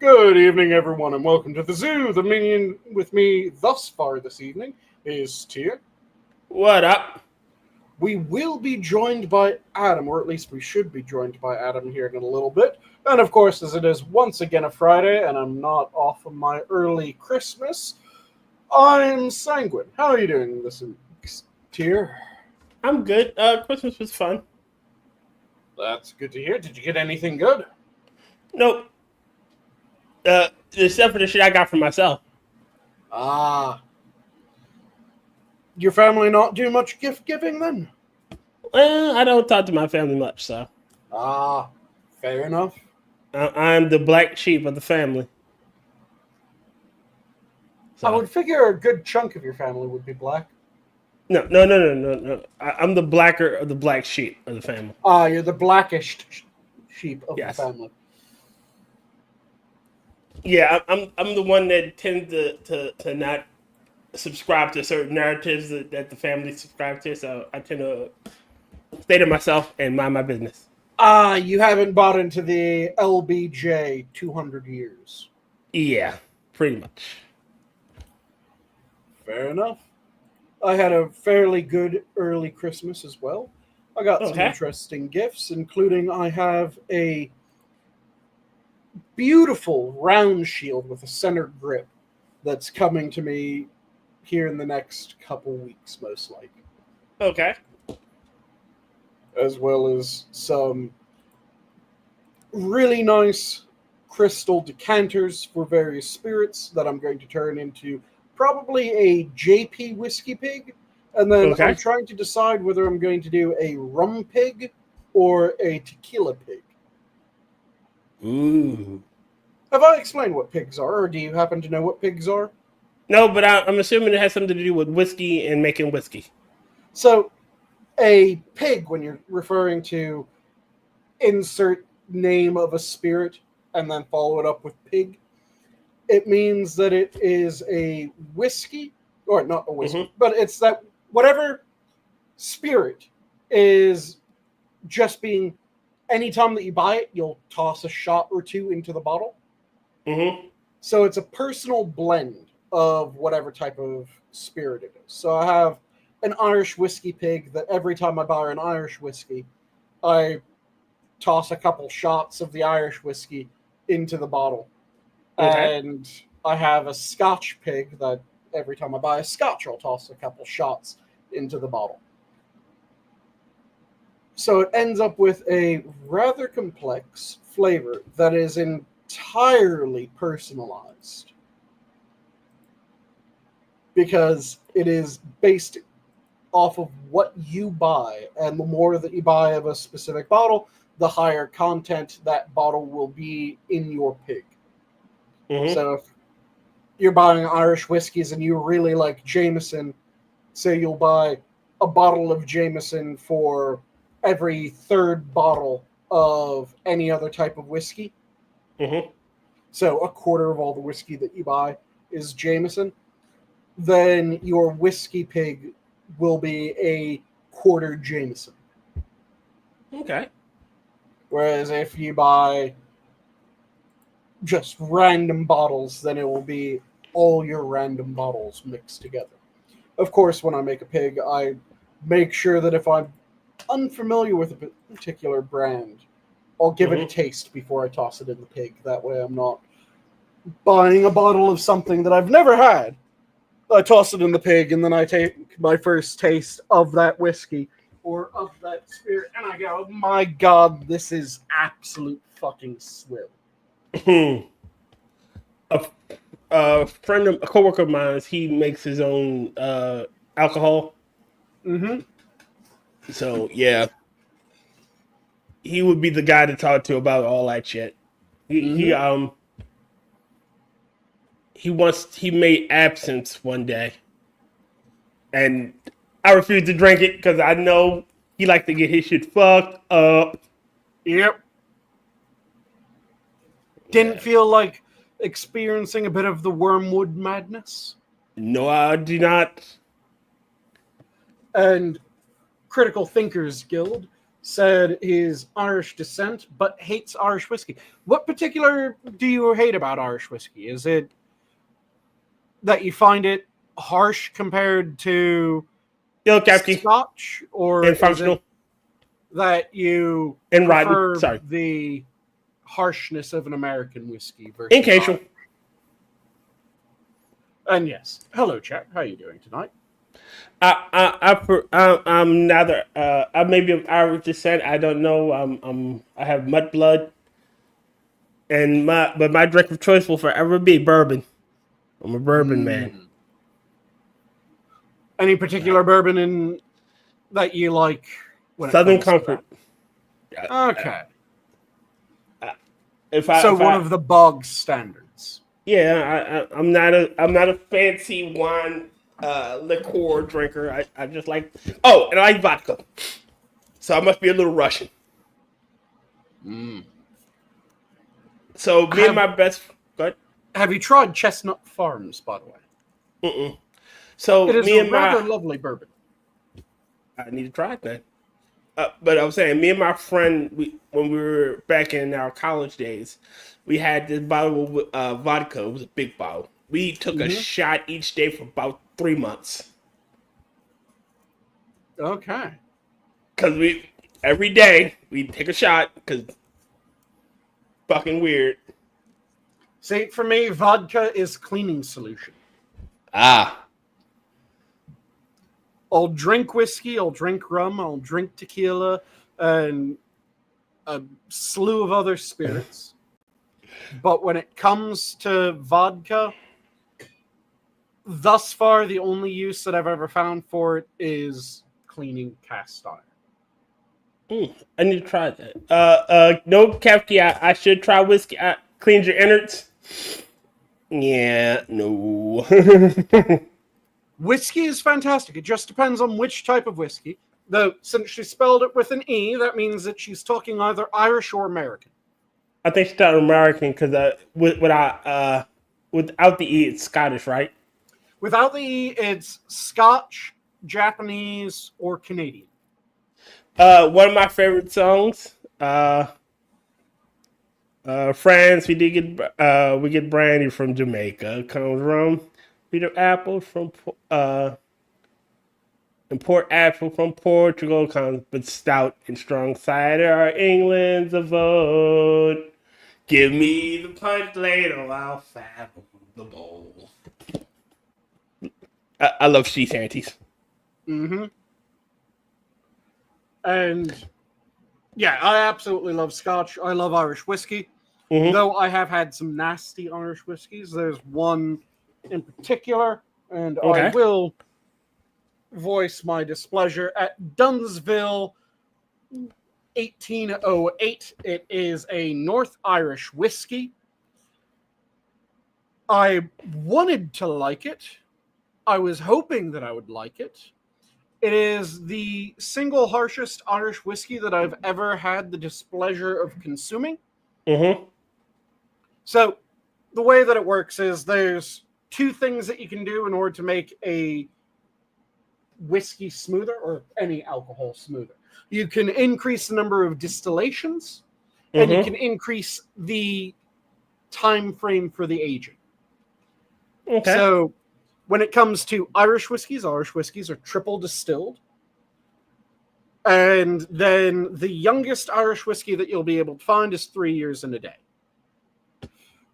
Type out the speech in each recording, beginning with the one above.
Good evening, everyone, and welcome to the zoo. The minion with me thus far this evening is Tia. What up? We will be joined by Adam, or at least we should be joined by Adam here in a little bit. And of course, as it is once again a Friday, and I'm not off on my early Christmas, I'm Sanguine. How are you doing this week, Tia? I'm good. Christmas was fun. That's good to hear. Did you get anything good? Nope. Except for the shit I got for myself. Ah. Your family not do much gift giving then? Well, I don't talk to my family much, so. Ah, fair enough. I'm the black sheep of the family. So. I would figure a good chunk of your family would be black. No. I'm the blacker of the black sheep of the family. Ah, you're the blackish sheep of Yes. the family. Yeah, I'm the one that tends to not subscribe to certain narratives that the family subscribe to, so I tend to stay to myself and mind my business. Ah, you haven't bought into the LBJ 200 years. Yeah, pretty much. Fair enough. I had a fairly good early Christmas as well. I got some interesting gifts, including I have a beautiful round shield with a center grip that's coming to me here in the next couple weeks, most likely. Okay. As well as some really nice crystal decanters for various spirits that I'm going to turn into probably a JP whiskey pig. And then I'm trying to decide whether I'm going to do a rum pig or a tequila pig. Ooh. Have I explained what pigs are, or do you happen to know what pigs are? No, but I'm assuming it has something to do with whiskey and making whiskey. So, a pig, when you're referring to insert name of a spirit and then follow it up with pig, it means that it is a whiskey, or not a whiskey, but it's that whatever spirit is just being, anytime that you buy it, you'll toss a shot or two into the bottle. So it's a personal blend of whatever type of spirit it is. So I have an Irish whiskey pig that every time I buy an Irish whiskey, I toss a couple shots of the Irish whiskey into the bottle. And I have a Scotch pig that every time I buy a Scotch, I'll toss a couple shots into the bottle. So it ends up with a rather complex flavor that is entirely personalized, because it is based off of what you buy, and the more that you buy of a specific bottle, the higher content that bottle will be in your pig. So if you're buying Irish whiskeys and you really like Jameson, say you'll buy a bottle of Jameson for every third bottle of any other type of whiskey. So a quarter of all the whiskey that you buy is Jameson. Then your whiskey pig will be a quarter Jameson. Okay. Whereas if you buy just random bottles, then it will be all your random bottles mixed together. Of course, when I make a pig, I make sure that if I'm unfamiliar with a particular brand, I'll give it a taste before I toss it in the pig. That way I'm not buying a bottle of something that I've never had. I toss it in the pig, and then I take my first taste of that whiskey or of that spirit, and I go, my God, this is absolute fucking swill. A coworker of mine, he makes his own alcohol. So yeah, he would be the guy to talk to about all that shit. He made absinthe one day, and I refused to drink it because I know he liked to get his shit fucked up. Yep. Didn't feel like experiencing a bit of the wormwood madness? No, I do not. And Critical Thinkers Guild said he's Irish descent, but hates Irish whiskey. What particular do you hate about Irish whiskey? Is it that you find it harsh compared to Kefki Scotch, or and is functional it that you and riding. prefer Sorry, the harshness of an American whiskey versus in casual. Irish? And yes, hello, Jack. How are you doing tonight? I'm neither. I may be of Irish descent. I don't know. I have mud blood, and my drink of choice will forever be bourbon. I'm a bourbon man. Any particular bourbon that you like? When Southern it comes Comfort. To that? Okay. One of the bog standards. Yeah, I'm not a fancy wine liqueur drinker. I just like and I like vodka. So I must be a little Russian. So me and my best. Go ahead. Have you tried Chestnut Farms, by the way? So it is me a and rather lovely bourbon. I need to try it then. But I was saying, me and my friend, when we were back in our college days, we had this bottle of vodka. It was a big bottle. We took a shot each day for about 3 months. Okay. Because every day we'd take a shot, because fucking weird. See, for me, vodka is cleaning solution. I'll drink whiskey, I'll drink rum, I'll drink tequila, and a slew of other spirits. But when it comes to vodka, thus far, the only use that I've ever found for it is cleaning cast iron. I need to try that. No, Kefki, I should try whiskey. Cleans your innards. Yeah, no. Whiskey is fantastic. It just depends on which type of whiskey. Though, since she spelled it with an E, that means that she's talking either Irish or American. I think she's talking American because without the E, it's Scottish, right? Without the E, it's Scotch, Japanese, or Canadian. One of my favorite songs, France, we get brandy from Jamaica. Comes rum, bitter apple from import apple from Portugal. Comes but stout and strong cider. England's a vote. Give me the punch later, I'll fathom the bowl. I love sea shanties. And yeah, I absolutely love Scotch. I love Irish whiskey. Though I have had some nasty Irish whiskeys. There's one in particular, and I will voice my displeasure at Dunsville 1808. It is a North Irish whiskey. I wanted to like it. I was hoping that I would like it. It is the single harshest Irish whiskey that I've ever had the displeasure of consuming. So the way that it works is there's two things that you can do in order to make a whiskey smoother, or any alcohol smoother. You can increase the number of distillations, and you can increase the time frame for the aging. So when it comes to Irish whiskeys are triple distilled. And then the youngest Irish whiskey that you'll be able to find is 3 years and a day.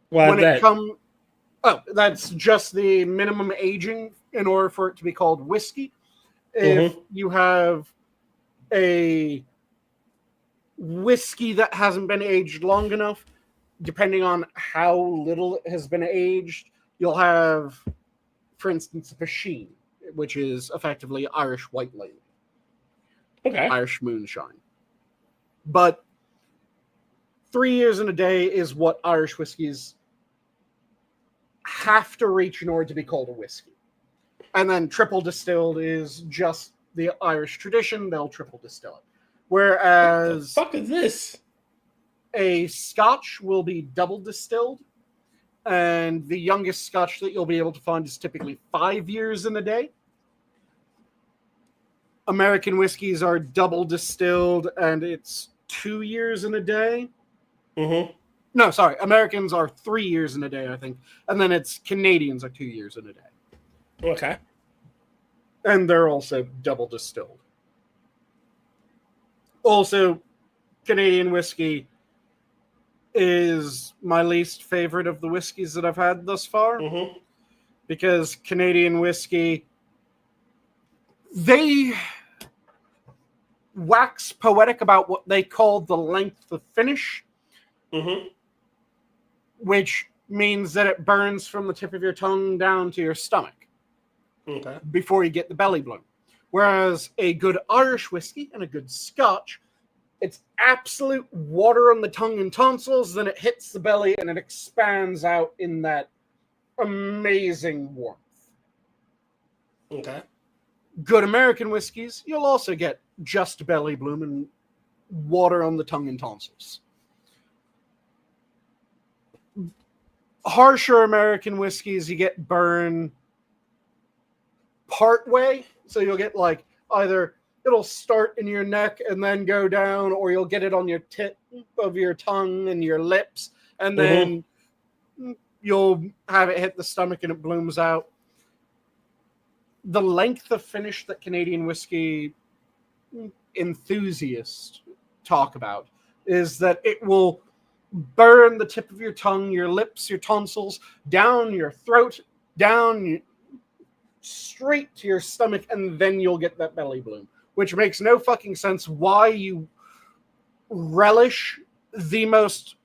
Why is that? That's just the minimum aging in order for it to be called whiskey. If you have a whiskey that hasn't been aged long enough, depending on how little it has been aged, you'll have, for instance, a Sheen, which is effectively Irish white label. Irish moonshine. But 3 years and a day is what Irish whiskeys have to reach in order to be called a whiskey. And then triple distilled is just the Irish tradition. They'll triple distill it. Whereas... What the fuck is this? A Scotch will be double distilled. And the youngest Scotch that you'll be able to find is typically 5 years in a day. American whiskeys are double distilled, and it's 2 years in a day. Mm-hmm. No, sorry. Americans are 3 years in a day, I think. And then it's Canadians are 2 years in a day. Okay. And they're also double distilled. Also, Canadian whiskey is my least favorite of the whiskeys that I've had thus far. Mm-hmm. Because Canadian whiskey, they wax poetic about what they call the length of finish. Mm-hmm. Which means that it burns from the tip of your tongue down to your stomach Okay. before you get the belly bloom. Whereas a good Irish whiskey and a good Scotch, it's absolute water on the tongue and tonsils, then it hits the belly and it expands out in that amazing warmth. Okay. Good American whiskeys, you'll also get just belly bloom and water on the tongue and tonsils. Harsher American whiskeys, you get burn part way. So you'll get like either it'll start in your neck and then go down, or you'll get it on your tip of your tongue and your lips, and then you'll have it hit the stomach and it blooms out. The length of finish that Canadian whiskey enthusiasts talk about is that it will burn the tip of your tongue, your lips, your tonsils, down your throat, down straight to your stomach, and then you'll get that belly bloom. Which makes no fucking sense why you relish the most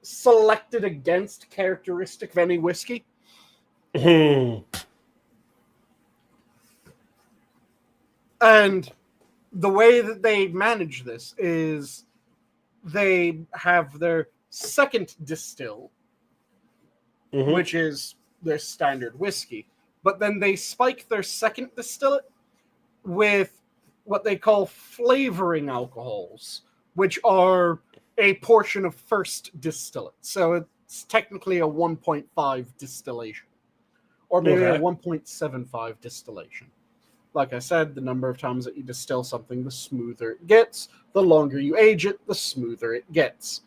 selected against characteristic of any whiskey. And the way that they manage this is they have their second distill, which is their standard whiskey. But then they spike their second distillate with what they call flavoring alcohols, which are a portion of first distillate. So it's technically a 1.5 distillation, or maybe a 1.75 distillation. Like I said, the number of times that you distill something, the smoother it gets. The longer you age it, the smoother it gets.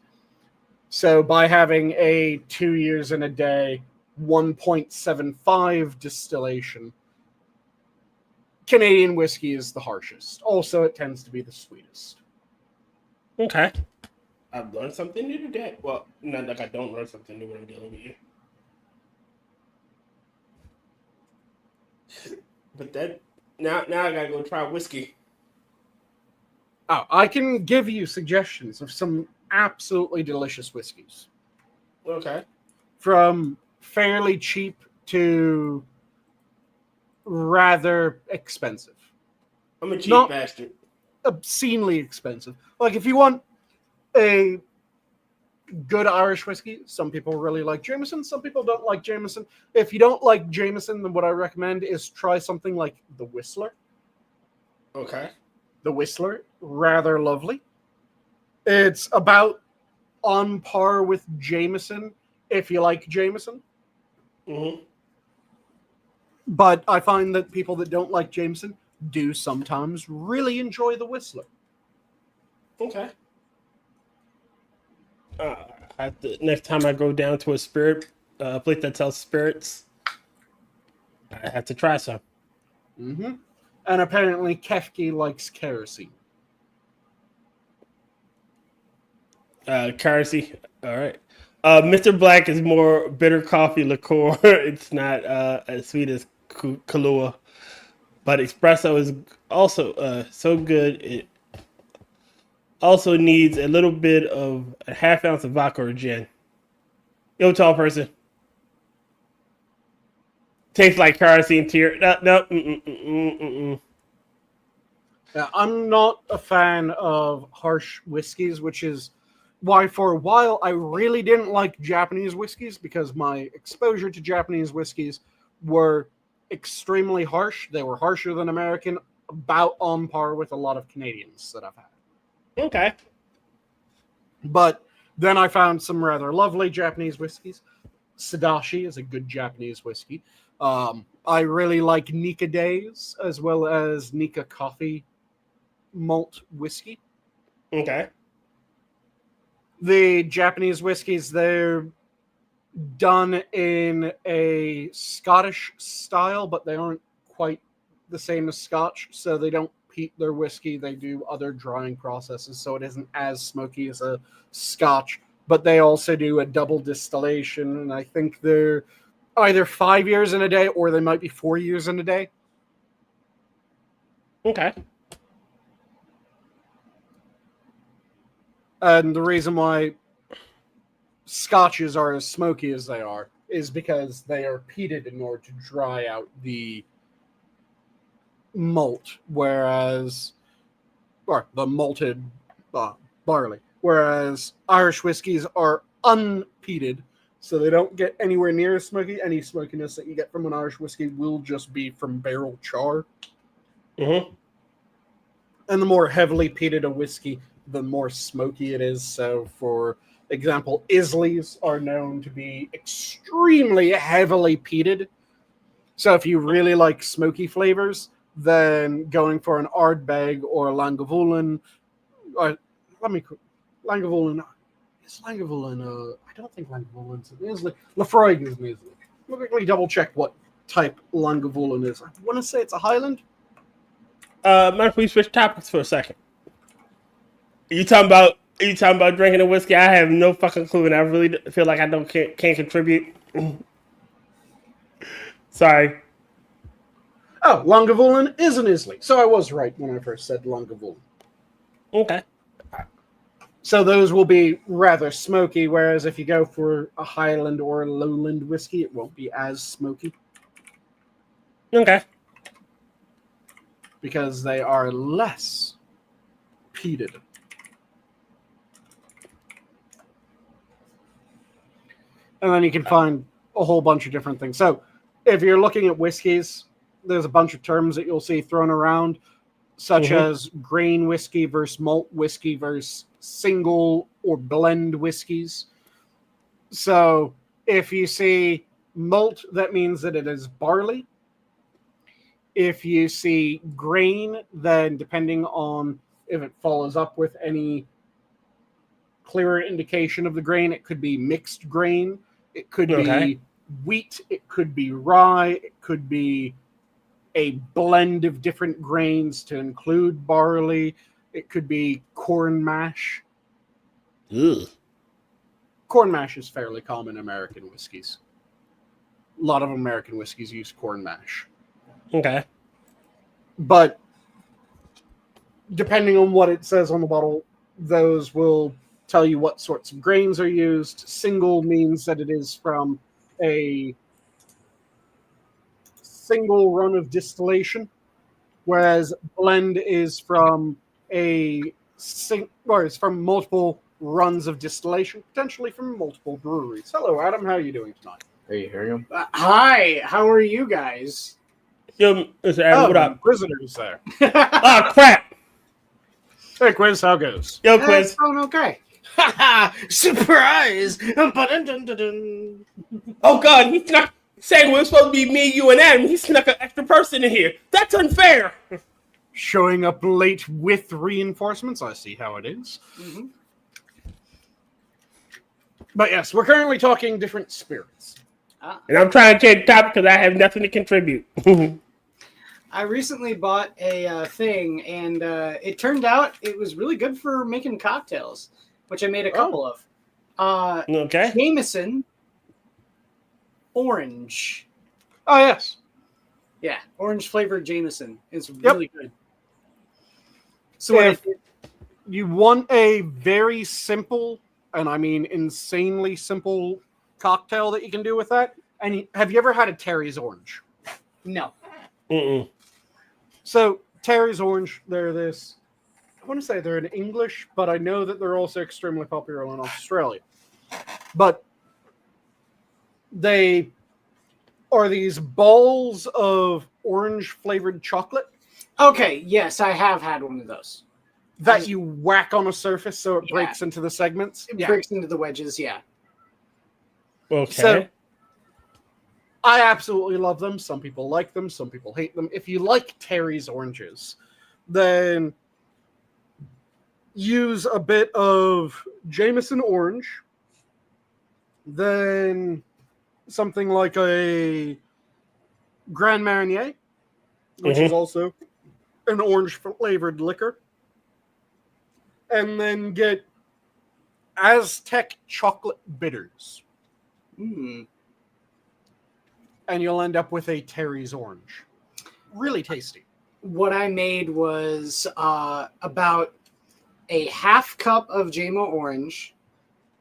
So by having a 2 years in a day, 1.75 distillation, Canadian whiskey is the harshest. Also, it tends to be the sweetest. Okay. I've learned something new today. Well, not like I don't learn something new when I'm dealing with you. But that now I gotta go try whiskey. Oh, I can give you suggestions of some absolutely delicious whiskeys. Okay. From fairly cheap to rather expensive. I'm a cheap bastard. Obscenely expensive. Like if you want a good Irish whiskey, some people really like Jameson, some people don't like Jameson. If you don't like Jameson, then what I recommend is try something like the Whistler. Okay. The Whistler, rather lovely. It's about on par with Jameson if you like Jameson. But I find that people that don't like Jameson do sometimes really enjoy the Whistler. Okay. Next time I go down to a spirit place that sells spirits, I have to try some. And apparently Kefki likes kerosene. Kerosene. All right. Mr. Black is more bitter coffee liqueur. It's not as sweet as Kahlua, but espresso is also so good. It also needs a little bit of a half ounce of vodka or gin. Yo, tall person. Tastes like kerosene tear. No. Yeah, I'm not a fan of harsh whiskeys, which is why for a while I really didn't like Japanese whiskeys, because my exposure to Japanese whiskeys were extremely harsh. They were harsher than American, about on par with a lot of Canadians that I've had. Okay. But then I found some rather lovely Japanese whiskeys. Sadashi is a good Japanese whiskey. I really like Nika Days as well as Nika Coffee malt whiskey. Okay. The Japanese whiskeys, they're done in a Scottish style, but they aren't quite the same as Scotch, so they don't peat their whiskey. They do other drying processes, so it isn't as smoky as a Scotch, but they also do a double distillation, and I think they're either 5 years in a day or they might be 4 years in a day. Okay. And the reason why Scotches are as smoky as they are is because they are peated in order to dry out the malt, the malted barley, whereas Irish whiskies are unpeated, so they don't get anywhere near as smoky. Any smokiness that you get from an Irish whiskey will just be from barrel char. Mm-hmm. And the more heavily peated a whiskey, the more smoky it is. So, for example, Isleys are known to be extremely heavily peated. So if you really like smoky flavors, then going for an Ardbeg or Lagavulin, Lagavulin, is Lagavulin, I don't think Lagavulin's an Islay. Lafroig is an Islay. Let me quickly double check what type Lagavulin is. I want to say it's a Highland. Mind if we switch topics for a second? Are you talking about drinking a whiskey? I have no fucking clue, and I really feel like I can't contribute. Sorry. Oh, Lagavulin is an Islay. So I was right when I first said Lagavulin. Okay. So those will be rather smoky, whereas if you go for a Highland or a Lowland whiskey, it won't be as smoky. Okay. Because they are less peated. And then you can find a whole bunch of different things. So if you're looking at whiskeys, there's a bunch of terms that you'll see thrown around, such as grain whiskey versus malt whiskey versus single or blend whiskeys. So if you see malt, that means that it is barley. If you see grain, then depending on if it follows up with any clearer indication of the grain, it could be mixed grain, it could be wheat, it could be rye, it could be a blend of different grains to include barley, it could be corn mash. Ugh. Corn mash is fairly common in American whiskeys. A lot of American whiskeys use corn mash. Okay. But depending on what it says on the bottle, those will tell you what sorts of grains are used. Single means that it is from a single run of distillation, whereas blend is from it's from multiple runs of distillation, potentially from multiple breweries. Hello, Adam. How are you doing tonight? Are you hearing him? Hi, how are you guys? Yo, Mr. Adam, what up? Inquisitor's there. Oh, crap. Hey, Quiz, how goes? Yo, Quiz. It's going okay. Surprise! Oh, God, he snuck... Saying we're supposed to be me, you, and Adam. He snuck an extra person in here. That's unfair. Showing up late with reinforcements. I see how it is. Mm-hmm. But yes, we're currently talking different spirits. And I'm trying to change the topic because I have nothing to contribute. I recently bought a thing, and it turned out it was really good for making cocktails, which I made a couple of. Okay. Jameson Orange. Oh, yes. Yeah, orange flavored Jameson. It's really good. So if you want a very simple, and I mean insanely simple cocktail that you can do with that, and have you ever had a Terry's Orange? No. Mm-mm. So Terry's Orange, they're this, I want to say they're in English, but I know that they're also extremely popular in Australia. But they are these balls of orange flavored chocolate. Okay, yes, I have had one of those. That you whack on a surface so it breaks into the segments. It breaks into the wedges, yeah. Okay. So I absolutely love them. Some people like them. Some people hate them. If you like Terry's oranges, then use a bit of Jameson orange, then something like a Grand Marnier, which is also an orange flavored liquor, and then get Aztec chocolate bitters. Mm. And you'll end up with a Terry's orange. Really tasty. What I made was about a half cup of JMO orange,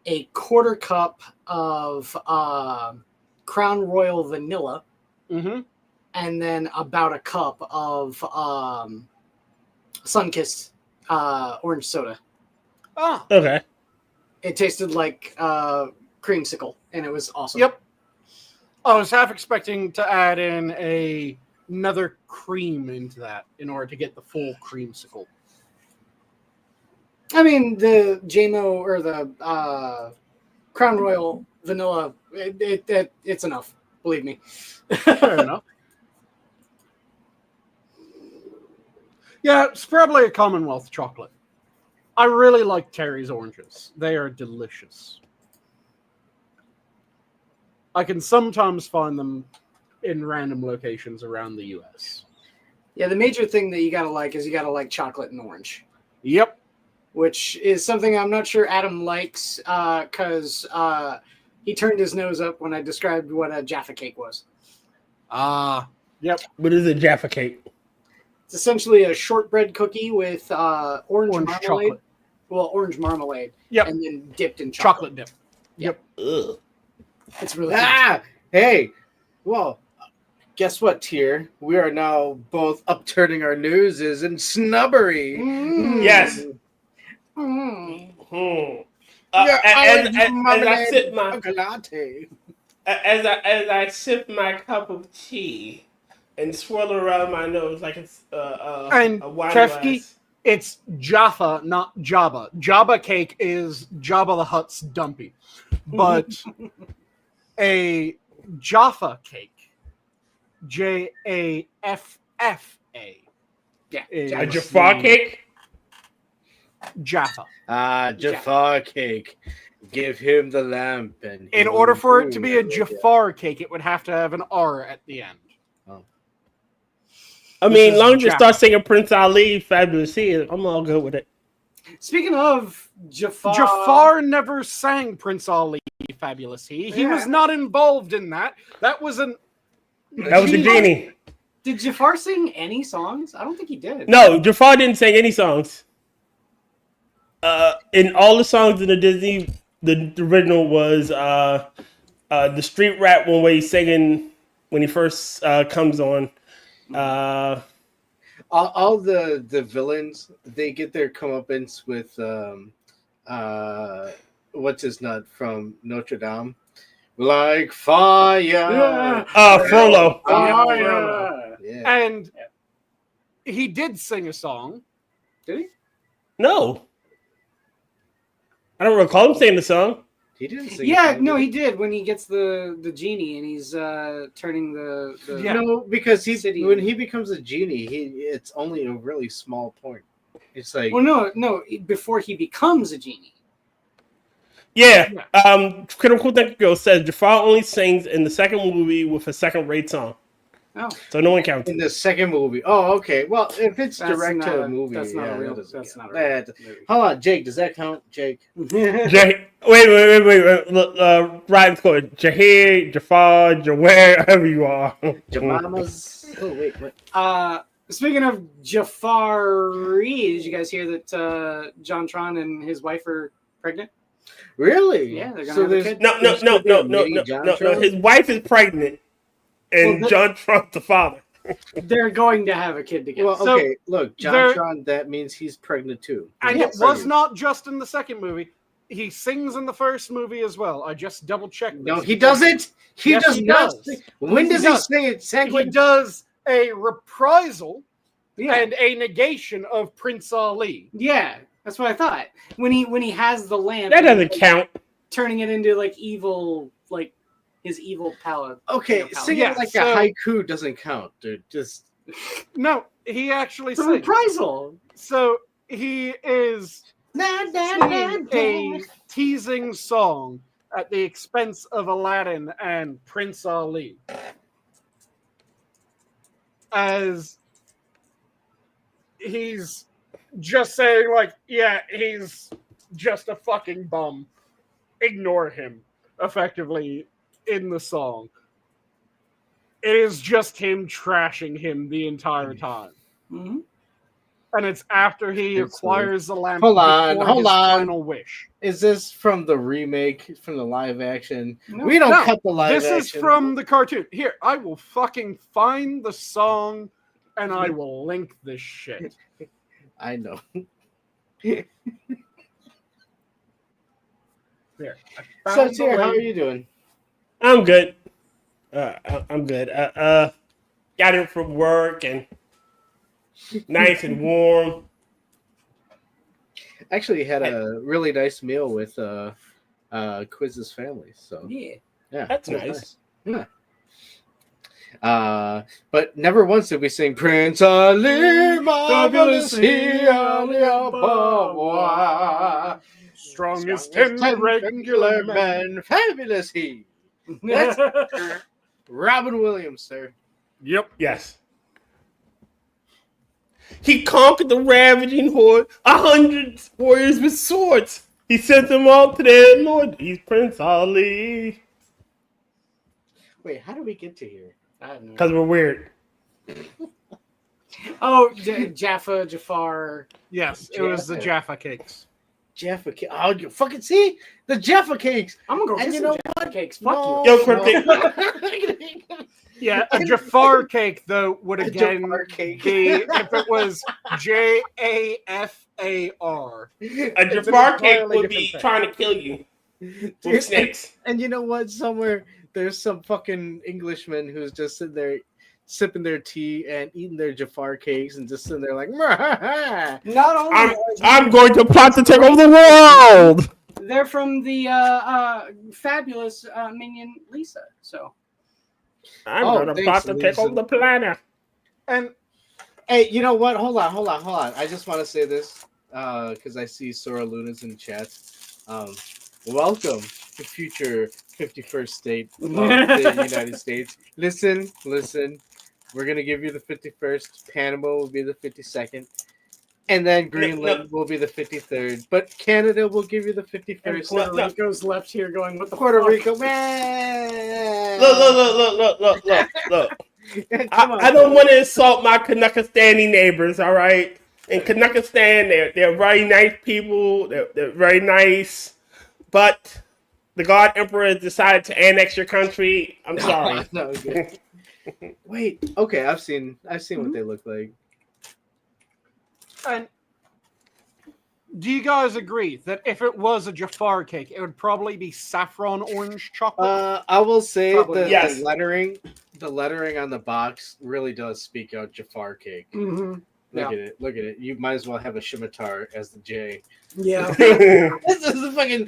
a quarter cup of Crown Royal vanilla, Mm-hmm. and then about a cup of Sunkist orange soda. Ah, Okay. It tasted like creamsicle, and it was awesome. yep. I was half expecting to add in another cream into that in order to get the full creamsicle. I mean, the JMO or the Crown Royal vanilla, it's enough. Believe me. Fair enough. Yeah, it's probably a Commonwealth chocolate. I really like Terry's oranges. They are delicious. I can sometimes find them in random locations around the US. Yeah, the major thing that you gotta like is you gotta like chocolate and orange, Yep. which is something I'm not sure Adam likes because he turned his nose up when I described what a Jaffa cake was. Yep. What is a Jaffa cake? It's essentially a shortbread cookie with orange Orange marmalade. chocolate. Well, orange marmalade. Yep. And then dipped in Chocolate dip. Yep. Ugh. It's really Hey, well, guess what, Tier? We are now both upturning our noses in snubbery. Mm. Yes. Mm. Hmm. Yeah, As I sip my latte. as I sip my cup of tea and swirl around my nose like it's And a wine Kefki, glass. it's Jaffa, not Jabba. Jabba cake is Jabba the Hutt's dumpy. But a Jaffa cake, Jaffa, Yeah. is A Jafar the cake? Jaffa. Jafar cake. Give him the lamp. And In order for it to be a Jafar cake, it would have to have an R at the end. I This mean, is long as you Jaffa. start singing Prince Ali, Fabulous He, I'm all good with it. Speaking of Jafar, Jafar never sang Prince Ali, Fabulous He. He Yeah. was not involved in that. That was an... That was the genie. did Jafar sing any songs? I don't think he did. No, Jafar didn't sing any songs. In all the songs in the Disney, the original was the street rap one where he's singing when he first comes on. all the villains, they get their comeuppance with what's his nut from Notre Dame, like fire. Frollo. Fire. Yeah. And he did sing a song. Did he? No. I don't recall him singing the song. He didn't sing. Yeah, a song, no, did he did when he gets the genie and he's turning the Yeah. No, because City. when he becomes a genie, it's only a really small point. It's like Well, no, before he becomes a genie. Yeah. Critical Thinker says Jafar only sings in the second movie with a second-rate song. Oh, So no one counts. in the second movie. Oh, okay. Well, if it's That's direct not to a- a movie, that's not yeah, a real- that doesn't that's count. not a real That- movie. Hold on, Jake. Does that count, Jake? Wait. Ryan's called Jahir, Jafar, Jaware, whoever you are. Jemima's. Oh wait. Speaking of Jafari, did you guys hear that John Tron and his wife are pregnant? Really? Yeah, they're gonna have a there's- kid. No. there's gonna be a mini No. Jontron? His wife is pregnant, and Well, John Trump's the father. They're going to have a kid together. Well, So, okay. Look, there- Jontron. That means he's pregnant too. And He's it was pregnant. not just in the second movie. He sings in the first movie as well. I just double-checked this. No, he doesn't. He Yes, does he not. does. When He does does. he say it? He Sanguine. does a reprisal yeah, and a negation of Prince Ali. yeah, that's what I thought. When he has the lamp, That and, doesn't like, count. turning it into like evil, like his evil palette. Okay, palette. singing Yeah, like so- a haiku doesn't count, dude. Just No, he actually The sings. reprisal. So he is singing a teasing song at the expense of Aladdin and Prince Ali. As he's just saying, like, yeah, he's just a fucking bum. Ignore him, effectively, in the song. It is just him trashing him the entire time. Mhm. And it's after he It's acquires the lamp Hold on, before hold his on. final wish. is this from the remake from the live action? No. We don't No, cut the live This action. is from the cartoon. Here, I will fucking find the song and I will link this shit. I know. Here. I So, found the Tier, how are link. you doing? I'm good. I'm good. Got in from work and nice and warm. Actually, had a really nice meal with Quiz's family. So Yeah. yeah, That's it was nice. Yeah. But never once did we sing Prince Ali, marvelous he, Ali Ababa. Strongest 10 regular regular men. man, fabulous he. That's Robin Williams, sir. Yep. Yes. He conquered the ravaging horde, 100 warriors with swords. He sent them all to their lord. He's Prince Ali. Wait, how did we get to here? I don't know. Because we're weird. Oh, Jafar. Yes, it was the Jaffa Cakes. Jaffa Cakes. Oh, you fucking see? The Jaffa Cakes. I'm gonna go And get you some know Jaffa cakes. Fuck No, Yo, no. Cryptic. Yeah, a Jafar cake, though, would A again Jafar cake. be if it was Jafar. A It's an Jafar cake entirely would be different thing. trying to kill you with snakes. And you know what? Somewhere there's some fucking Englishman who's just sitting there sipping their tea and eating their Jafar cakes and just sitting there like, "Mah." Not only I'm going to plot to take over the world. they're from the fabulous minion Lisa. So I'm Oh, going to plot thanks, to take Lisa. over the planet. And Hey, you know what? Hold on. I just want to say this because I see Sora Luna's in the chat. Welcome to future 51st state of the United States. Listen. We're going to give you the 51st. Panama will be the 52nd. And then Greenland will be the 53rd. But Canada will give you the and 51st. Puerto Rico's left here going, what the Puerto fuck? Rico, man. Look. Come on. I don't want to insult my Kanakistani neighbors, all right? In Kanakistan, they're very nice people. They're very nice. But the God Emperor decided to annex your country. I'm sorry. No, okay. Wait. Okay, I've seen what they look like. And do you guys agree that if it was a Jafar cake, it would probably be saffron orange chocolate? I will say Probably. Yes. the lettering on the box really does speak out Jafar cake. Mhm. Look at it. You might as well have a scimitar as the J. Yeah. This is a fucking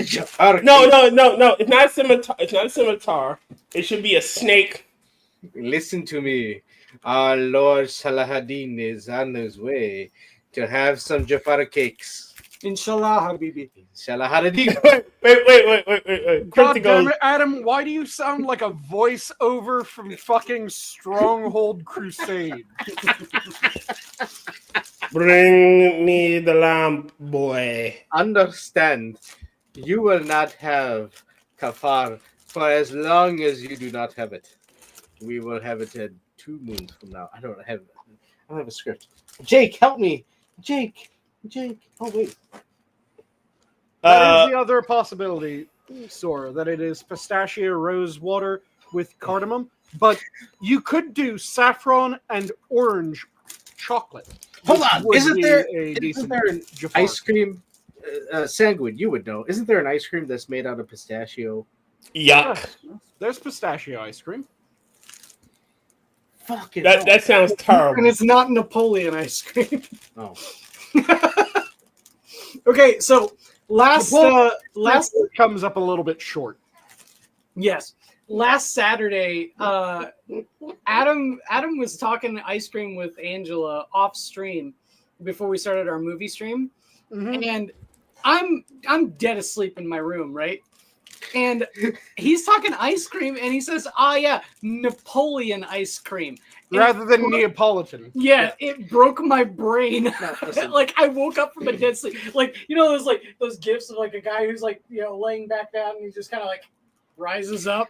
Jafar cake. No. It's not a scimitar. It's not a scimitar. It should be a snake. Listen to me. Our Lord Salahuddin is on his way to have some Jafar cakes. Inshallah, Habibi. Salahuddin. Wait. God Cryptic damn goes, it, Adam, why do you sound like a voiceover from fucking Stronghold Crusade? bring me the lamp, boy. Understand, you will not have kafar for as long as you do not have it. We will have it at 2 moons from now. I don't have a script. Jake, help me. Jake. Oh wait. That is the other possibility, Sora, that it is pistachio rose water with cardamom. But you could do saffron and orange chocolate. Hold which on. would Isn't be there a decent an Jafar ice cream? Sanguine, you would know. Isn't there an ice cream that's made out of pistachio? Yuck. Yes, there's pistachio ice cream. Fucking That sounds And terrible. it's not Napoleon ice cream. Oh. Okay, so last It comes up a little bit short. Yes. Last Saturday, Adam was talking ice cream with Angela off stream before we started our movie stream, and I'm dead asleep in my room, right? And he's talking ice cream, and he says, "Ah, yeah, Napoleon ice cream." And Rather than Neapolitan. yeah, it broke my brain. listen. Like I woke up from a dead sleep. Like those gifs of like a guy who's like laying back down and he just kind of like rises up.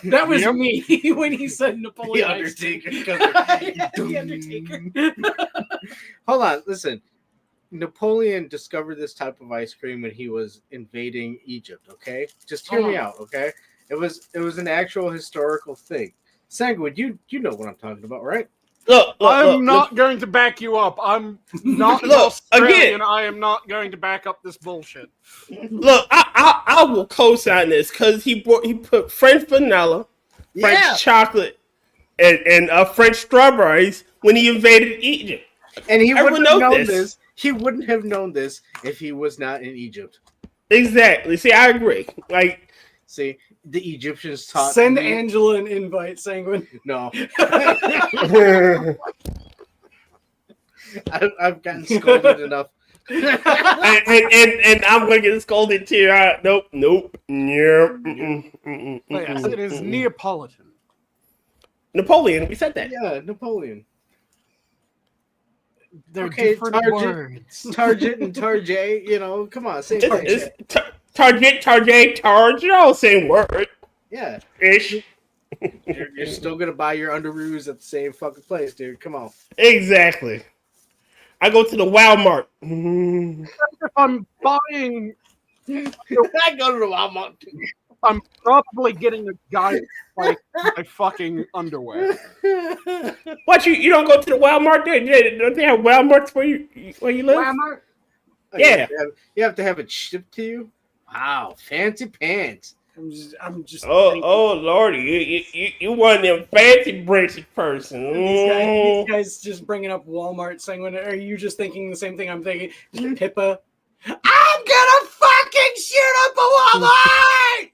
That was me when he said The Napoleon. Undertaker. Yeah, the Undertaker. Hold on, listen. Napoleon discovered this type of ice cream when he was invading Egypt. Okay, just hear me out. Okay, it was an actual historical thing. Sanguine, you know what I'm talking about, right? Look, I'm not going to back you up. I'm not Look, Australian. again. I am not going to back up this bullshit. Look, I will co-sign this because he put French vanilla, French chocolate, and French strawberries when he invaded Egypt. And he Everyone wouldn't have knows known this. this. He wouldn't have known this if he was not in Egypt. Exactly. See, I agree. Like, See, the Egyptians taught Send me. Angela an invite, Sanguine. No, and I've gotten scolded enough. I'm gonna get scolded too. Nope. Oh, yes, it is Neapolitan. Napoleon. We said that. Yeah, Napoleon. They're Okay, different Target. words. Target and Tarjay, come on, same thing. It's Target, all same word Yeah, ish. you're still gonna buy your underoos at the same fucking place, dude. Come on. Exactly. I go to the Walmart. If I'm buying, I go to the Walmart. I'm probably getting a guy like my fucking underwear. What you don't go to the Walmart? Don't they have Walmarts where you live? Walmart. Yeah. You have to have it shipped to you. Wow, fancy pants. I'm just. Oh Lordy, you one of them fancy British person. These guys just bringing up Walmart. Sanguine. Are you just thinking the same thing I'm thinking? Pippa. I'm gonna fucking shoot up a Walmart.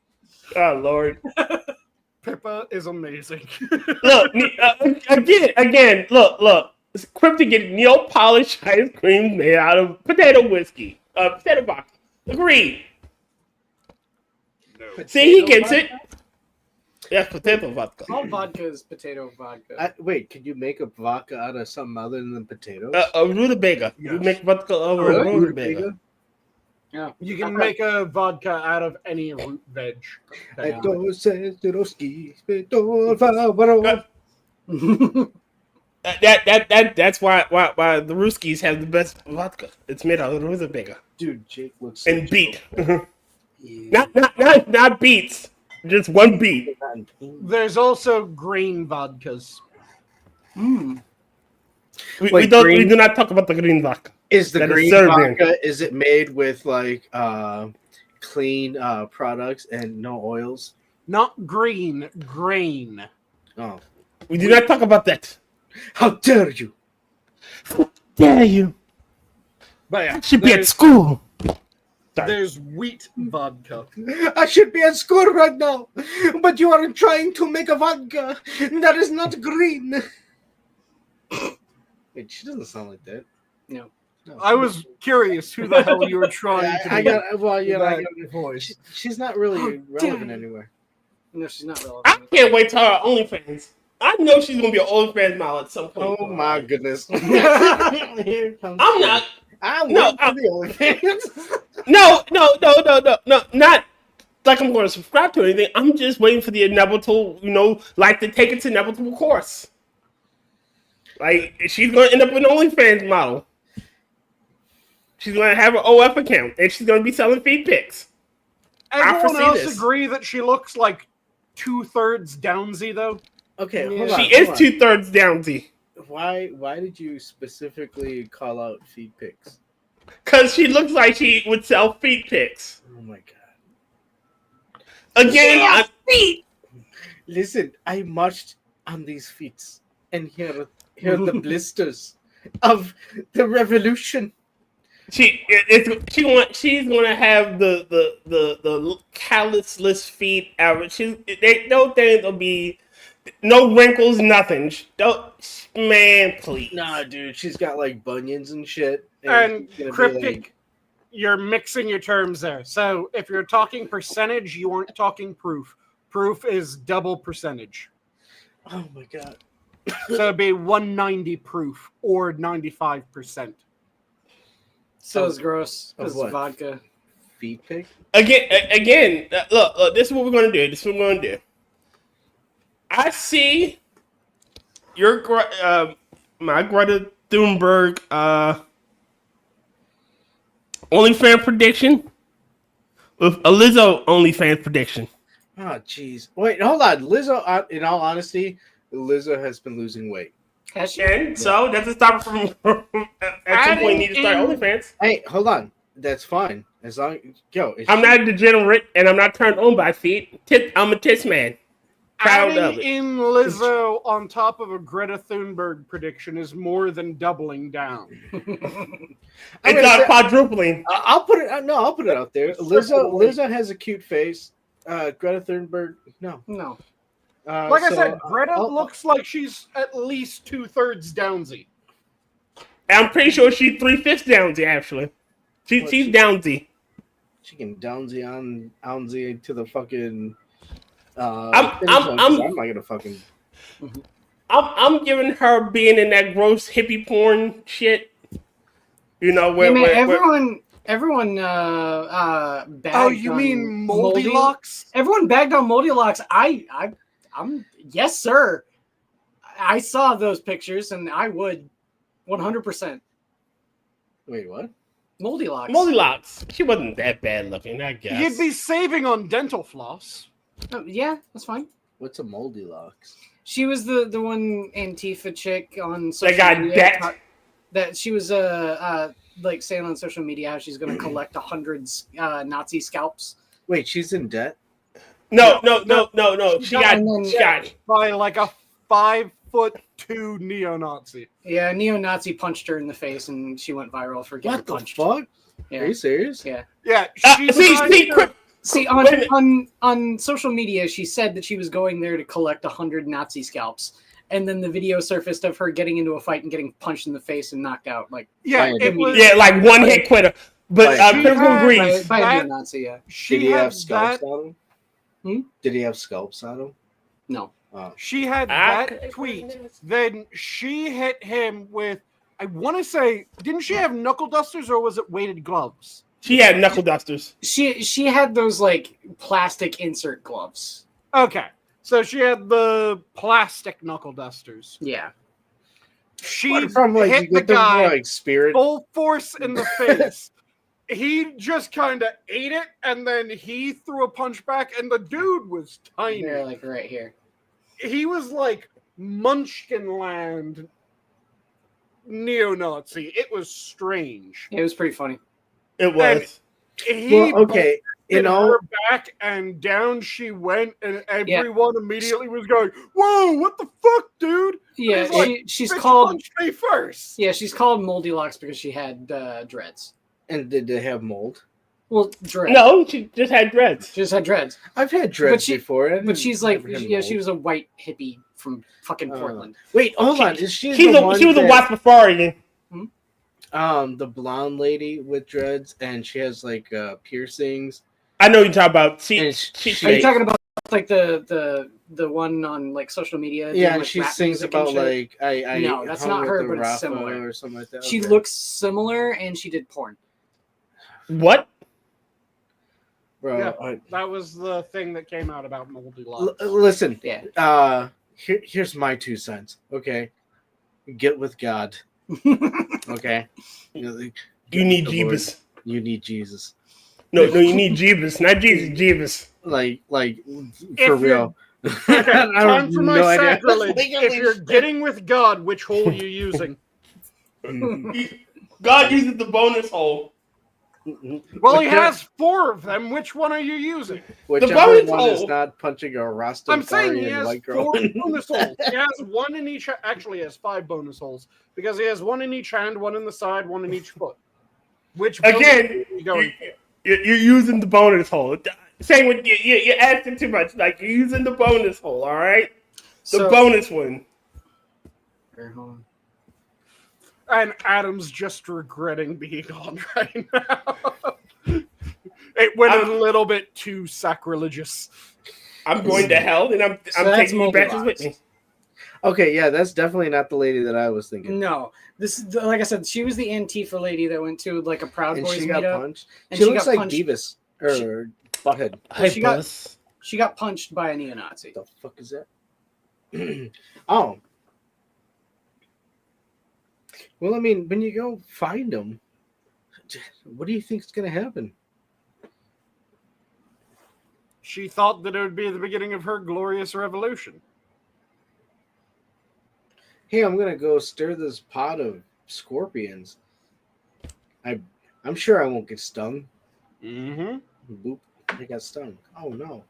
Oh Lord. Pippa is amazing. Look, again, look. It's quick to get Neil polished ice cream made out of potato whiskey. Potato vodka. Agreed. See, he gets it. Yes, potato vodka. All vodka is potato vodka. Wait, can you make a vodka out of something other than potatoes? A rutabaga. You make vodka out of a rutabaga. Yeah. You can make a vodka out of any root veg. That's why the Ruskies have the best vodka. It's made out of rutabaga Dude, Jake looks so and beet. Not beets. Just one beet. There's also green vodkas. We do not talk about the green vodka. Is the That is green Serbian. vodka? Is it made with like clean products and no oils? Not green, grain. Oh, We do not talk about that. how dare you! Dare you? But yeah, Should be at school. Sorry. there's wheat vodka. I should be at school right now, but you are trying to make a vodka that is not green. Wait, she doesn't sound like that. No. I was curious who the hell you were trying to I be. got well, yeah, I that got voice. She's not really relevant dang. anywhere. No, she's not relevant. I can't wait till her OnlyFans. I know she's gonna be an OnlyFans model at some point. Oh my goodness! Here comes I'm not. I'm No, waiting for the OnlyFans. No, not like I'm going to subscribe to anything. I'm just waiting for the inevitable, like to take its inevitable course. Like, she's going to end up an OnlyFans model. She's going to have an OF account, and she's going to be selling feed pics. Everyone foresee else this. agree that she looks like 2/3 Downsy, though. Okay, Yeah. hold on. She is hold on. 2/3 Downsy. Why did you specifically call out feed pics? Because she looks like she would sell feed pics. Oh my god! Again, Listen, I marched on these feet, and here are the blisters of the revolution. She's gonna have the callusless feet ever. Don't think there'll be no wrinkles, nothing. Don't, man, please. Nah, dude, she's got like bunions and shit. And she's gonna be cryptic, like, you're mixing your terms there. So if you're talking percentage, you aren't talking proof. Proof is double percentage. oh my god. So it'd be 190 proof or 95%. So it's gross Of because what? vodka. Feet pick? Again. Look. This is what we're gonna do. I see your my Greta Thunberg OnlyFans prediction with a Lizzo OnlyFans prediction. Oh, jeez. Wait, hold on. Lizzo, in all honesty, Lizzo has been losing weight. Has she? And so that's a stop from at some point need to start OnlyFans. Hey, hold on. That's fine. As long I'm not a degenerate and I'm not turned on by feet. I'm a tits man. Proud of Adding it. in Lizzo on top of a Greta Thunberg prediction is more than doubling down. It's not quadrupling. I'll put it. No, I'll put it out there. Lizzo has a cute face. Greta Thunberg, no. No. Like I said, Greta I'll- looks like she's at least 2/3 downsy. I'm pretty sure she's 3/5 downsy, actually. She's downsy. She can downsy on ownsy to the fucking. I'm not gonna fucking. I'm giving her being in that gross hippie porn shit. You know where, Yeah, man, where everyone bagged Oh, you on mean moldy locks? Everyone bagged on moldy locks. I'm yes, sir. I saw those pictures and I would 100% Wait, what? moldy locks. Moldy locks. She wasn't that bad looking, I guess. You'd be saving on dental floss. Oh, yeah, that's fine. What's a moldy locks? She was the one Antifa chick on social got media. decked. That she was like saying on social media how she's going to collect 100 Nazi scalps. Wait, she's in debt. No. She And got By like a 5'2" neo-Nazi. Yeah, a neo-Nazi punched her in the face and she went viral for getting What the punched. fuck? Yeah. Are you serious? Yeah. Yeah, she's See, on social media, she said that she was going there to collect 100 Nazi scalps, and then the video surfaced of her getting into a fight and getting punched in the face and knocked out. Like, yeah, it was, yeah, like one hit quitter. But Critical agrees. by a That- neo-Nazi, yeah. she Did he had have scalps that. on him? Hmm? Did he have scalps on him? No. Oh. She had that tweet. Then she hit him with, I want to say, didn't she have knuckle dusters or was it weighted gloves? She had knuckle dusters. She had those like plastic insert gloves. Okay, so she had the plastic knuckle dusters. Yeah. She What, from like you hit the get them guy from, like spirit. full force in the face. He just kind of ate it, and then he threw a punch back, and the dude was tiny. They're like right here. He was like Munchkinland neo-Nazi. It was strange. It was pretty funny. It was. He Well, okay, you hit know, her back, and down she went, and everyone immediately was going, "Whoa, what the fuck, dude?" Yeah, He's like, she's "Bitch called. punched me first." Yeah, she's called Moldy Locks because she had dreads. and did they have mold? Well, dreads. No, she just had dreads. She just had dreads. I've had dreads before. But she's like, Never had yeah, mold. she was a white hippie from fucking Portland. Wait, hold on. Is she She the was one a that- white Rastafarian. the blonde lady with dreads, and she has like piercings. I know you're talking about. And She Are you talking about like the one on like social media? doing, Yeah, and like, she rap sings music and about shit? like I No, that's hung not with her, the but it's Rafa similar. or something like that. She Okay. looks similar, and she did porn. What? Bro. Yeah. That was the thing that came out about moldy locks. Listen, Yeah. here's my 2 cents. Okay, get with God. Okay, You need the Lord. Jeebus. You need Jesus. No, you need Jeebus, not Jesus. Jeebus. Like If for you're- real. Okay, I time have for my no idea. sacrilege. If you're getting with God, which hole are you using? God uses the bonus hole. Well, he has 4 of them. Which one are you using? Whichever bonus one is hole. not punching a Rastafarian I'm saying he has white 4 girl. bonus holes. He has 1 in each. Actually, he has 5 bonus holes because he has 1 in each hand, 1 in the side, 1 in each foot. Which Again, you going? you're using the bonus hole. Same with you're asking too much. Like you're using the bonus hole. All right, the bonus one. Here, hold on. And Adam's just regretting being on right now. It went a little bit too sacrilegious. I'm going to hell, and I'm that's taking you batches with me. Okay, yeah, that's definitely not the lady that I was thinking. No, this is like I said. She was the Antifa lady that went to like a Proud And Boys she got meetup. punched. And She she looks got like punched. Beavis or Butthead. Well, she got- Buzz. She got punched by a neo-Nazi. What the fuck is that? Oh. Well, I mean, when you go find them, what do you think is going to happen? She thought that it would be the beginning of her glorious revolution. Hey, I'm going to go stir this pot of scorpions. I'm sure I won't get stung. Mm-hmm. Boop. I got stung. Oh, no.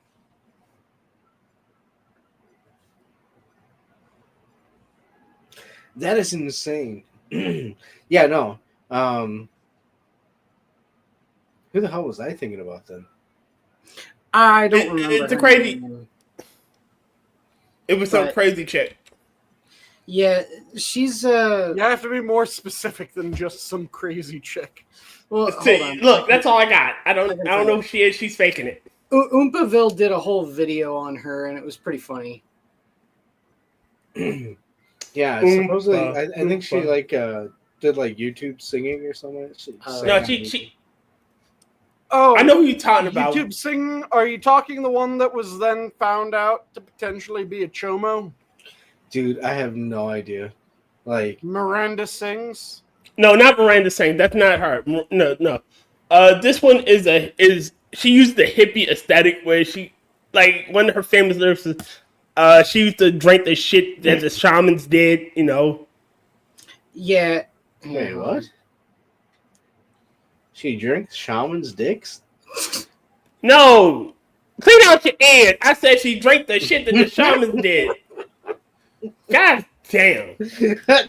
That is insane. Yeah, no. Who the hell was I thinking about then? I don't remember. It's a her crazy- name. It was some But- crazy chick. Yeah, she's You have to be more specific than just some crazy chick. Well, See, hold on. look, that's all I got. I don't can know tell. who she is. She's faking it. Oompaville did a whole video on her, and it was pretty funny. Yeah, supposedly, I think she like did like YouTube singing or something. No, she. Oh, I know who you're talking about. YouTube sing. Are you talking the one that was then found out to potentially be a chomo? Dude, I have no idea. Like, Miranda sings. No, not Miranda saying that's not her. No. This one is she used the hippie aesthetic where she like one of her famous lyrics is she used to drink the shit that the shamans did, you know. Yeah. wait, what? She drinks shaman's dicks? No, clean out your ears. I said she drank the shit that the shamans did. God damn.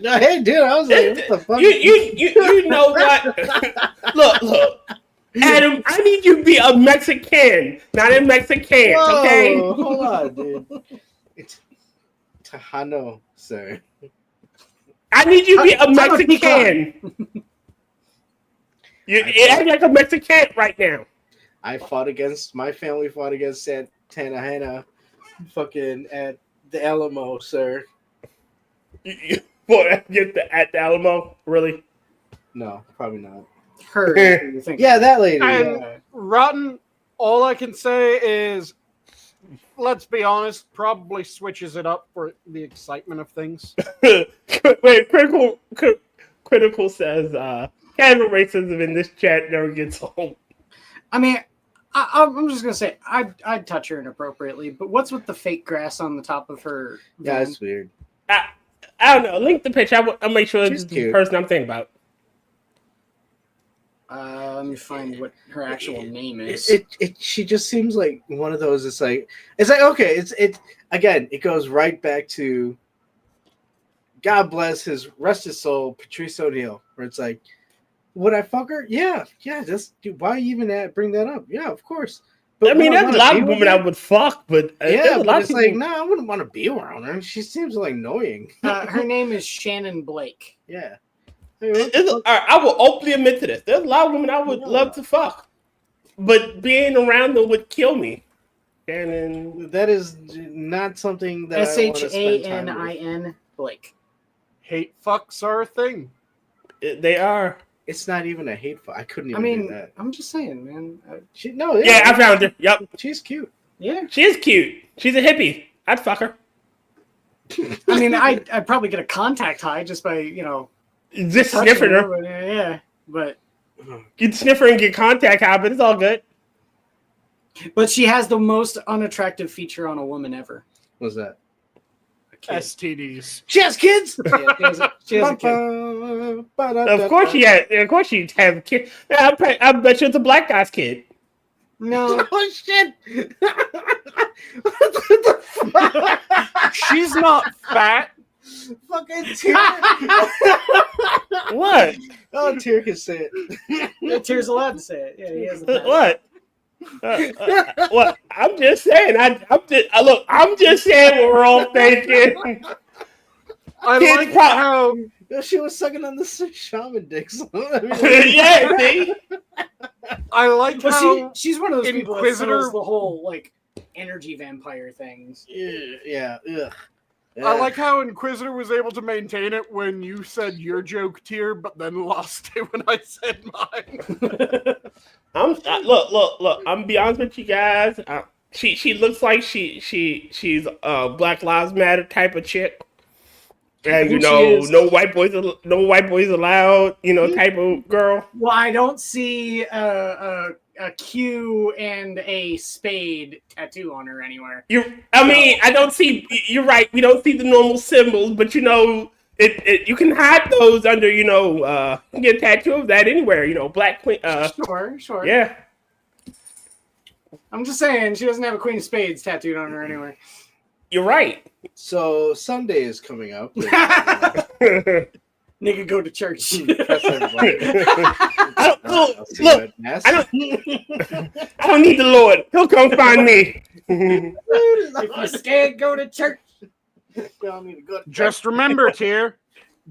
No, hey, dude, I was like, what the fuck? You know what? Look. Adam, I need you to be a Mexican, not a Mexican, Whoa, okay? hold on, dude. It's Tejano, sir. I need you to be a Mexican. You act like a Mexican right now. My family fought against Tanahana fucking at the Alamo, sir. Boy, get at the Alamo, really? No, probably not. Her. Yeah, that lady. And Yeah. Rotten, all I can say is, let's be honest, probably switches it up for the excitement of things. Wait, critical says casual racism in this chat never gets old. I mean, I'm just gonna say I'd touch her inappropriately, but what's with the fake grass on the top of her? Yeah, van? it's weird. I don't know. Link the picture. I'll make sure She's it's the cute. person I'm thinking about. Let me find what her actual name is. She just seems like one of those. It's like okay. It again. It goes right back to God bless his rest his soul, Patrice O'Neal, where it's like, would I fuck her? Yeah. Just why even bring that up? Yeah, of course. But I mean, would there's a wanna lot be of with women I her? would fuck, but Yeah, there's a but lot it's of like, people. no, I wouldn't want to be around her. She seems like annoying. Her name is Shannon Blake. Yeah. Hey, what the fuck? I will openly admit to this. There's a lot of women I would love to fuck, but being around them would kill me. Shannon, That is not something that I want to spend time with. SHANIN Blake. Hate fucks are a thing. they are. It's not even a hateful. I couldn't I even do mean, that. I'm just saying, man. Yeah, I found her. Yep, she's cute. Yeah. she is cute. She's a hippie. I'd fuck her. I mean, I'd probably get a contact high just by Just touching sniffing her. But, yeah, but You'd sniff her and get contact high, but it's all good. she has the most unattractive feature on a woman ever. What's that? A kid. STDs. She has kids. Yeah, she has a kid. Of course she had. Of course she'd have a kid. Yeah, I bet you it's a black guy's kid. No, Oh shit! What the fuck? She's not fat. Fucking Tyr. What? Oh, Tyr can say it. Yeah, Tyr's allowed to say it. Yeah, he has the What? What? I'm just saying. I'm just saying what we're all thinking. I Kids like pro- how No, she was sucking on the shaman dicks. Yeah, see? I like Well, how she's one of those people that Inquisitor- sells the whole like energy vampire things. Yeah. Ugh. I like how Inquisitor was able to maintain it when you said your joke tier, but then lost it when I said mine. Look. I'm be honest with you guys. She looks like she's a Black Lives Matter type of chick, and think she is. no white boys allowed. Type of girl. Well, I don't see a Q and a spade tattoo on her anywhere. I don't see. You're right. We don't see the normal symbols, but it you can hide those under. You can get a tattoo of that anywhere. Black Queen. Sure. Yeah. I'm just saying she doesn't have a Queen of Spades tattooed on her anywhere. You're right. So Sunday is coming up. Nigga, go to church. Press everybody. I I'll see you look, at Mass. I don't need the Lord. He'll come find me. If you're scared, go to church. Y'all need to go to Just remember, tier,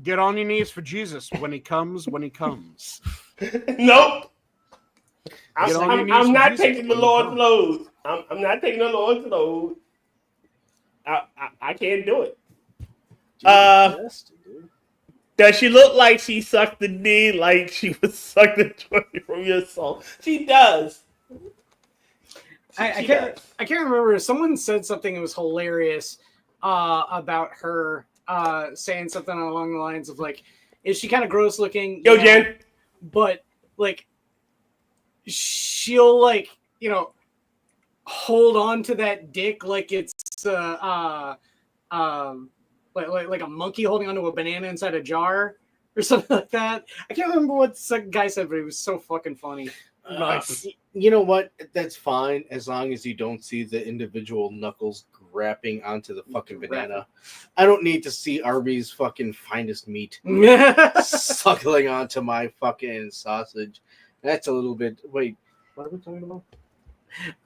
get on your knees for Jesus when he comes. Nope. Get on your knees I'm for not Jesus taking the when he Lord's comes. load. I'm not taking the Lord's load. I can't do it. Does she look like she sucked the D like she was sucked the 20 from your soul? She does. I can't remember. Someone said something that was hilarious about her saying something along the lines of like, is she kind of gross looking? Yo, Yeah, Jen. but like she'll hold on to that dick like it's like a monkey holding onto a banana inside a jar or something like that. I can't remember what some guy said, but it was so fucking funny. Nice. You know what? That's fine as long as you don't see the individual knuckles grabbing onto the fucking banana. I don't need to see Arby's fucking finest meat suckling onto my fucking sausage. That's a little bit. Wait, what are we talking about?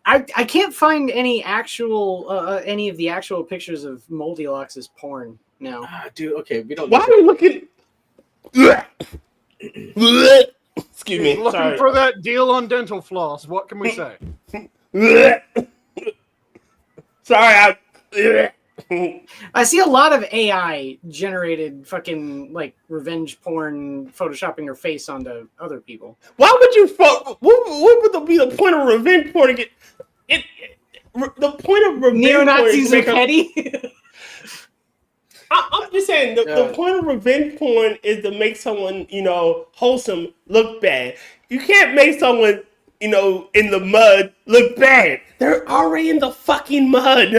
I can't find any any of the actual pictures of Moldylocks' porn now. Dude, okay, we don't. Why are you looking? Excuse me. Looking Sorry. for that deal on dental floss. What can we say? Sorry. I see a lot of AI generated fucking like revenge porn photoshopping her face onto other people. Why would you? What would be the point of revenge porn to get it? The point of revenge Neo-Nazis porn are petty. I'm just saying the point of revenge porn is to make someone wholesome look bad. You can't make someone in the mud look bad. They're already in the fucking mud.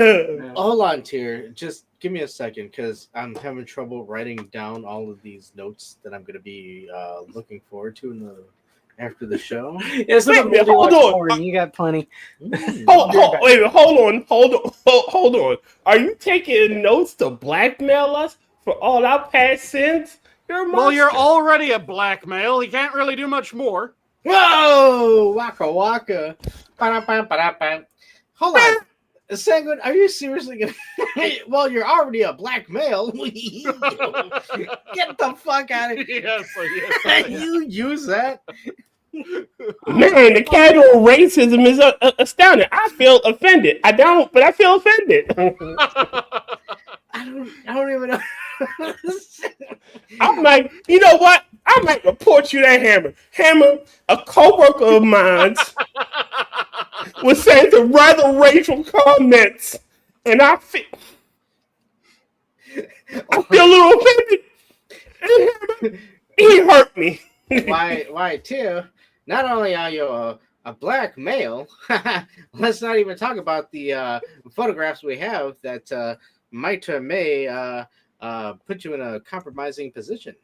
Hold on, Tyr. Just give me a second, because I'm having trouble writing down all of these notes that I'm going to be looking forward to after the show. It's like Wait, hold on. porn. You got plenty. Hold on. Are you taking notes to blackmail us for all our past sins? You're a monster. Well, you're already a black male. He can't really do much more. Whoa! Waka waka. Ba-da-bam. Hold on. Sanguine, are you seriously going to... Well, you're already a black male. Get the fuck out of here. Yes. You use that? Man, the casual racism is astounding. I feel offended. I don't, but I feel offended. I don't even know. I'm like, you know what? I might report you that Hammer. Hammer, a co-worker of mine, was saying some rather racial comments, and I feel a little offended. And Hammer, he hurt me. Why, Tim? Not only are you a black male, let's not even talk about the photographs we have that might or may put you in a compromising position.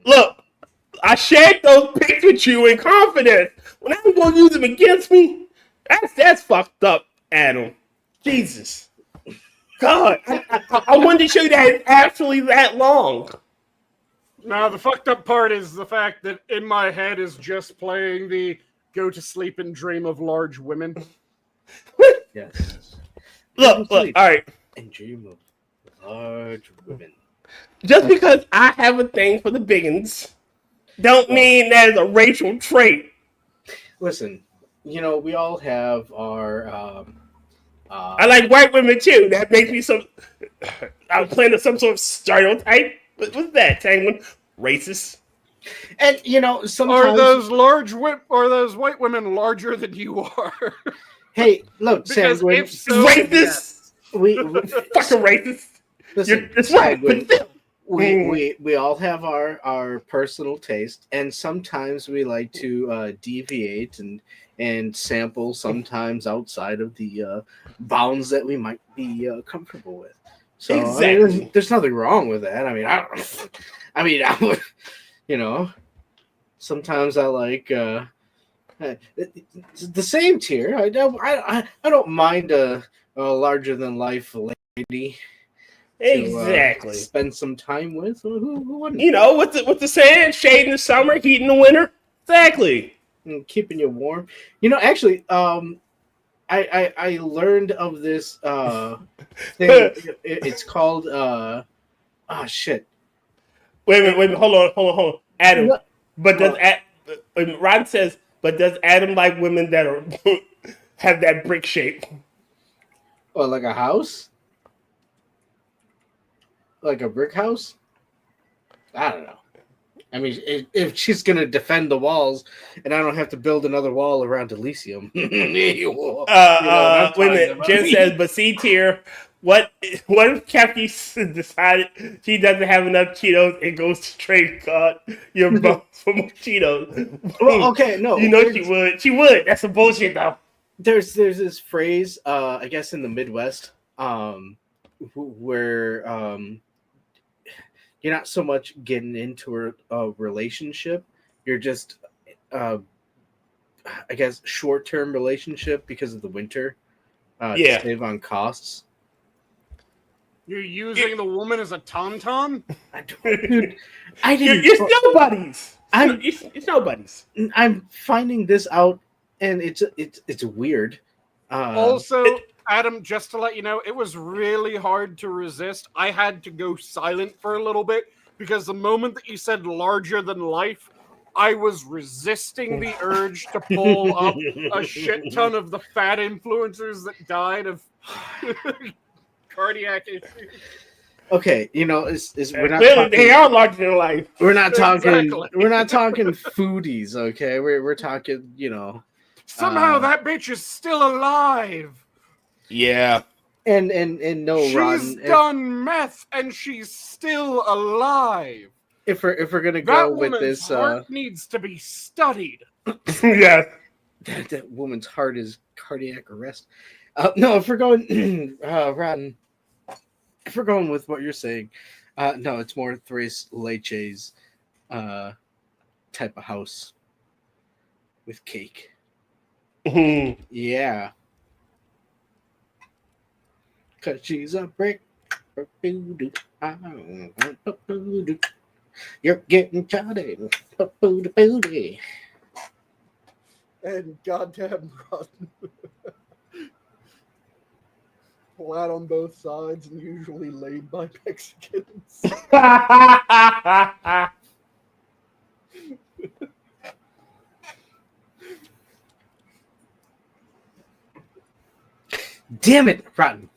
Look, I shared those pics with you in confidence. When I'm going to use them against me, that's fucked up, Adam. Jesus. God, I wanted to show you that it's actually that long. Now, the fucked up part is the fact that in my head is just playing the go to sleep and dream of large women. Yes. Look, all right. And dream of large women. Just because I have a thing for the biggins, don't mean that is a racial trait. Listen, we all have our. I like white women too. That makes me some. I'm playing some sort of stereotype. What's that, Sanguine? Racist. And sometimes Are those white women larger than you are? Hey, look, Because Sanguine, if so, Racist. yes. we Fucking racist. listen, That's right. Sanguine, But we all have our personal taste, and sometimes we like to deviate and sample sometimes outside of the bounds that we might be comfortable with. So Exactly. there's nothing wrong with that. I would, sometimes I like the same tier. I don't mind a larger than life lady. exactly. To spend some time with. Who wouldn't? With the saying, shade in the summer, heat in the winter. Exactly. And keeping you warm. Actually, I learned of this thing. It's called shit. Wait a minute. Hold on. Adam. No. But Ron says, but does Adam like women that are have that brick shape? Oh, like a house? Like a brick house? I don't know. I mean, if she's gonna defend the walls, and I don't have to build another wall around Elysium. Wait a minute. Jen says, but C tier. What if Kefki decided she doesn't have enough Cheetos and goes straight cut your bones for more Cheetos? Well, okay, no. She would. She would. That's some bullshit, though. There's this phrase, I guess in the Midwest, where you're not so much getting into a relationship, you're just, I guess, short-term relationship because of the winter, to save on costs. You're using the woman as a tom-tom? Dude, I didn't. You're still buddies. It's nobody's. I'm finding this out, and it's weird. Also, Adam, just to let you know, it was really hard to resist. I had to go silent for a little bit because the moment that you said larger than life, I was resisting the urge to pull up a shit ton of the fat influencers that died of cardiac issues. Okay, we're not Clearly, talking, they are larger than life. we're not talking Exactly. we're not talking foodies, okay? We're talking, Somehow that bitch is still alive. Yeah. and no, She's Ron, done meth and she's still alive. if we're gonna That go with woman's this, heart needs to be studied. Yeah. that woman's heart is cardiac arrest. No, if we're going, Ron, if we're going with what you're saying, no, it's more Tres Leches type of house with cake. Yeah. Cause she's a brick. You're getting chatty. And goddamn run. Flat on both sides and usually laid by Mexicans. Damn it, Rotten.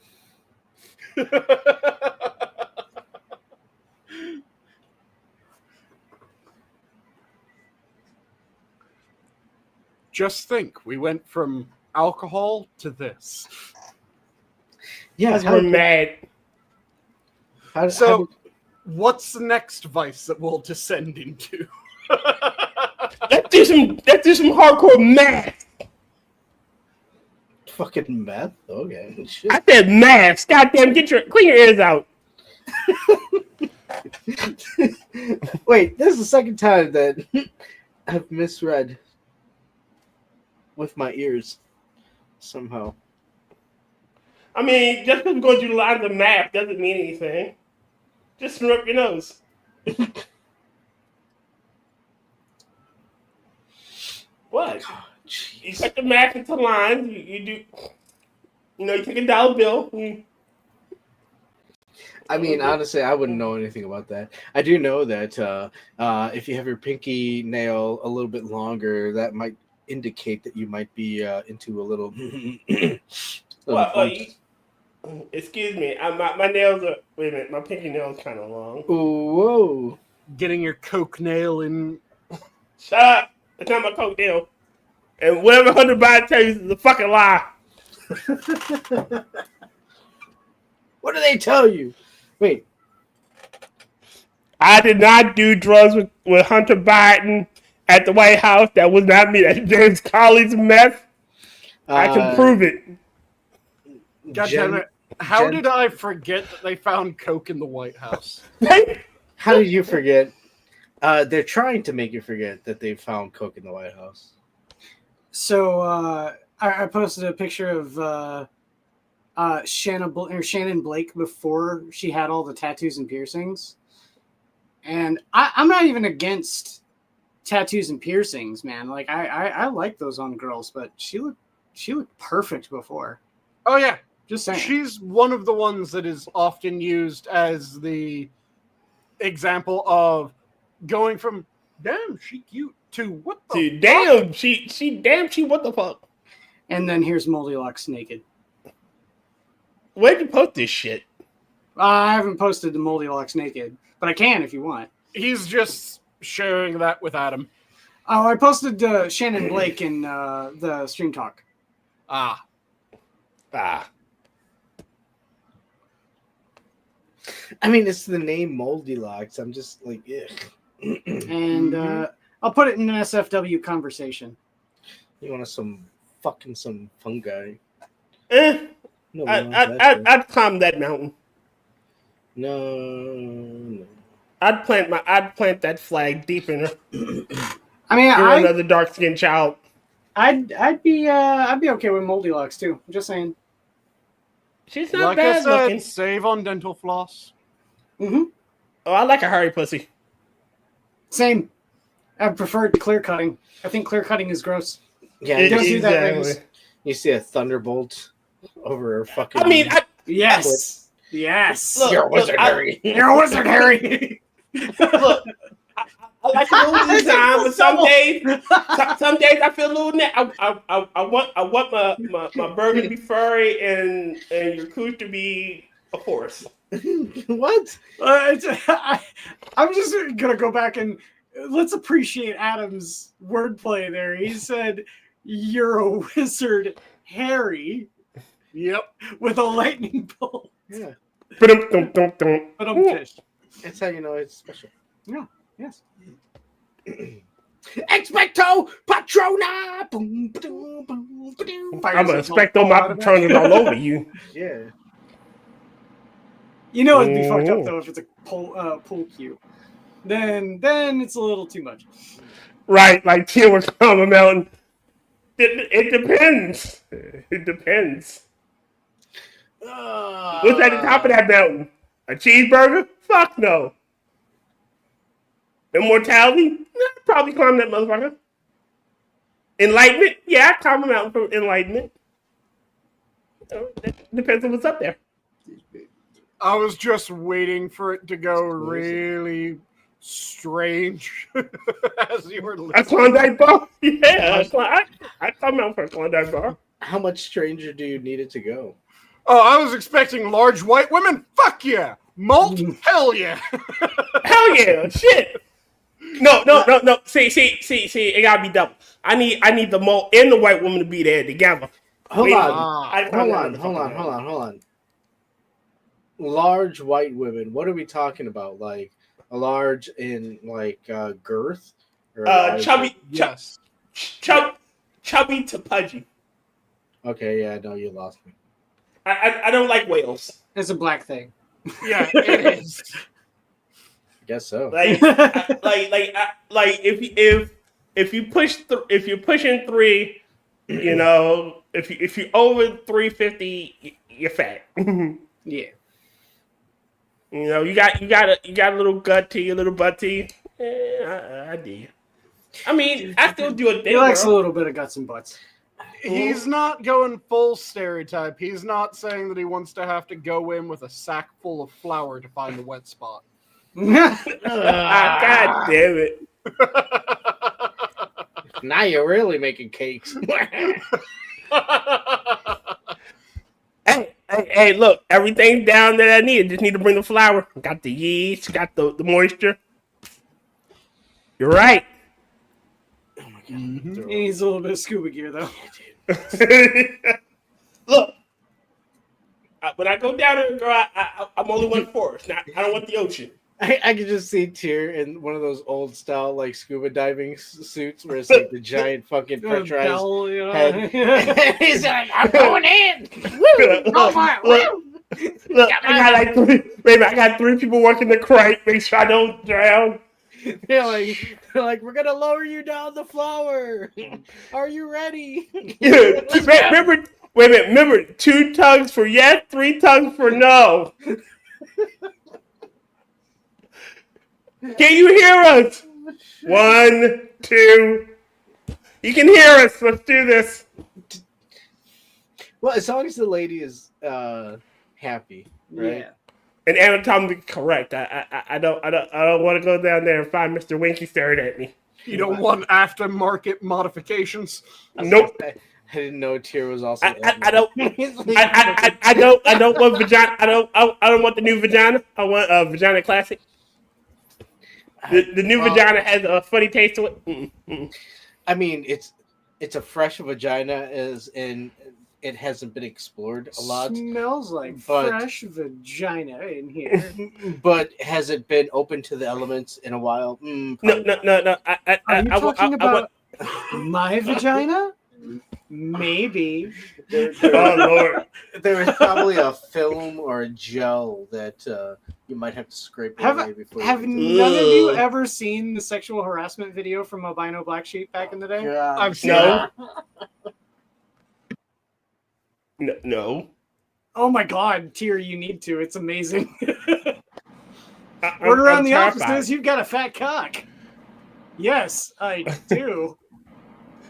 Just think, we went from alcohol to this. Yeah, We're mad. What's the next vice that we'll descend into? Let's do some hardcore math. fucking meth? Okay. Shit. I said math. Goddamn, clean your ears out. Wait, this is the second time that I've misread with my ears somehow. I mean, just because we're going to do lines of math doesn't mean anything. Just snort your nose. What? You cut the math into lines. You do. You take a dollar bill. I mean, honestly, I wouldn't know anything about that. I do know that if you have your pinky nail a little bit longer, that might indicate that you might be into a little. Excuse me. My nails are. Wait a minute. My pinky nail is kind of long. Whoa! Getting your coke nail in. Shut up. It's not my coke nail. And whatever Hunter Biden tells you is a fucking lie. What do they tell you? Wait. I did not do drugs with Hunter Biden at the White House. That was not me. That's James Colley's meth. I can prove it. God damn it. How did I forget that they found coke in the White House? How did you forget? They're trying to make you forget that they found coke in the White House. So I posted a picture of Shannon Blake before she had all the tattoos and piercings, and I'm not even against tattoos and piercings, man. Like I like those on girls, but she looked perfect before. Oh yeah, Just saying. she's one of the ones that is often used as the example of going from damn she cute to what the Dude, damn, she what the fuck? And then here's Moldylocks naked. Where'd you post this shit? I haven't posted the Moldylocks naked, but I can if you want. He's just sharing that with Adam. Oh, I posted Shannon Blake in the Stream Talk. Ah. Ah. I mean, it's the name Moldylocks. I'm just like, ugh. And I'll put it in an SFW conversation. You want some fungi? No, I'd climb that mountain. No. I'd plant that flag deep in her. I mean, You're another dark skinned child. I'd be okay with Moldylocks too. I'm just saying. She's not Like I bad said, looking. save on dental floss. Mm-hmm. Oh, I like a hairy pussy. Same. I prefer clear cutting. I think clear cutting is gross. Yeah, Don't do that, Exactly. ladies. you see a thunderbolt over her fucking. I mean, Yes. Yes. Look, You're a wizard, Harry. You're a wizard, Harry. look. I like a little design, but some days I feel a little. I want my burger to be furry and your cooch to be a horse. What? I'm just gonna go back and let's appreciate Adam's wordplay there. He said, "You're a wizard, Harry." Yep. With a lightning bolt. Yeah, But I'm fish. that's how you know it's special. Yeah. Yes. Expecto Patrona. Boom, boom, boom, boom. I'm gonna expecto my patronus all over you. Yeah. You know it'd be fucked up though if it's a pool cue. Then it's a little too much. Right, like Tim was coming mountain. It depends. It depends. What's at the top of that mountain? A cheeseburger? Fuck no. Immortality? Probably climb that motherfucker. Enlightenment? Yeah, I climb a mountain for enlightenment. That depends on what's up there. I was just waiting for it to go really strange as you were A listening. Klondike bar? Yeah, I climb out for a Klondike bar. How much stranger do you need it to go? Oh, I was expecting large white women. Fuck yeah. Malt? Hell yeah. Hell yeah, shit. No. See, it gotta be double. I need the mole and the white woman to be there together. Hold Wait, on. Hold on. Large white women. What are we talking about? Like a large in like girth? Or Chubby, Yes. chubby to pudgy. Okay, yeah, no, you lost me. I don't like whales. It's a black thing. Yeah, it is. I guess so. Like if you push if you're pushing 3, You know, if you're over 350, you're fat. Yeah. You know, you got a little gut to you, a little butt to you. I do. I mean, I still do a He thing, likes a girl. little bit of guts and butts. He's not going full stereotype. He's not saying that he wants to have to go in with a sack full of flour to find a wet spot. God damn it. Now you're really making cakes. Hey, look, everything's down that I need. Just need to bring the flour. Got the yeast, got the moisture. You're right. He needs a little bit of scuba gear, though. Look, when I go down there, girl, I'm only 1/4. I don't want the ocean. I can just see Tyr in one of those old style like scuba diving suits where it's like the giant fucking pressurized Bell, you know? head. He's like, I'm going in. Look, I got 3 people working the crate. Make sure I don't drown. They're like, we're gonna lower you down the flower. Are you ready? Remember, wait a minute. Remember, 2 tugs for yes, 3 tugs for no. Can you hear us? 1, 2. You can hear us. Let's do this. Well, as long as the lady is happy, right? Yeah. And anatomically correct. I don't want to go down there and find Mr. Winky staring at me. You don't want aftermarket modifications. Nope. I didn't know Tyr was also. I don't. I don't want vagina. I don't want the new vagina. I want a vagina classic. The new vagina has a funny taste to it. I mean, it's a fresh vagina, as in it hasn't been explored a lot. Smells like but- fresh vagina in here. But has it been open to the elements in a while? No. Are you talking I about my vagina? Maybe. Oh Lord! There is probably a film or a gel that you might have to scrape away before. Have you none of you ever seen the sexual harassment video from Albino Black Sheep back in the day? I've seen No. it. No. Oh my god, Tyr, you need to. It's amazing. I'm Word around the terrified. office is you've got a fat cock. Yes, I do.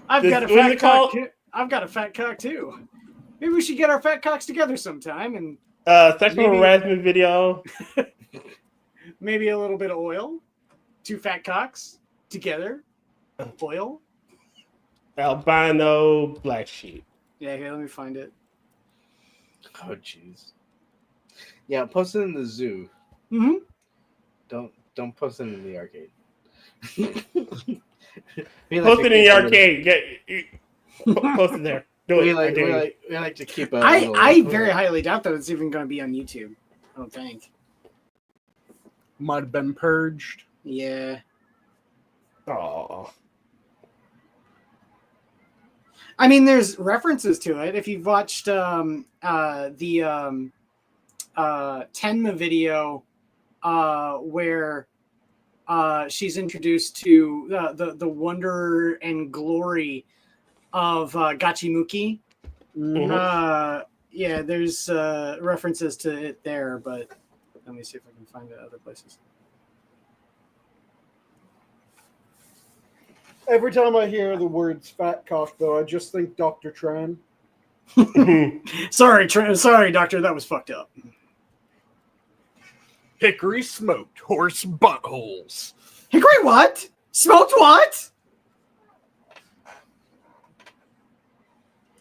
I've This- got a what is fat it cock. called? I've got a fat cock too. Maybe we should get our fat cocks together sometime and Sexual Maybe- harassment video. maybe a little bit of oil. 2 fat cocks together. Oil. Albino black sheep. Yeah, here, let me find it. Oh, jeez. Yeah, post it in the zoo. Mm-hmm. Don't post it in the arcade. Post it in the arcade. Post it there. Do it. We I dare you. like to keep a. I very highly doubt that it's even going to be on YouTube. I don't think. Might have been purged. Yeah. Aw. I mean, there's references to it. If you've watched the Tenma video where she's introduced to the wonder and glory of Gachimuki. Yeah, there's references to it there, but let me see if I can find it other places. Every time I hear the words fat cock, though, I just think Dr. Tran. Sorry, doctor, that was fucked up. Hickory smoked horse buttholes. Hickory what? Smoked what?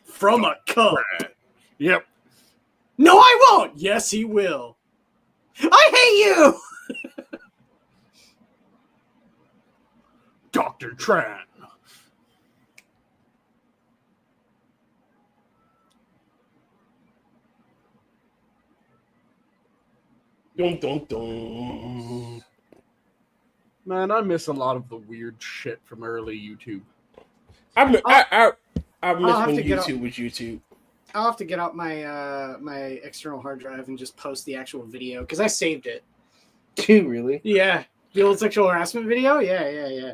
From a cup. Yep. No, I won't. Yes, he will. I hate you. Dr. Tran. Dun, dun, dun. Man, I miss a lot of the weird shit from early YouTube. I miss have when to get YouTube was YouTube. I'll have to get out my my external hard drive and just post the actual video because I saved it. Too really? Yeah, the old sexual harassment video. Yeah.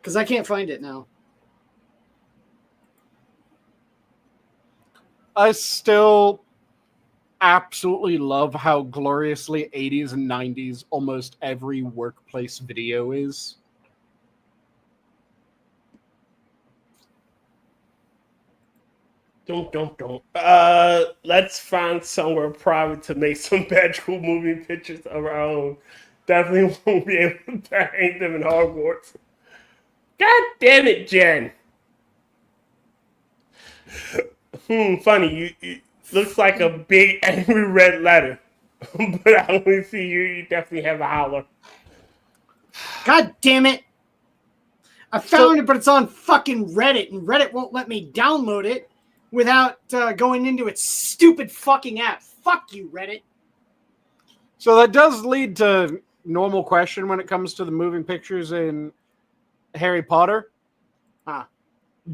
Because I can't find it now. I still absolutely love how gloriously 80s and 90s almost every workplace video is. Don't. Let's find somewhere private to make some magical moving pictures of our own. Definitely won't be able to hang them in Hogwarts. God damn it, Jen. Funny. You looks like a big angry red letter. But I only see you. You definitely have a howler. God damn it! I found it, but it's on fucking Reddit, and Reddit won't let me download it without going into its stupid fucking app. Fuck you, Reddit. So that does lead to normal question when it comes to the moving pictures in Harry Potter.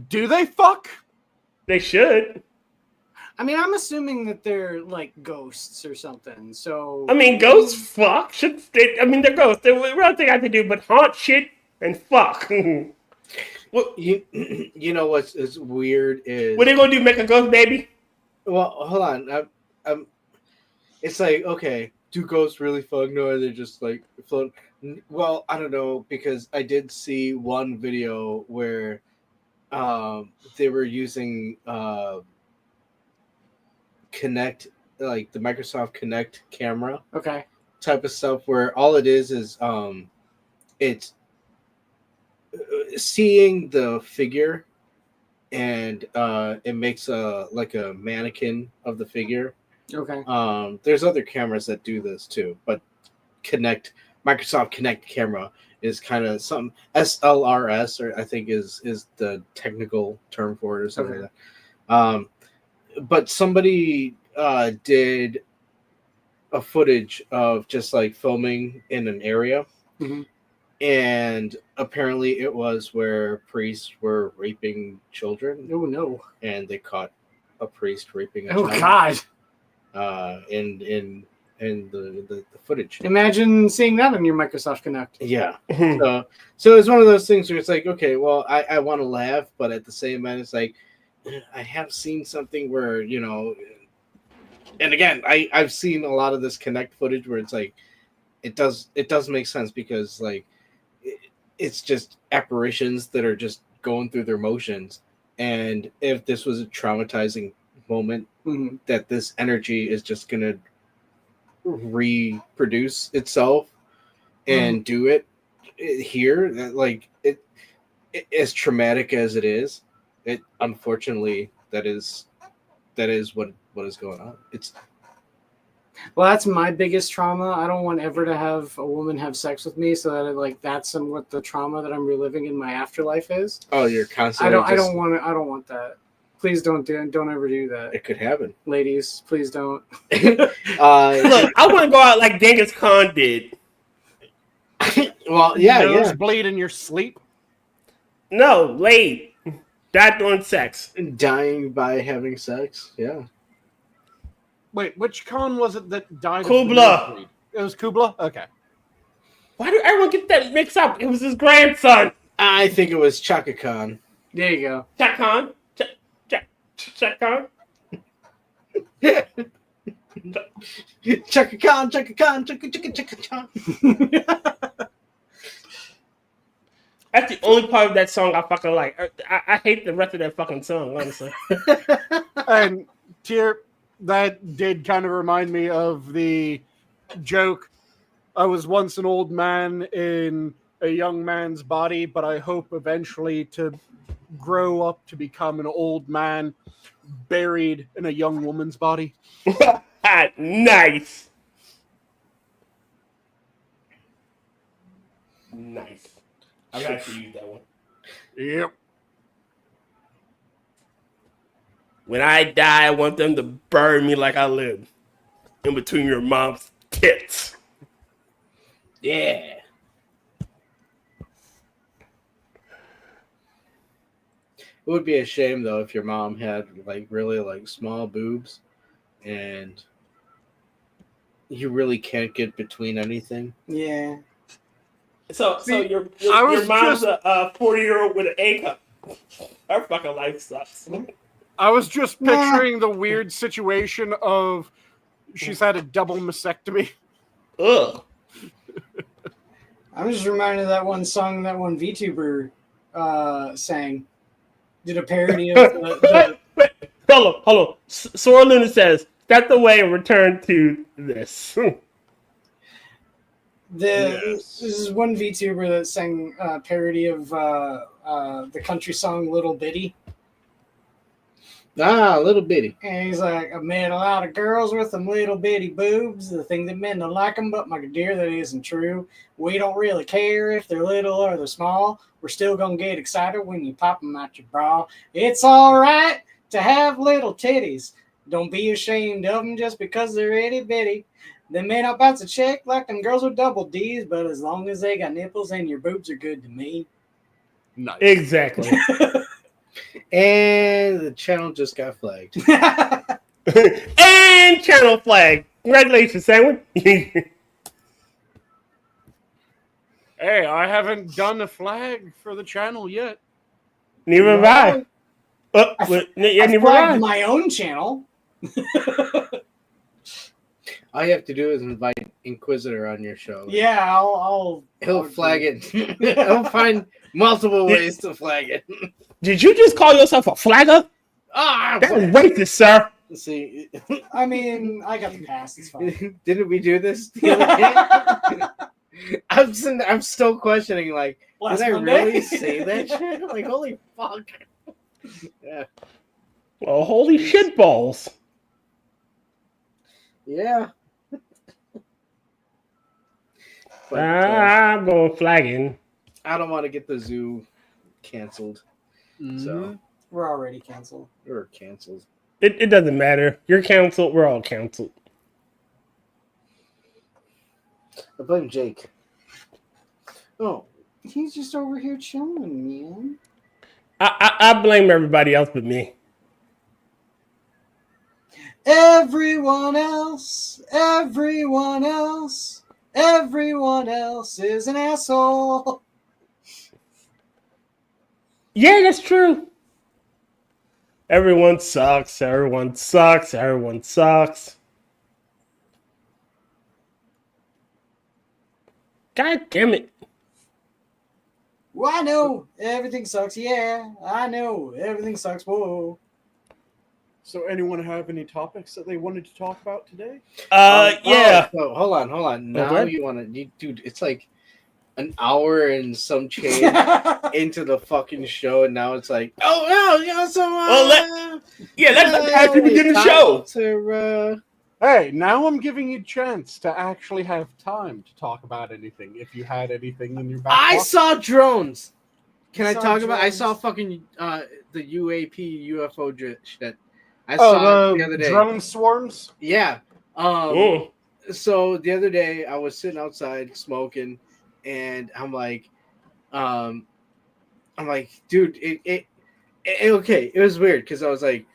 Do they fuck? They should. I mean, I'm assuming that they're like ghosts or something. So I mean, ghosts fuck. I mean, they're ghosts. They real thing I have to do but haunt shit and fuck. Well, you know what's is weird is What they gonna do? Make a ghost baby? well, hold on. It's like, okay, do ghosts really fuck? No, they're just like float. Well, I don't know, because I did see one video where they were using Connect, like the Microsoft Connect camera Okay. type of stuff, where all it is it's seeing the figure, and it makes a mannequin of the figure. Okay. There's other cameras that do this too, but Microsoft Connect camera is kind of something. SLRS, or I think is the technical term for it, or something like that. But somebody did a footage of just like filming in an area. Mhm. And apparently it was where priests were raping children, Oh no. and they caught a priest raping a Oh child. god. In the footage. Imagine seeing that on your Microsoft Connect. Yeah. So it's one of those things where it's like, okay, well, I want to laugh, but at the same time, it's like, I have seen something where, you know, and again, I've seen a lot of this Connect footage where it's like, it does make sense, because like it's just apparitions that are just going through their motions, and if this was a traumatizing moment, that this energy is just gonna reproduce itself and do it here, that like it as traumatic as it is, it unfortunately that is what is going on. It's Well, that's my biggest trauma. I don't want ever to have a woman have sex with me, so that that's somewhat the trauma that I'm reliving in my afterlife is. Oh, you're constantly. I don't want that. Please don't ever do that. It could happen. Ladies, please don't. Look, I want to go out like Genghis Khan did. Well, yeah. Bleed in your sleep. No, laid. Not doing sex. Dying by having sex. Yeah. Wait, which Khan was it that died? Kubla. It was Kubla? Okay. Why do everyone get that mixed up? It was his grandson. I think it was Chaka Khan. There you go. Chaka Khan. Chaka Khan. Chaka Khan, Chaka Khan, Chaka Khan. That's the only part of that song I fucking like. I hate the rest of that fucking song, honestly. And Tier, that did kind of remind me of the joke. I was once an old man in a young man's body, but I hope eventually to grow up to become an old man buried in a young woman's body. Nice. Nice. I've actually used that one. Yep. When I die, I want them to bury me like I lived. In between your mom's tits. Yeah. It would be a shame though if your mom had like really like small boobs and you really can't get between anything. Yeah. So your mom's a 40-year-old with an A cup. Her fucking life sucks. I was just picturing the weird situation of she's had a double mastectomy. Ugh. I'm just reminded of that one song that one VTuber sang. Did a parody of the Hold on. Sora Luna says, that's the way to return to this. This is one VTuber that sang a parody of the country song Little Bitty. Little bitty. And he's like, I met a lot of girls with them little bitty boobs. The thing that men don't like them, but my dear, that isn't true. We don't really care if they're little or they're small. We're still going to get excited when you pop them out your bra. It's all right to have little titties. Don't be ashamed of them just because they're itty bitty. They may not bounce a check like them girls with double D's, but as long as they got nipples and your boobs are good to me. Nice. Exactly. And the channel just got flagged. And channel flag. Congratulations, Sanguine. Hey, I haven't done a flag for the channel yet. Neither have I. I Neither have flagged I. my own channel. All you have to do is invite Inquisitor on your show. Yeah, I'll He'll flag it. He'll find multiple ways to flag it. Did you just call yourself a flagger? That is racist, sir. See, I mean, I got the pass. It's fine. didn't we do this the other day? I'm still questioning, like, Last did I Monday? really say that shit? Like, holy fuck. Yeah. Well, holy shit balls. Yeah. But, I'm going flagging. I don't want to get the zoo canceled. So We're already canceled. or canceled. It doesn't matter. You're canceled. We're all canceled. I blame Jake. Oh, he's just over here chilling, man. I blame everybody else but me. Everyone else is an asshole. Yeah, that's true. Everyone sucks. Everyone sucks. Everyone sucks. God damn it. Well, I know everything sucks. Yeah, I know everything sucks. Whoa. So, anyone have any topics that they wanted to talk about today? Yeah. Oh, hold on. Now Okay. you want to, dude? It's like an hour and some change into the fucking show, and now it's like, oh no, you know, so let's actually begin the show. Hey, now I'm giving you a chance to actually have time to talk about anything. If you had anything in your back I pocket. saw drones. Can You I saw talk about? I drones? saw fucking the UAP UFO shit. I saw it the other day. Drone swarms. Yeah. Oh. So the other day I was sitting outside smoking, and I'm like, dude, it okay. It was weird because I was like,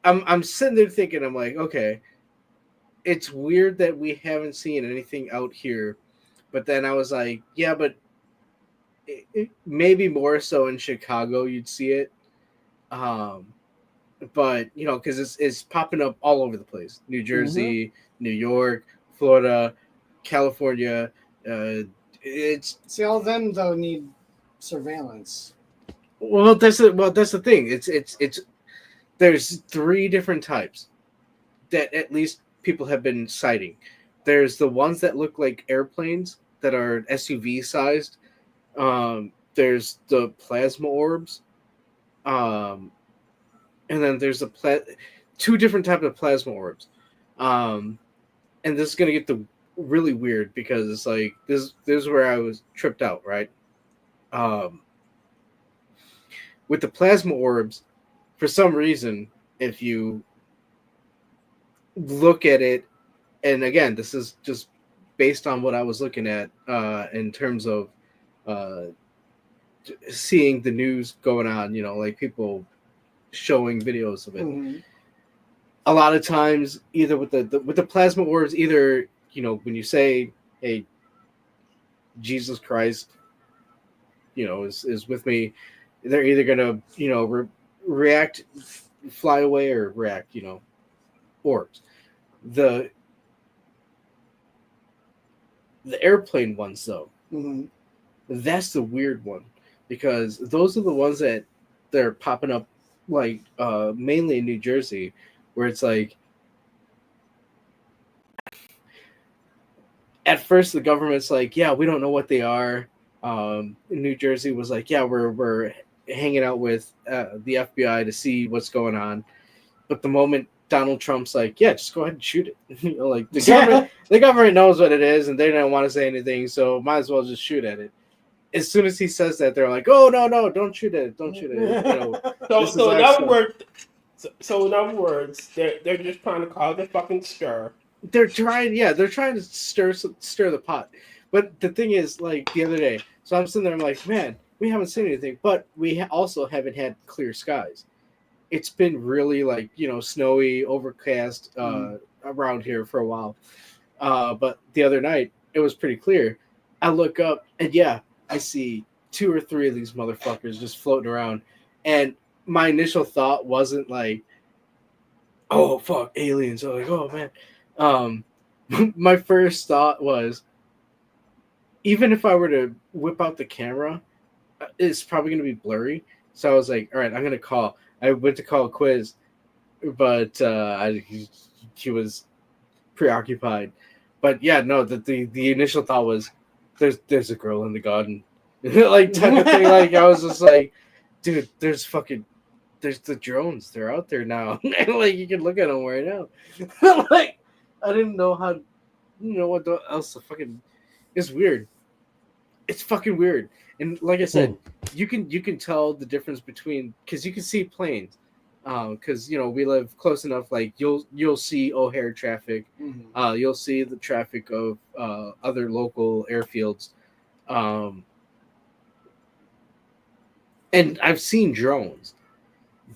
I'm sitting there thinking, I'm like, okay, it's weird that we haven't seen anything out here, but then I was like, yeah, but maybe more so in Chicago you'd see it, but you know, because it's popping up all over the place. New Jersey, New York, Florida, California. It's See, all of them though need surveillance. that's the thing. It's there's 3 different types that at least people have been citing. There's the ones that look like airplanes that are SUV sized. There's the plasma orbs. And then there's the 2 different types of plasma orbs. And this is gonna get really weird because it's like this is where I was tripped out, right? With the plasma orbs, for some reason, if you look at it, and again, this is just based on what I was looking at in terms of seeing the news going on, you know, like people showing videos of it. Mm-hmm. A lot of times, either with the plasma orbs, either, you know, when you say, "Hey, Jesus Christ," you know, is with me, they're either gonna, you know, fly away or react, orbs. The airplane ones though, Mhm. that's the weird one because those are the ones that they're popping up like mainly in New Jersey, where it's like at first the government's like, yeah, we don't know what they are. New Jersey was like, yeah, we're hanging out with the FBI to see what's going on. But the moment Donald Trump's like, yeah, just go ahead and shoot it. Like the government knows what it is, and they don't want to say anything, so might as well just shoot at it. As soon as he says that, they're like, oh no, don't shoot at it, don't shoot at it. So in other words, they're just trying to cause a fucking stir. They're trying to stir the pot. But the thing is, like the other day, so I'm sitting there, I'm like, man, we haven't seen anything, but we also haven't had clear skies. It's been really like, snowy, overcast around here for a while. But the other night, it was pretty clear. I look up and I see 2 or 3 of these motherfuckers just floating around. And my initial thought wasn't like, oh, fuck, aliens. I'm like, oh, man. My first thought was, even if I were to whip out the camera, it's probably going to be blurry. So I was like, all right, I'm going to call. I went to call Quiz, but he was preoccupied. But no, the initial thought was, there's a girl in the garden, like type of thing. Like I was just like, dude, there's the drones. They're out there now. And like you can look at them right now. Like I didn't know what else the fucking. It's weird. It's fucking weird. And like I said, you can tell the difference between, because you can see planes, because we live close enough. Like you'll see O'Hare traffic, you'll see the traffic of other local airfields, and I've seen drones.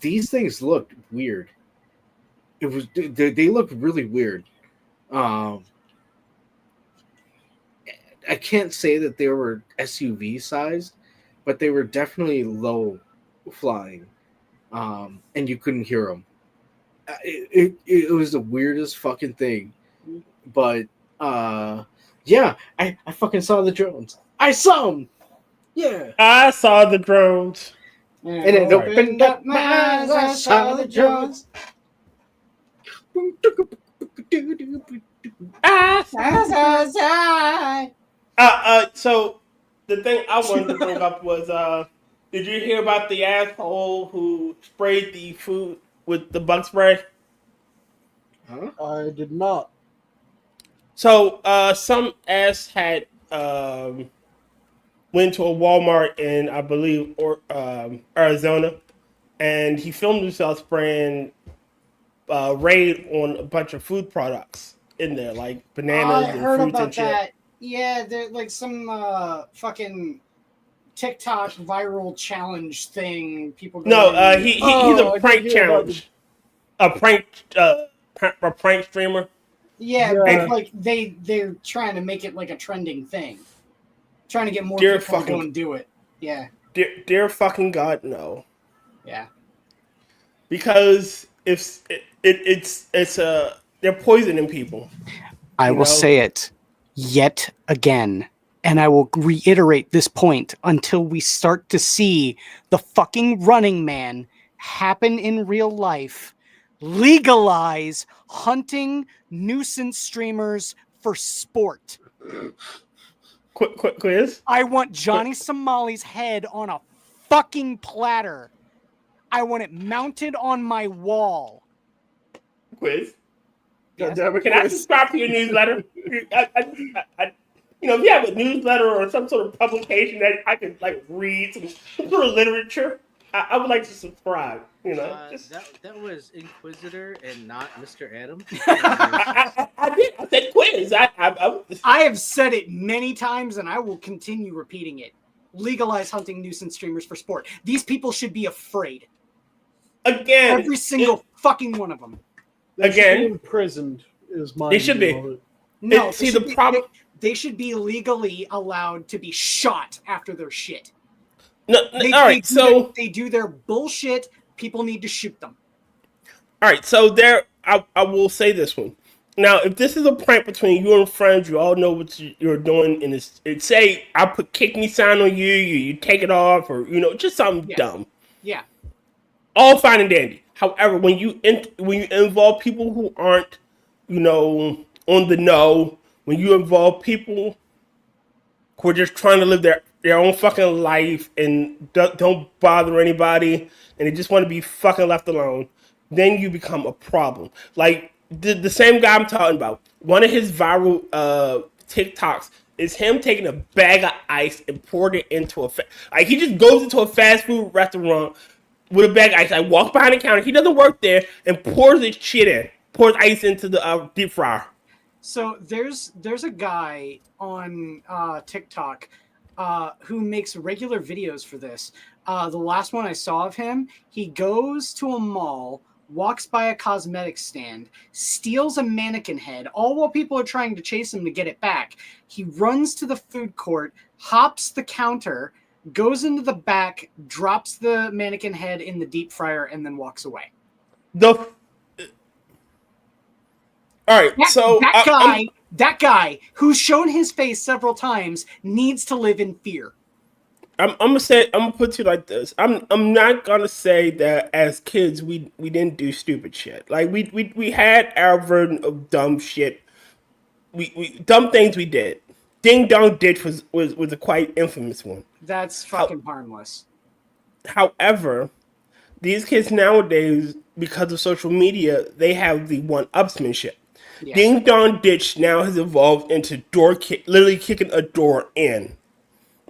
These things looked weird. They looked really weird. I can't say that they were SUV sized, but they were definitely low flying, and you couldn't hear them. It was the weirdest fucking thing, but I fucking saw the drones. I saw them. Yeah, I saw the drones. And it opened up my eyes. I saw the drones. So the thing I wanted to bring up was, did you hear about the asshole who sprayed the food with the bug spray? Huh? I did not. So some ass had went to a Walmart in, I believe, Arizona, and he filmed himself spraying Raid on a bunch of food products in there, like bananas and fruits and shit. That. Yeah, there's like some fucking TikTok viral challenge thing. People. He's a prank challenge, a prank streamer. Yeah, Yeah. but like they're trying to make it like a trending thing, trying to get more Dear people to fucking- go and do it. Yeah, Dear fucking God, no. yeah. Because it's they're poisoning people. I will say it yet again, and I will reiterate this point until we start to see the fucking Running Man happen in real life. Legalize hunting nuisance streamers for sport. Quick quiz. I want Johnny Somali's head on a fucking platter. I want it mounted on my wall. Quiz. Yes. Can I subscribe to your newsletter? If you have a newsletter or some sort of publication that I can like read some sort of literature, I would like to subscribe. That was Inquisitor and not Mr. Adam. I did. I said quiz. I have said it many times, and I will continue repeating it. Legalize hunting nuisance streamers for sport. These people should be afraid. Again, Every single fucking one of them. They should Again? be imprisoned is my They should be. view of it. No, See, the problem. They should be legally allowed to be shot after their shit. No, all right. So they do their bullshit People need to shoot them. All right, so I will say this one. Now, if this is a prank between you and friends, you all know what you're doing, and it's say I put kick me sign on you take it off, or just something dumb. Yeah. All fine and dandy. However, when you involve people who aren't, on the know, when you involve people who are just trying to live their own fucking life and don't bother anybody, and they just want to be fucking left alone, then you become a problem. Like the same guy I'm talking about, one of his viral TikToks is him taking a bag of ice and pouring it into like he just goes into a fast food restaurant with a bag of ice. I walk behind the counter. He doesn't work there, and pours his shit in. Pours ice into the deep fryer. So there's a guy on TikTok who makes regular videos for this. The last one I saw of him, he goes to a mall, walks by a cosmetic stand, steals a mannequin head, all while people are trying to chase him to get it back. He runs to the food court, hops the counter, goes into the back, drops the mannequin head in the deep fryer, and then walks away. All right, so that guy who's shown his face several times needs to live in fear. I'm gonna put it like this. I'm not gonna say that as kids we didn't do stupid shit. Like we had our version of dumb shit. We dumb things we did. Ding Dong Ditch was a quite infamous one. That's fucking harmless. However, these kids nowadays, because of social media, they have the one-upsmanship. Yeah. Ding Dong Ditch now has evolved into literally kicking a door in,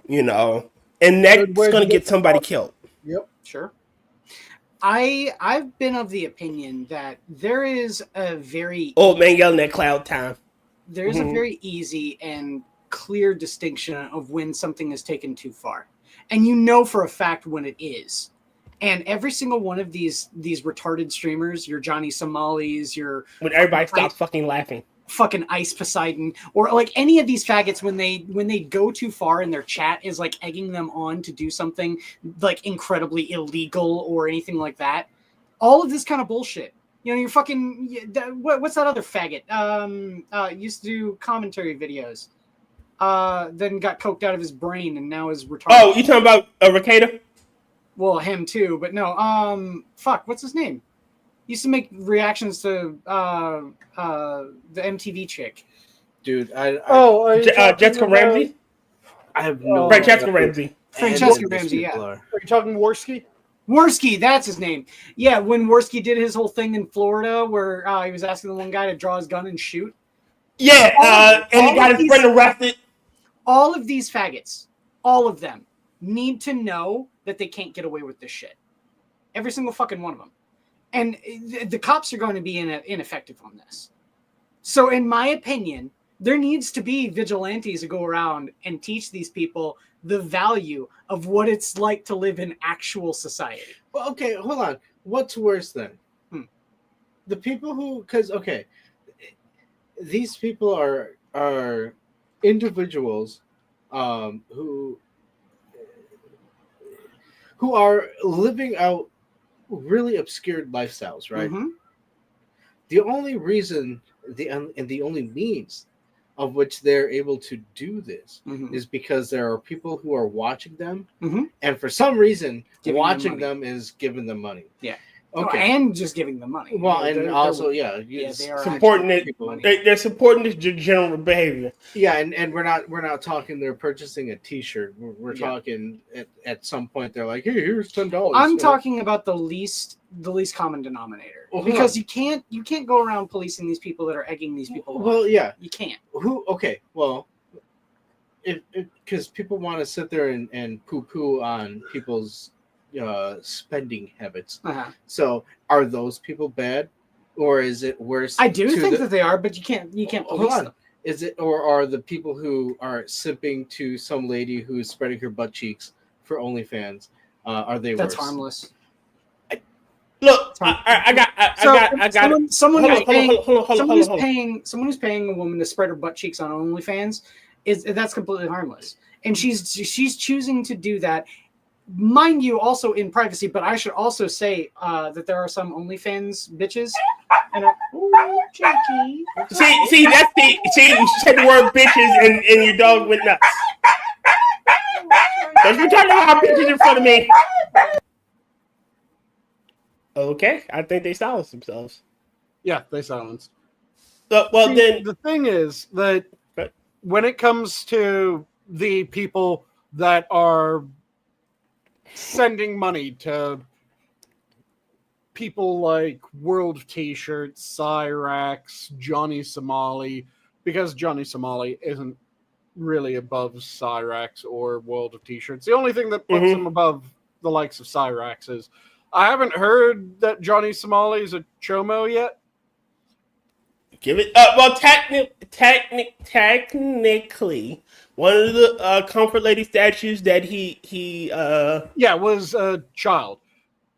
and that's going to get somebody killed. Yep, sure. I've been of the opinion that there is a very old man yelling at cloud time. There's a very easy and clear distinction of when something is taken too far, and you know for a fact when it is. And every single one of these retarded streamers, your Johnny Somalis, when everybody stops fucking laughing, fucking Ice Poseidon, or like any of these faggots, when they go too far and their chat is like egging them on to do something like incredibly illegal or anything like that, all of this kind of bullshit. You're fucking what's that other faggot? Used to do commentary videos. Then got coked out of his brain and now is retarded. Oh, you talking about Ricada? Well, him too, but no. Fuck, what's his name? Used to make reactions to the MTV chick. Dude, Jessica Ramsey. I have no. Francesca Ramsey. Francesca Ramsey, yeah. Are you talking Worski? Worski, that's his name. Yeah, when Worski did his whole thing in Florida, where he was asking the one guy to draw his gun and shoot. Yeah, and he got his friend arrested. All of these faggots, all of them, need to know that they can't get away with this shit. Every single fucking one of them. And the cops are going to be ineffective on this. So in my opinion, there needs to be vigilantes who go around and teach these people the value of what it's like to live in actual society. Well, okay, hold on. What's worse then? The people who, because, okay, these people are individuals who are living out really obscured lifestyles, right? Mm-hmm. The only reason and the only means of which they're able to do this is because there are people who are watching them, and for some reason, watching them is giving them money. Yeah. Okay. And just giving them money. Well, and also, they are supporting it. They're supporting this general behavior. Yeah, and we're not talking they're purchasing a T-shirt. We're talking at some point they're like, hey, here's $10. I'm talking about the least common denominator, because you can't go around policing these people that are egging these people on. Well, yeah, you can't. Okay, well, because people want to sit there and poo-poo on people's spending habits. So are those people bad, or is it worse? I do think that they are, but you can't police them. Is it, or are the people who are simping to some lady who's spreading her butt cheeks for OnlyFans? Are they That's worse? harmless. Look, I got someone who's paying a woman to spread her butt cheeks on OnlyFans that's completely harmless, and she's choosing to do that mind you, also in privacy. But I should also say that there are some OnlyFans bitches. And ooh, Jakey. See, you said the word bitches and your dog went nuts. Don't be talking about bitches in front of me. Okay, I think they silenced themselves. Yeah, they silenced. Well, then the thing is that when it comes to the people that are sending money to people like World of T-Shirts, Cyrax, Johnny Somali, because Johnny Somali isn't really above Cyrax or World of T-Shirts. The only thing that puts him above the likes of Cyrax is I haven't heard that Johnny Somali is a chomo yet. Give it well, technically, one of the Comfort Lady statues that he was a child.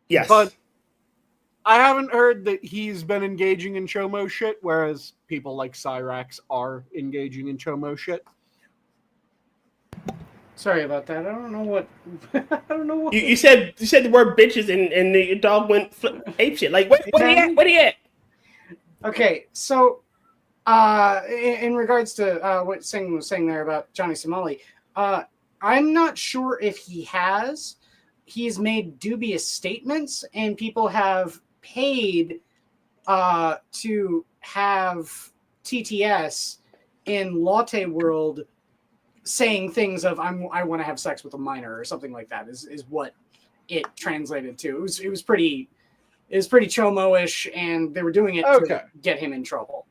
Yes, but I haven't heard that he's been engaging in chomo shit, whereas people like Cyrax are engaging in chomo shit. Sorry about that. I don't know what. I don't know what. You said the word bitches and your dog went ape shit. Like where he at? Where he at? Okay, so in regards to what Singh was saying there about Johnny Somali, I'm not sure if he has. He's made dubious statements, and people have paid to have TTS in Latte World saying things of I want to have sex with a minor or something like that is what it translated to. It was pretty chomo-ish, and they were doing it to get him in trouble.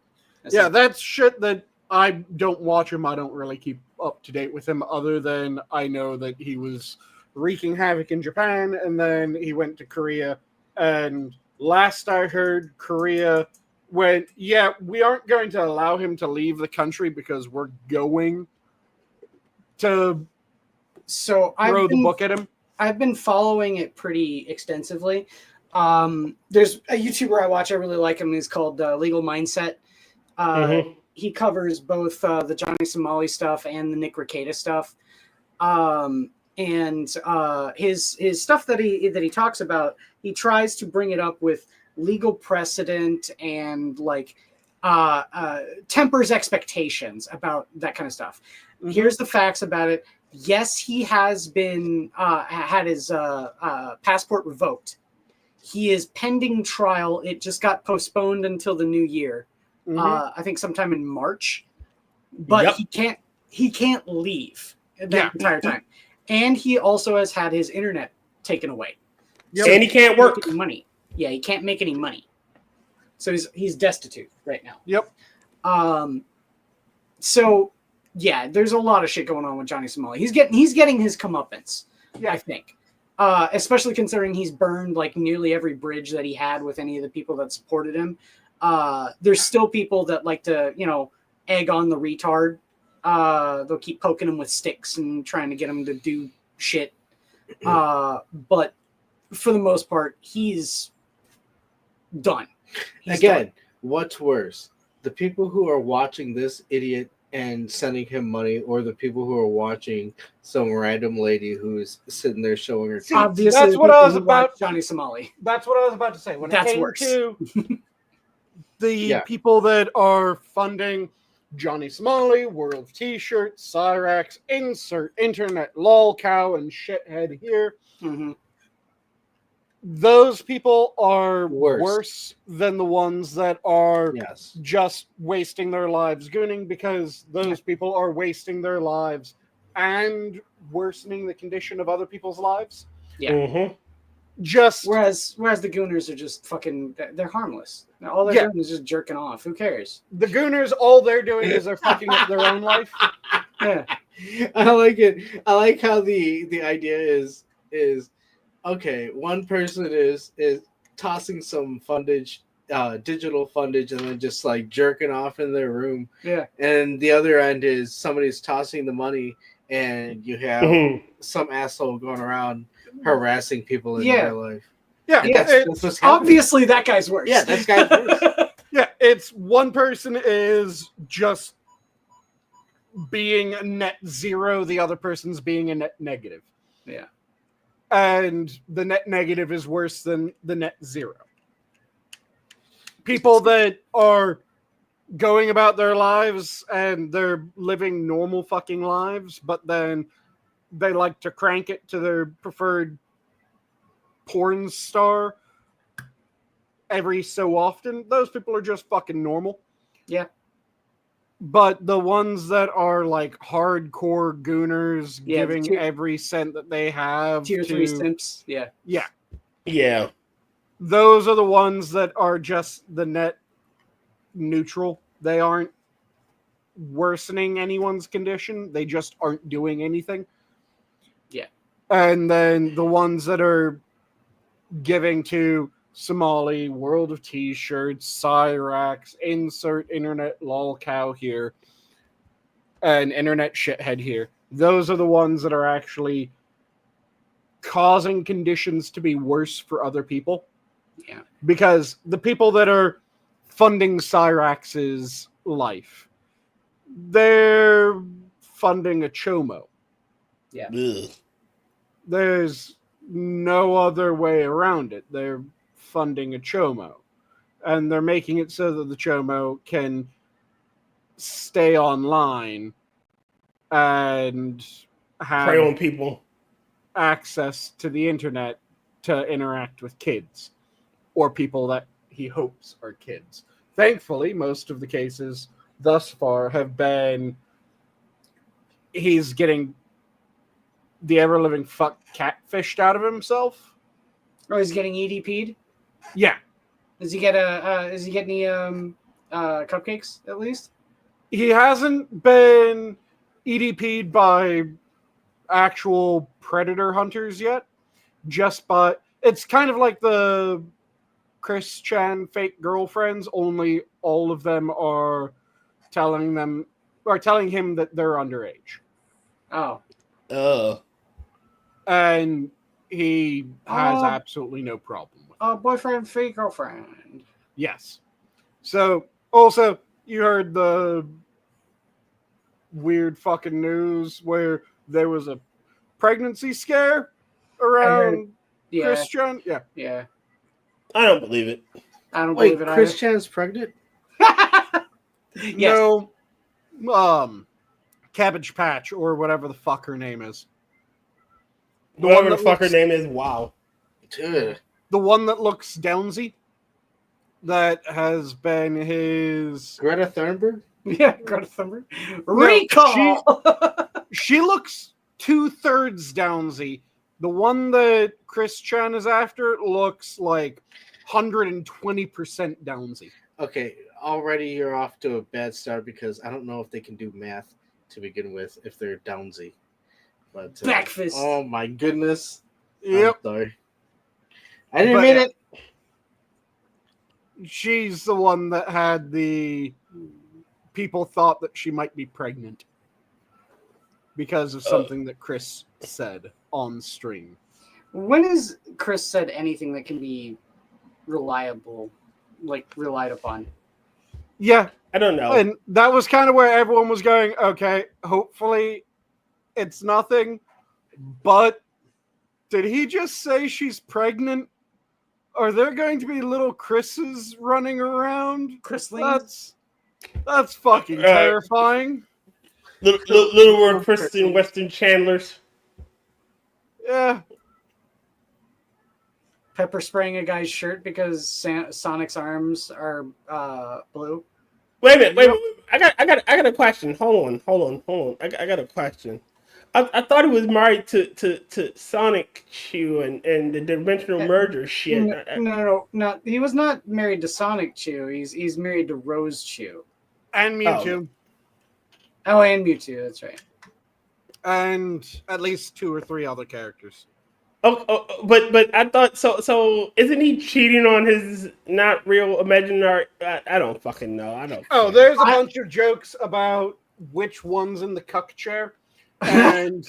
Yeah, that's shit that I don't watch him. I don't really keep up to date with him, other than I know that he was wreaking havoc in Japan, and then he went to Korea. And last I heard, Korea went, yeah, we aren't going to allow him to leave the country because we're going to throw the book at him. I've been following it pretty extensively. There's a YouTuber I watch. I really like him. He's called Legal Mindset. He covers both the Johnny Somali stuff and the Nick Rekieta stuff. And his stuff that he talks about, he tries to bring it up with legal precedent and like tempers expectations about that kind of stuff. Here's the facts about it. Yes, he has been had his passport revoked. He is pending trial. It just got postponed until the new year. I think sometime in March. But he can't leave that entire time. And he also has had his internet taken away. So and he can't work. Money. Yeah, he can't make any money. So he's destitute right now. Yep. So yeah, there's a lot of shit going on with Johnny Somali. He's getting his comeuppance. Yeah, I think. Especially considering he's burned like nearly every bridge that he had with any of the people that supported him. There's still people that like to, egg on the retard. They'll keep poking him with sticks and trying to get him to do shit. But for the most part, he's done. What's worse? The people who are watching this idiot and sending him money, or the people who are watching some random lady who's sitting there showing her teeth? Obviously, that's what I was about. Johnny Somali. That's what I was about to say. When that's it came worse. To the people that are funding Johnny Somali, World T-Shirts, Cyrax, insert internet lolcow and shithead here. Those people are worse than the ones that are just wasting their lives gooning, because those people are wasting their lives and worsening the condition of other people's lives. Yeah. Whereas the gooners are just fucking, they're harmless. All they're doing is just jerking off. Who cares? The gooners, all they're doing is they're fucking up their own life. Yeah. I like it. I like how the idea is okay, one person is tossing some fundage, digital fundage, and then just like jerking off in their room. Yeah. And the other end is somebody's tossing the money, and you have some asshole going around harassing people in their life. Yeah, that's what's obviously that guy's worse. Yeah, that guy's worse. Yeah, it's one person is just being a net zero, the other person's being a net negative. Yeah. and the net negative is worse than the net zero. People that are going about their lives and they're living normal fucking lives, but then they like to crank it to their preferred porn star every so often. Those people are just fucking normal. Yeah. But the ones that are like hardcore gooners, giving every cent that they have tier 3 simps, yeah, those are the ones that are just the net neutral. They aren't worsening anyone's condition. They just aren't doing anything. Yeah. And then the ones that are giving to Somali, World of T-shirts, Cyrax, insert internet lolcow here, and internet shithead here. Those are the ones that are actually causing conditions to be worse for other people. Yeah. Because the people that are funding Cyrax's life, they're funding a chomo. Yeah. Ugh. There's no other way around it. They're funding a chomo. And they're making it so that the chomo can stay online and have Prey on people. access to the internet to interact with kids or people that he hopes are kids. Thankfully, most of the cases thus far have been he's getting the ever-living fuck catfished out of himself. Oh, he's getting EDP'd? Yeah. Does he get any cupcakes at least? He hasn't been EDP'd by actual predator hunters yet. Just by it's kind of like the Chris Chan fake girlfriends, only all of them are telling him that they're underage. Oh. And he has absolutely no problem with it. Boyfriend, fake girlfriend. Yes. So, also, you heard the weird fucking news where there was a pregnancy scare around Christian? Yeah. Yeah. I don't believe it. I don't Wait, believe it Chris Chan's pregnant? Yes. No. Cabbage Patch or whatever the fuck her name is. Whatever the fuck her name is, wow. Dude. The one that looks Downsy. That has been his... Greta Thunberg? Yeah, Greta Thunberg. Recall! She looks 2/3 Downsy. The one that Chris Chan is after looks like 120% Downsy. Okay, already you're off to a bad start because I don't know if they can do math to begin with if they're Downsy. But Backfist. Oh my goodness. Yep. I'm sorry. I didn't mean it. She's the one that had the people thought that she might be pregnant because of something that Chris said on stream. When has Chris said anything that can be relied upon? Yeah. I don't know. And that was kind of where everyone was going, okay, hopefully it's nothing. But did he just say she's pregnant? Are there going to be little Chris's running around? Chrislings? That's fucking terrifying. Little more Kristen Western Chandlers. Yeah. Pepper spraying a guy's shirt because Sonic's arms are blue. Wait a minute. I got a question. Hold on. I got a question. I thought he was married to Sonic Chew and the dimensional merger shit. No. He was not married to Sonic Chew. He's married to Rose Chew. And Mewtwo. Oh, and Mewtwo. That's right. And at least 2 or 3 other characters. But I thought so. Isn't he cheating on his not real imaginary? I don't fucking know. I don't. Oh, there's a bunch of jokes about which one's in the cuck chair. And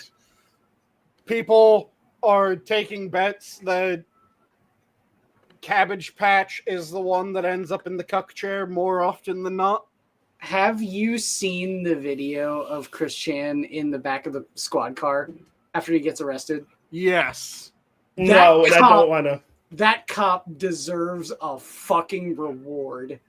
people are taking bets that Cabbage Patch is the one that ends up in the cuck chair more often than not. Have you seen the video of Chris Chan in the back of the squad car after he gets arrested? Yes. No, and I don't want to. That cop deserves a fucking reward.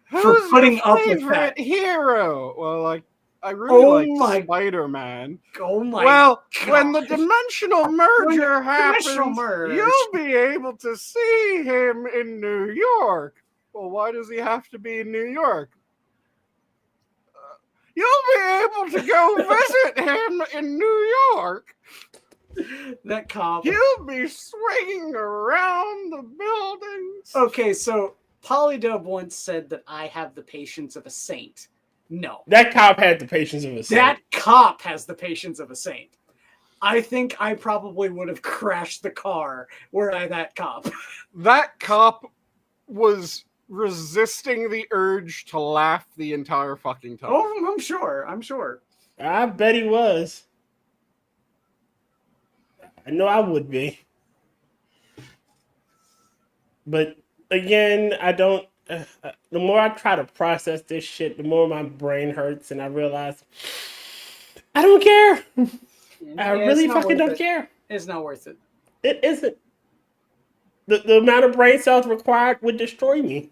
Who's For putting your up with favorite that? hero? Well, I really Oh like my- Spider-Man. Oh my Well, God. when the dimensional merger happens, dimensional merge. you'll be able to see him in New York. Well, why does he have to be in New York? You'll be able to go visit him in New York. That cop. He'll be swinging around the buildings. Okay, so Polydub once said that I have the patience of a saint. No. That cop had the patience of a saint. That cop has the patience of a saint. I think I probably would have crashed the car were I that cop. That cop was resisting the urge to laugh the entire fucking time. Oh, I'm sure. I'm sure. I bet he was. I know I would be. But again, I don't. The more I try to process this shit, the more my brain hurts, and I realize I don't care. I really fucking don't care. It's not worth it. It isn't. The amount of brain cells required would destroy me.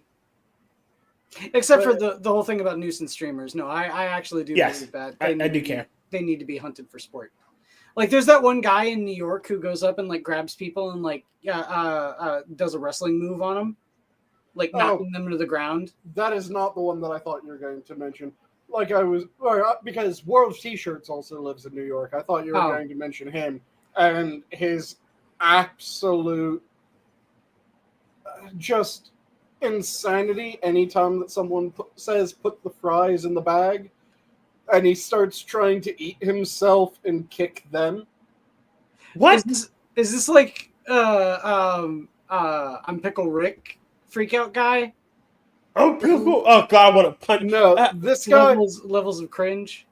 Except for the whole thing about nuisance streamers. No, I actually do Yes, believe that. I do care. They need to be hunted for sport. Like, there's that one guy in New York who goes up and like grabs people and like does a wrestling move on them, like knocking them to the ground. That is not the one that I thought you were going to mention. Because World of T-Shirts also lives in New York. I thought you were going to mention him and his absolute just insanity anytime that someone says put the fries in the bag and he starts trying to eat himself and kick them. What? Is this like I'm Pickle Rick freakout guy? Oh, Pickle! Oh God, what a punch! No, this guy levels of cringe.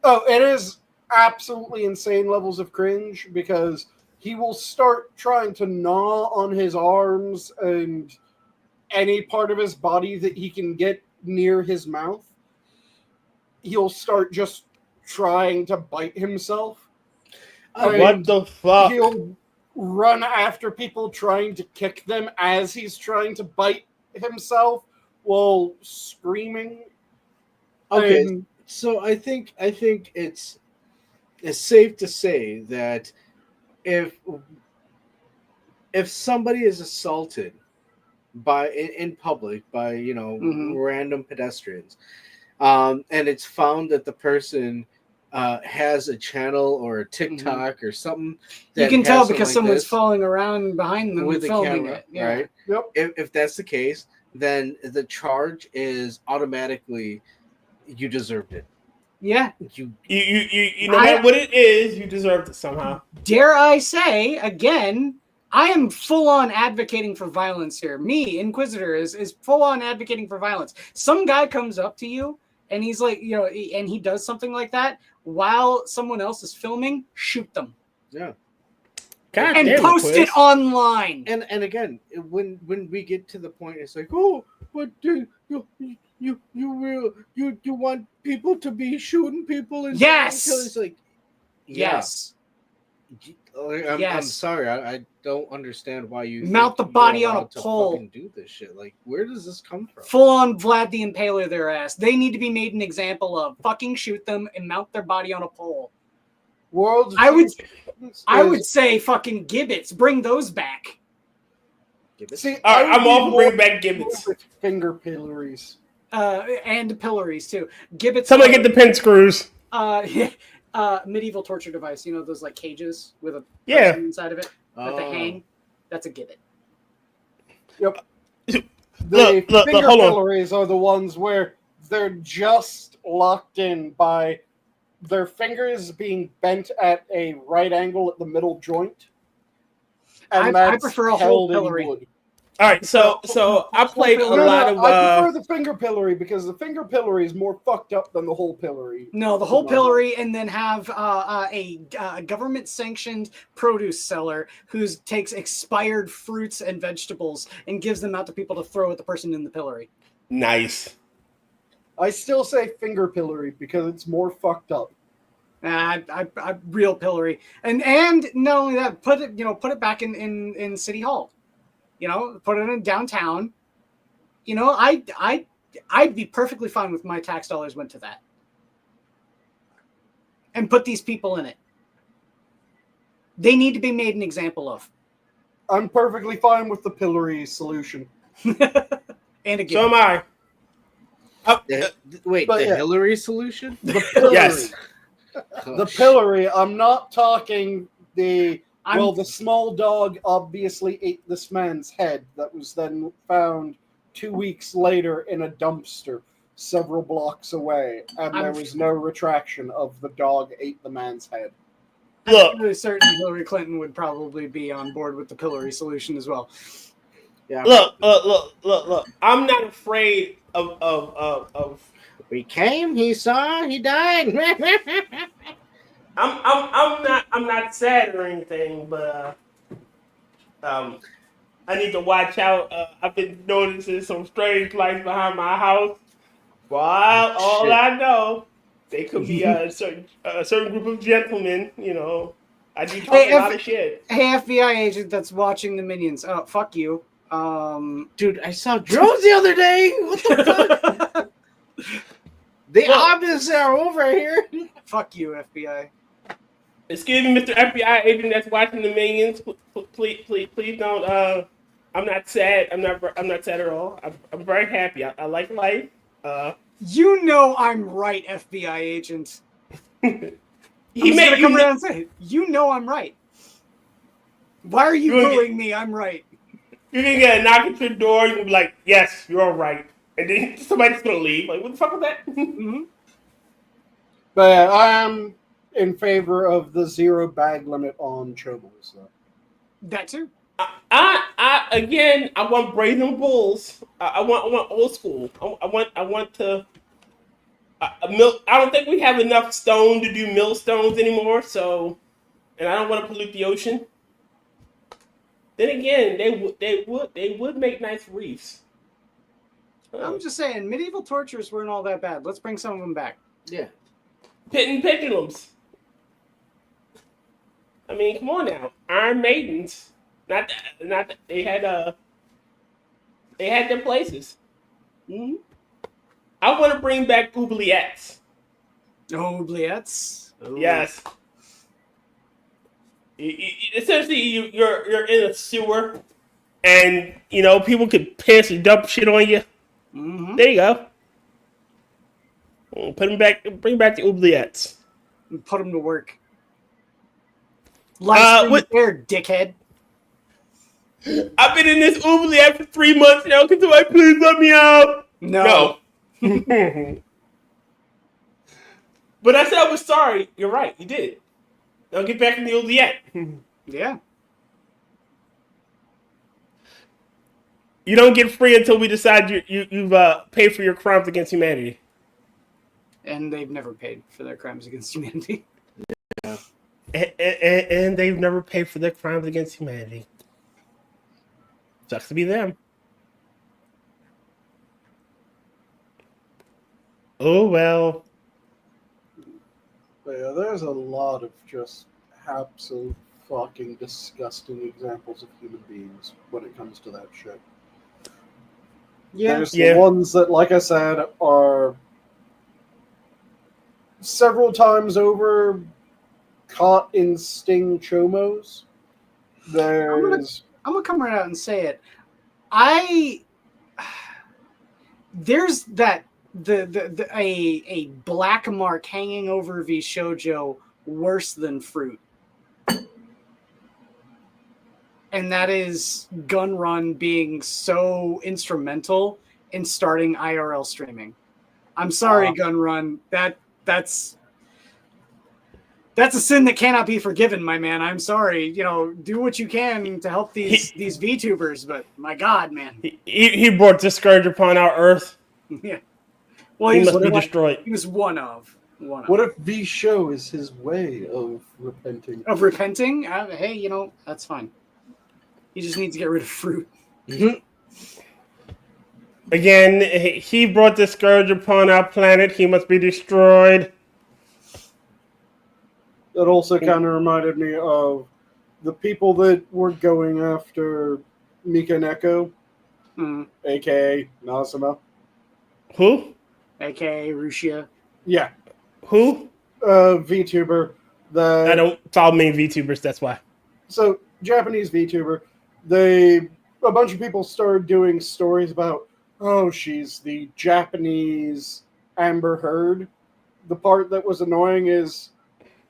Oh, it is absolutely insane levels of cringe because he will start trying to gnaw on his arms and any part of his body that he can get near his mouth. He'll start just trying to bite himself. What the fuck? He'll run after people trying to kick them as he's trying to bite himself while screaming. Okay, so I think it's safe to say that if somebody is assaulted in public by random pedestrians, and it's found that the person has a channel or a TikTok or something, you can tell because someone's falling around behind them with the filming camera, it. Yeah. right? Yep. If that's the case, then the charge is automatically you deserved it. Yeah. You no matter what it is, you deserved it somehow. Dare I say again? I am full on advocating for violence here. Me, Inquisitor, is full on advocating for violence. Some guy comes up to you and he's like, and he does something like that while someone else is filming, shoot them. Yeah. God and damn post it online. And again, when we get to the point, it's like, oh, but do you want people to be shooting people and yes, it's like, yes. I'm sorry, I don't understand why you mount the body on a pole and do this shit. Like, where does this come from? Full on Vlad the Impaler their ass. They need to be made an example of. Fucking shoot them and mount their body on a pole. I would say fucking gibbets. Bring those back. See, all right, I'm all for bringing back gibbets. Finger pillories. And pillories too. Gibbets. Somebody get the pin screws. Medieval torture device. You know those like cages with a person inside of it that they hang. That's a gibbet. Yep. The look, finger pillories are the ones where they're just locked in by their fingers being bent at a right angle at the middle joint. And I prefer a whole pillory. All right, so I played a lot of. I prefer the finger pillory because the finger pillory is more fucked up than the whole pillory. No, the whole pillory, and then have a government-sanctioned produce seller who takes expired fruits and vegetables and gives them out to people to throw at the person in the pillory. Nice. I still say finger pillory because it's more fucked up. Real pillory, and not only that, put it back in City Hall, put it in downtown. I'd be perfectly fine with my tax dollars went to that, and put these people in it. They need to be made an example of. I'm perfectly fine with the pillory solution. And again, So am I. Wait, But the yeah. Hillary solution? The pillory. Yes. The pillory. I'm not talking the I'm- the small dog obviously ate this man's head that was then found 2 weeks later in a dumpster several blocks away, and there was no retraction of the dog ate the man's head. Look, I'm really certain Hillary Clinton would probably be on board with the pillory solution as well. Yeah. look. I'm not afraid of We came, he saw, he died. I'm not sad or anything, but I need to watch out. I've been noticing some strange lights behind my house. For all Shit. I know, they could be a certain group of gentlemen. I do talk a lot of shit. Hey, FBI agent that's watching the Minions. Oh, fuck you. Dude, I saw drones the other day. What the fuck? The obvious are over here. Fuck you, FBI. Excuse me, Mr. FBI agent that's watching the Minions. Please don't. I'm not sad. I'm not sad at all. I'm very happy. I like life. You know I'm right, FBI agent. He I'm made gonna you come know, around and say, you know I'm right. Why are you You're- booing me? I'm right. You're gonna get a knock at your door. You're gonna be like, "Yes, you're right," and then somebody's gonna leave. Like, what the fuck was that? Mm-hmm. But I am in favor of the 0 bag limit on chobos. So. That too. Again, I want brazen bulls. I want old school. I want to. Milk. I don't think we have enough stone to do millstones anymore. So, and I don't want to pollute the ocean. Then again, they would make nice reefs. I'm just saying, medieval tortures weren't all that bad. Let's bring some of them back. Yeah. Pendulums. I mean, come on now, Iron Maidens. Not that they had their places. Mm-hmm. I want to bring back oubliettes. Oubliettes. Oh. Yes. Essentially, you're in a sewer, and people could piss and dump shit on you. Mm-hmm. There you go. Put them back. Bring back the oubliettes. And put them to work. Live what- there, dickhead. I've been in this oubliette for 3 months now. Can somebody please let me out? No. But I said I was sorry. You're right. You did. Now get back in the oubliette. Yeah. You don't get free until we decide you've paid for your crimes against humanity. And they've never paid for their crimes against humanity. And they've never paid for their crimes against humanity. Sucks to be them. Oh, well. But yeah, there's a lot of just absolute fucking disgusting examples of human beings when it comes to that shit. Yeah. There's the ones that, like I said, are several times over caught in sting chomos. There's I'm gonna come right out and say it. There's that a black mark hanging over V Shoujo worse than fruit, and that is Gun Run being so instrumental in starting IRL streaming. I'm sorry, Gun Run. That's a sin that cannot be forgiven, my man. I'm sorry. Do what you can to help these VTubers, but my God, man. He brought discourage upon our earth. Yeah. Well, He must be destroyed. He was one of. what if V Show is his way of repenting? Of repenting? Hey, that's fine. He just needs to get rid of fruit. Again, he brought discourage upon our planet. He must be destroyed. It also kind of reminded me of the people that were going after Mika Neko, Mm. aka Nazuma. Who? AKA Rushia. Yeah, Who? VTuber. I don't follow main VTubers. That's why. So Japanese VTuber, a bunch of people started doing stories about, oh, she's the Japanese Amber Heard. The part that was annoying is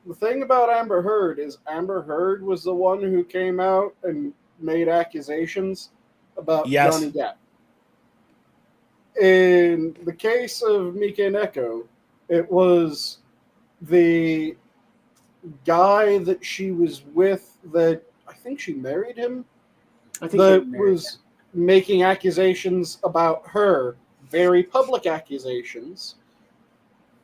the thing about Amber Heard is Amber Heard was the one who came out and made accusations about Yes. Johnny Depp. In the case of Mika Neko, it was the guy that she was with that I think she married him I think that they married was making accusations about her, very public accusations.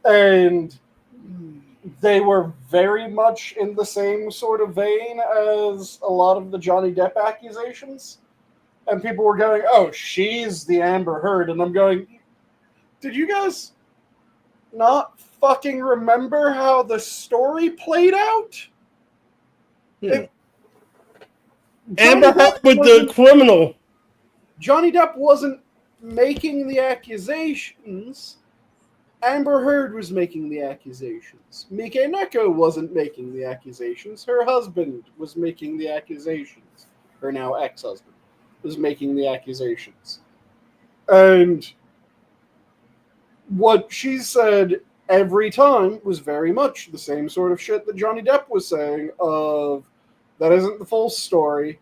And him. they were very much in the same sort of vein as a lot of the Johnny Depp accusations. And people were going, oh, she's the Amber Heard. And I'm going, did you guys not fucking remember how the story played out? Hmm. Johnny Amber Heard Depp was the wasn't- criminal. Johnny Depp wasn't making the accusations. Amber Heard was making the accusations. Mika Neko wasn't making the accusations. Her husband was making the accusations. Her now ex-husband was making the accusations. And what she said every time was very much the same sort of shit that Johnny Depp was saying of, that isn't the full story.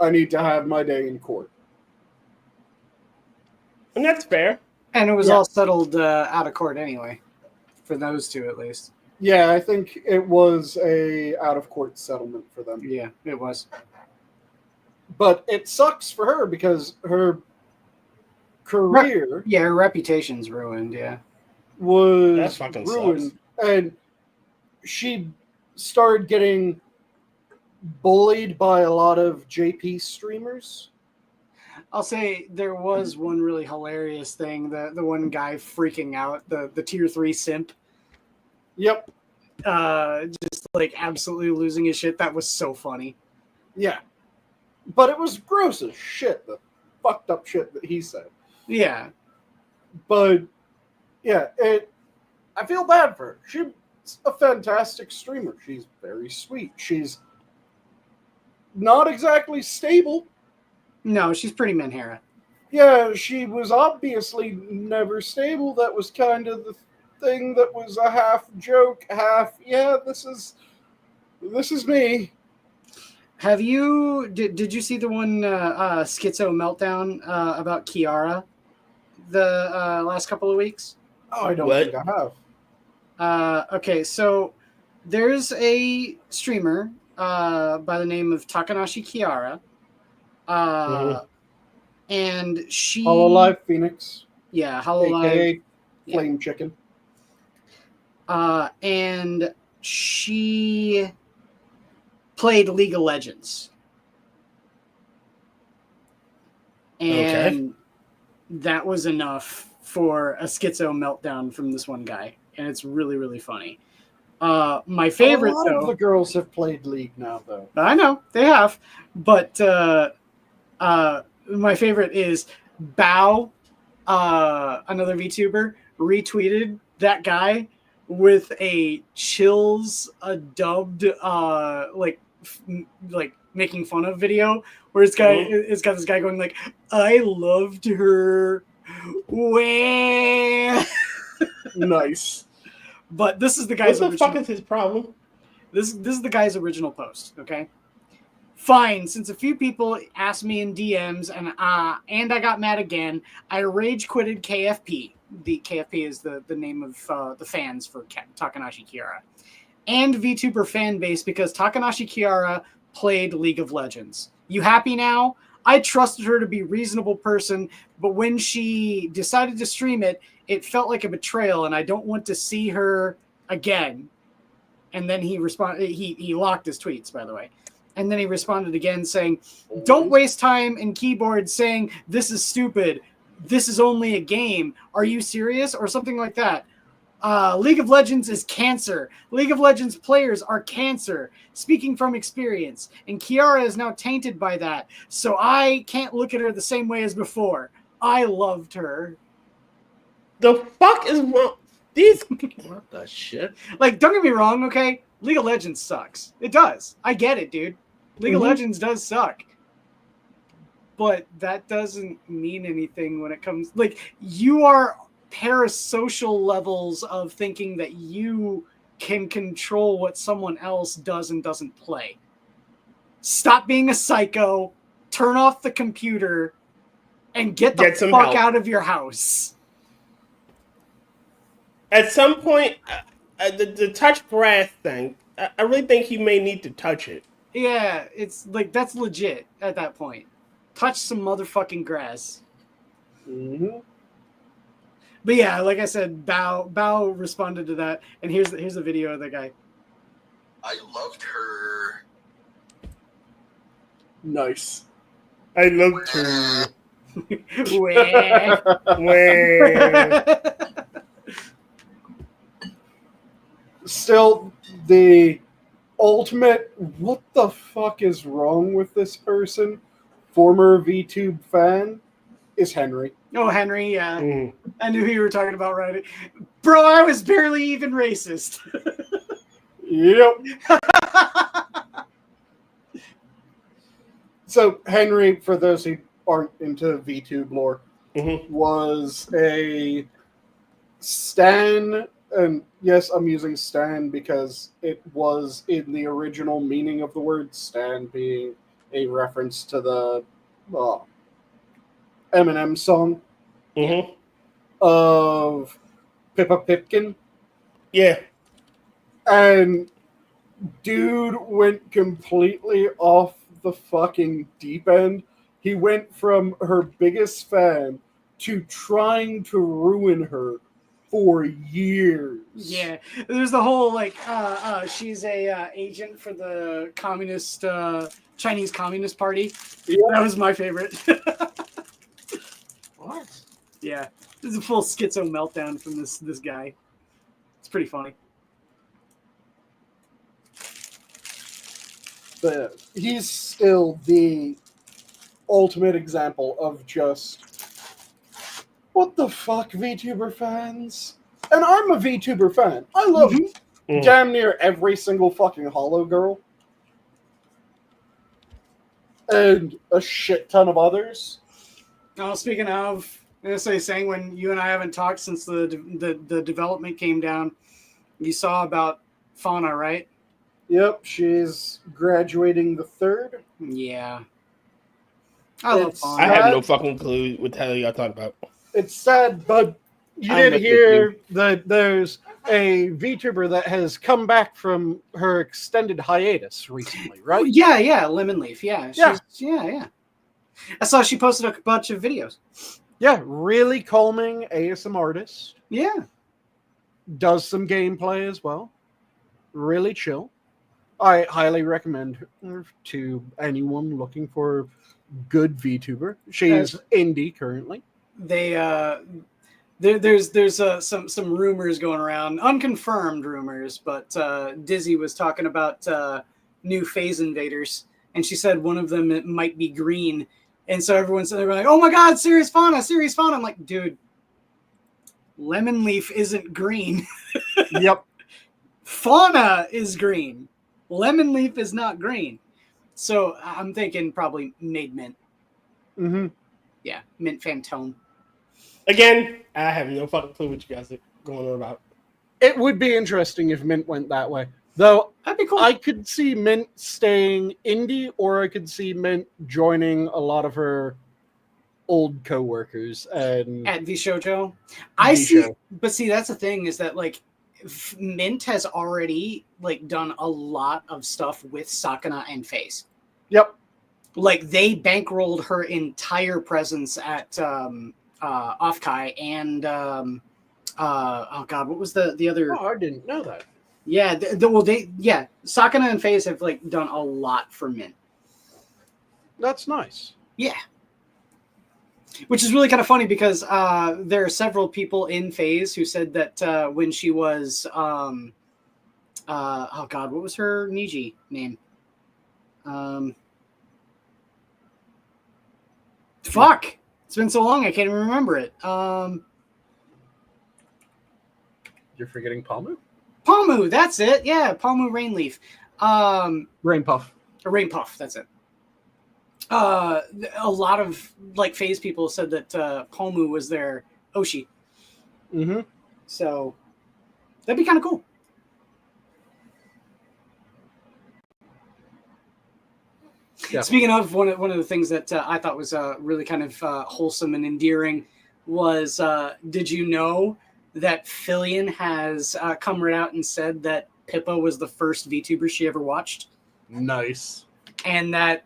I need to have my day in court. And that's fair. And it was Yeah. all settled out of court anyway, for those two at least. Yeah, I think it was a out-of-court settlement for them. Yeah, it was. But it sucks for her because her career Yeah, her reputation's ruined. Yeah. That was fucking ruined. And she started getting bullied by a lot of JP streamers. I'll say there was one really hilarious thing. The one guy freaking out, the tier 3 simp, Yep. just like absolutely losing his shit. That was so funny. Yeah. But it was gross as shit, the fucked up shit that he said. Yeah. But yeah, I feel bad for her. She's a fantastic streamer. She's very sweet. She's not exactly stable. No, she's pretty Manhara. Yeah, she was obviously never stable. That was kind of the thing that was a half joke, half, yeah, this is me. Have you did you see the one schizo meltdown about Kiara the last couple of weeks? Oh, I don't What? think I have. Okay, so there's a streamer by the name of Takanashi Kiara. And she Hololive Phoenix, yeah, Hololive, aka Flame Chicken. and she played League of Legends. And that was enough for a schizo meltdown from this one guy. And it's really, really funny. My favorite, a lot though, of the girls have played League now, though. I know they have, but my favorite is Bao, another VTuber, retweeted that guy with a Chills dubbed like making fun of video where it's got this guy going like, I loved her. Wah. Nice. But this is the What guy's the original. fuck is his problem? This is the guy's original post. Okay. Fine. Since a few people asked me in DMs and I got mad again, I rage quitted KFP. The KFP is the name of the fans for Takanashi Kiara and VTuber fan base because Takanashi Kiara played League of Legends. You happy now? I trusted her to be a reasonable person, but when she decided to stream it, it felt like a betrayal, and I don't want to see her again. And then he responded. He locked his tweets, by the way. And then he responded again saying, don't waste time in keyboard saying, this is stupid. This is only a game. Are you serious? Or something like that. League of Legends is cancer. League of Legends players are cancer. Speaking from experience. And Kiara is now tainted by that. So I can't look at her the same way as before. I loved her. The fuck is wrong? These. What the shit? Like, don't get me wrong, okay? League of Legends sucks. It does. I get it, dude. League of Mhm. Legends does suck. But that doesn't mean anything when it comes... Like, you are parasocial levels of thinking that you can control what someone else does and doesn't play. Stop being a psycho, turn off the computer, and get the Get some fuck help. out of your house. At some point, the touch grass thing, I really think you may need to touch it. Yeah, it's like, that's legit at that point. Touch some motherfucking grass. Mm-hmm. But yeah, like I said, Bao responded to that, and here's a video of the guy. I loved her. Nice. I love to. Wah. Wah. Still, the ultimate what the fuck is wrong with this person, former VTube fan, is Henry. Oh, Henry, yeah. Mm. I knew who you were talking about, right? Bro, I was barely even racist. Yep. So Henry, for those who aren't into VTube lore, Mhm. was a stan, and yes, I'm using stan because it was in the original meaning of the word stan being a reference to the Eminem song Mhm. of Pippa Pipkin. Yeah. And dude went completely off the fucking deep end. He went from her biggest fan to trying to ruin her for years. Yeah, there's the whole like she's a agent for the communist Chinese Communist Party. Yeah. That was my favorite. What? Yeah, this is a full schizo meltdown from this guy. It's pretty funny. But he's still the ultimate example of just what the fuck, VTuber fans. And I'm a VTuber fan. I love Mhm. damn near every single fucking Hollow Girl. And a shit ton of others. Oh, speaking of, I'm gonna say, Sanguine, you and I haven't talked since the development came down. You saw about Fauna, right? Yep, she's graduating the 3rd. Yeah. I love It's- Fauna. I have no fucking clue what the hell y'all talking about. It's sad, but you I'm did with hear that there's a VTuber that has come back from her extended hiatus recently, Oh, right? yeah, Lemon Leaf. Yeah, Yeah. yeah. I saw she posted a bunch of videos. Yeah, really calming ASM artist. Yeah. Does some gameplay as well. Really chill. I highly recommend her to anyone looking for good VTuber. She's indie currently. They there's some rumors going around, unconfirmed rumors, but Dizzy was talking about new phase invaders, and she said one of them might be green, and so everyone's they're like, "Oh my God, Serious Fauna!" I'm like, dude, Lemon Leaf isn't green. Yep. Fauna is green. Lemon Leaf is not green. So I'm thinking probably made mint. Mm-hmm. Yeah, mint Fantone. Again, I have no fucking clue what you guys are going on about. It would be interesting if Mint went that way. Though That'd be cool. I could see Mint staying indie, or I could see Mint joining a lot of her old co-workers and At Vishojo. I see, Visho. but see, that's the thing is that like Mint has already like done a lot of stuff with Sakana and FaZe. Yep. Like they bankrolled her entire presence at Offkai and oh God, what was the other? Oh, I didn't know that. Yeah, Sakana and FaZe have like done a lot for Mint. That's nice. Yeah. Which is really kind of funny because there are several people in FaZe who said that when she was, oh God, what was her Niji name? Fuck, it's been so long I can't even remember it. You're forgetting Palmu? Palmu, that's it. Yeah, Palmu Rainleaf. Rain Puff. A Rain Puff, that's it. A lot of like FaZe people said that Palmu was their Oshi. Mm-hmm. So that'd be kind of cool. Yeah. Speaking of, one of the things that I thought was really kind of wholesome and endearing was, did you know that Fillion has come right out and said that Pippa was the first VTuber she ever watched? Nice. And that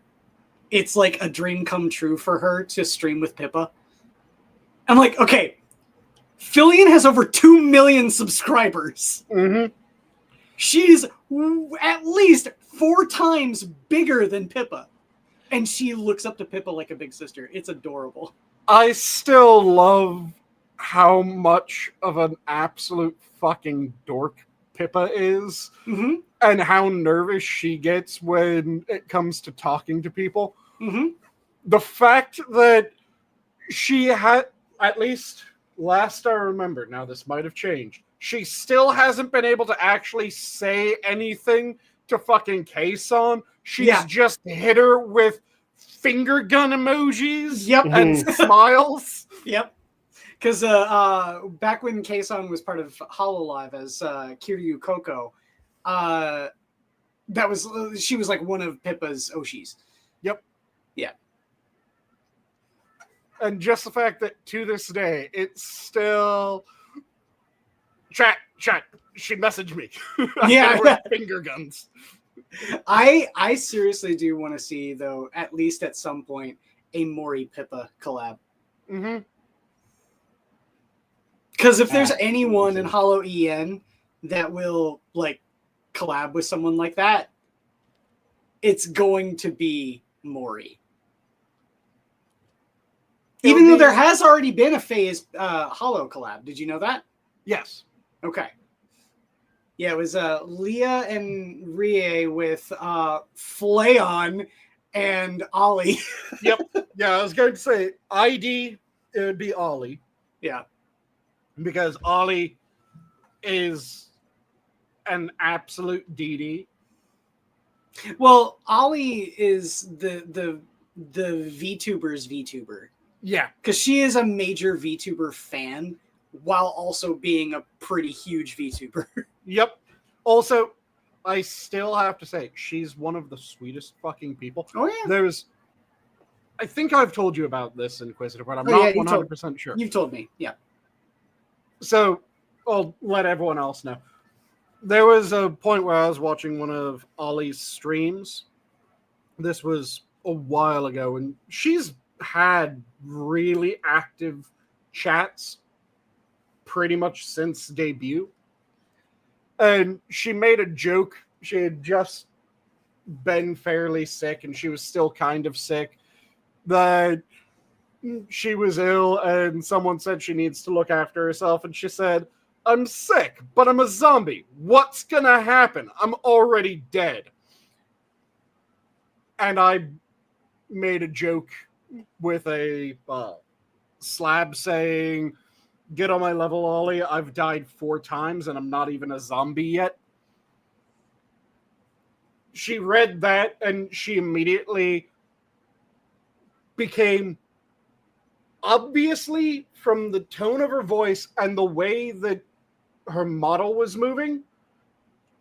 it's like a dream come true for her to stream with Pippa. I'm like, okay, Fillion has over 2 million subscribers. Mm-hmm. She's at least 4 times bigger than Pippa. And she looks up to Pippa like a big sister. It's adorable. I still love how much of an absolute fucking dork Pippa is, Mm-hmm. and how nervous she gets when it comes to talking to people. Mm-hmm. The fact that she had, at least last I remember, now this might have changed, she still hasn't been able to actually say anything to fucking Kason. She's just hit her with finger gun emojis Yep. and smiles. Yep. Because back when Kason was part of Hololive as Kiryu Koko, she was like one of Pippa's Oshis. Yep. Yeah. And just the fact that to this day, it's still chat. She messaged me. Yeah. With finger guns. I seriously do want to see, though, at least at some point, a Mori Pippa collab. Mm-hmm. Because if there's anyone in Hollow EN that will like collab with someone like that, it's going to be Mori. Even though there has already been a FaZe Hollow collab. Did you know that? Yes. Okay. Yeah, it was Leah and Rie with Flayon and Ollie. Yep. Yeah, I was going to say ID, it would be Ollie. Yeah. Because Ollie is an absolute DD. Well, Ollie is the VTuber's VTuber. Yeah. Because she is a major VTuber fan while also being a pretty huge VTuber. Yep. Also, I still have to say, she's one of the sweetest fucking people. Oh, yeah. I think I've told you about this, Inquisitor, but I'm Oh, not yeah, 100% sure. You've told me, yeah. So, I'll let everyone else know. There was a point where I was watching one of Ollie's streams. This was a while ago, and she's had really active chats pretty much since debut. And she made a joke. She had just been fairly sick, and she was still kind of sick, that she was ill, and someone said she needs to look after herself, and she said, "I'm sick, but I'm a zombie. What's gonna happen? I'm already dead." And I made a joke with a slab saying, "Get on my level, Ollie. I've died 4 times, and I'm not even a zombie yet." She read that, and she immediately became, obviously from the tone of her voice and the way that her model was moving,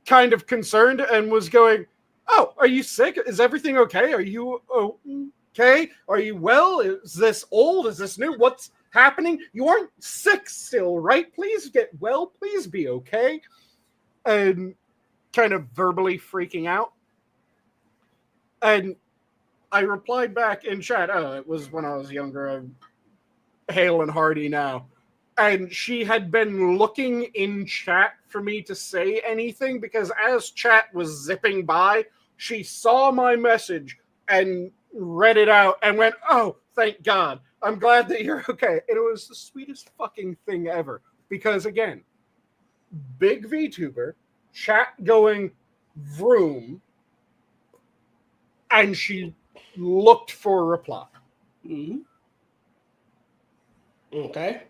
kind of concerned and was going, "Oh, are you sick? Is everything okay? Are you okay? Are you well? Is this old? Is this new? What's happening? You aren't sick still, right? Please get well. Please be okay." And kind of verbally freaking out. And I replied back in chat, "Oh, it was when I was younger. I'm hale and hearty now." And she had been looking in chat for me to say anything, because as chat was zipping by, she saw my message and read it out and went, "Oh, Thank God. I'm glad that you're okay. And it was the sweetest fucking thing ever. Because again, big VTuber, chat going vroom, and she looked for a reply. Mhm. Okay.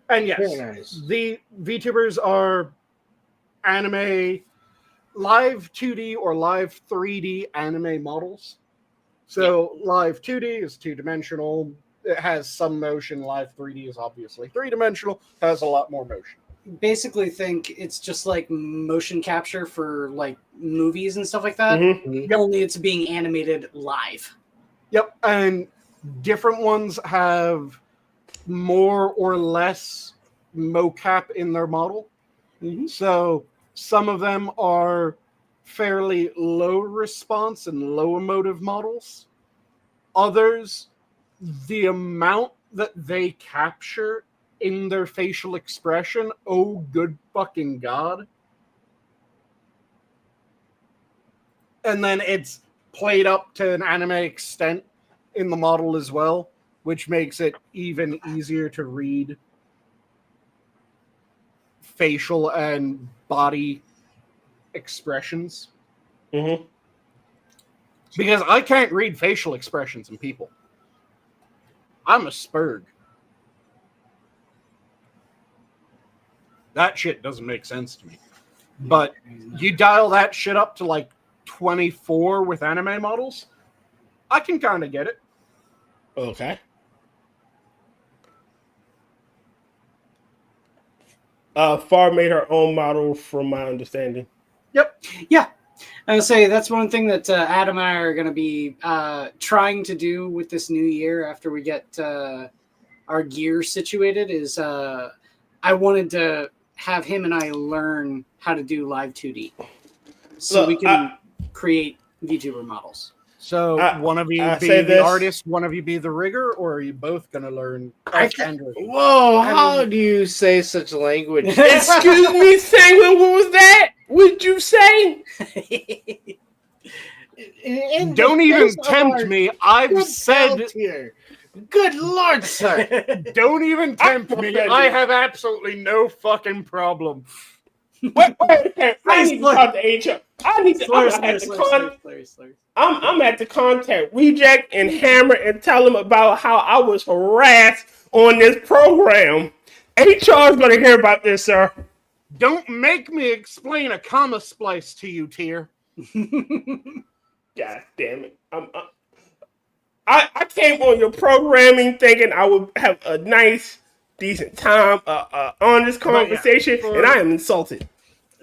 And yes, Very nice. the VTubers are anime, live 2D or live 3D anime models. So live 2D is 2-dimensional. It has some motion. Live 3D is obviously 3-dimensional. Has a lot more motion. Basically, think it's just like motion capture for like movies and stuff like that. Mm-hmm. Yep. Only it's being animated live. Yep, and different ones have more or less mocap in their model. Mhm. So some of them are fairly low response and low emotive models. Others, the amount that they capture in their facial expression, oh good fucking God. And then it's played up to an anime extent in the model as well, which makes it even easier to read facial and body expressions. Mm-hmm. Because I can't read facial expressions in people. I'm a spurg. That shit doesn't make sense to me. But you dial that shit up to like 24 with anime models, I can kind of get it. Okay. Far made her own model, from my understanding. Yep. Yeah. I would say that's one thing that Adam and I are going to be trying to do with this new year after we get our gear situated is I wanted to have him and I learn how to do live 2D. So Look, we can create VTuber models. So one of you I be say the this. artist, one of you be the rigger, or are you both going to learn? Whoa, how do you say such language? Excuse me, Sanguine, what was that? What'd you say? Don't even tempt me. I've said, here. Good Lord, sir. don't even tempt me. offended. I have absolutely no fucking problem. Wait. I need to talk to HR. I'm at the contact Reject and Hammer and tell them about how I was harassed on this program. HR is going to hear about this, sir. Don't make me explain a comma splice to you, Tier. God damn it. I came on your programming thinking I would have a nice, decent time on this conversation, and I am insulted.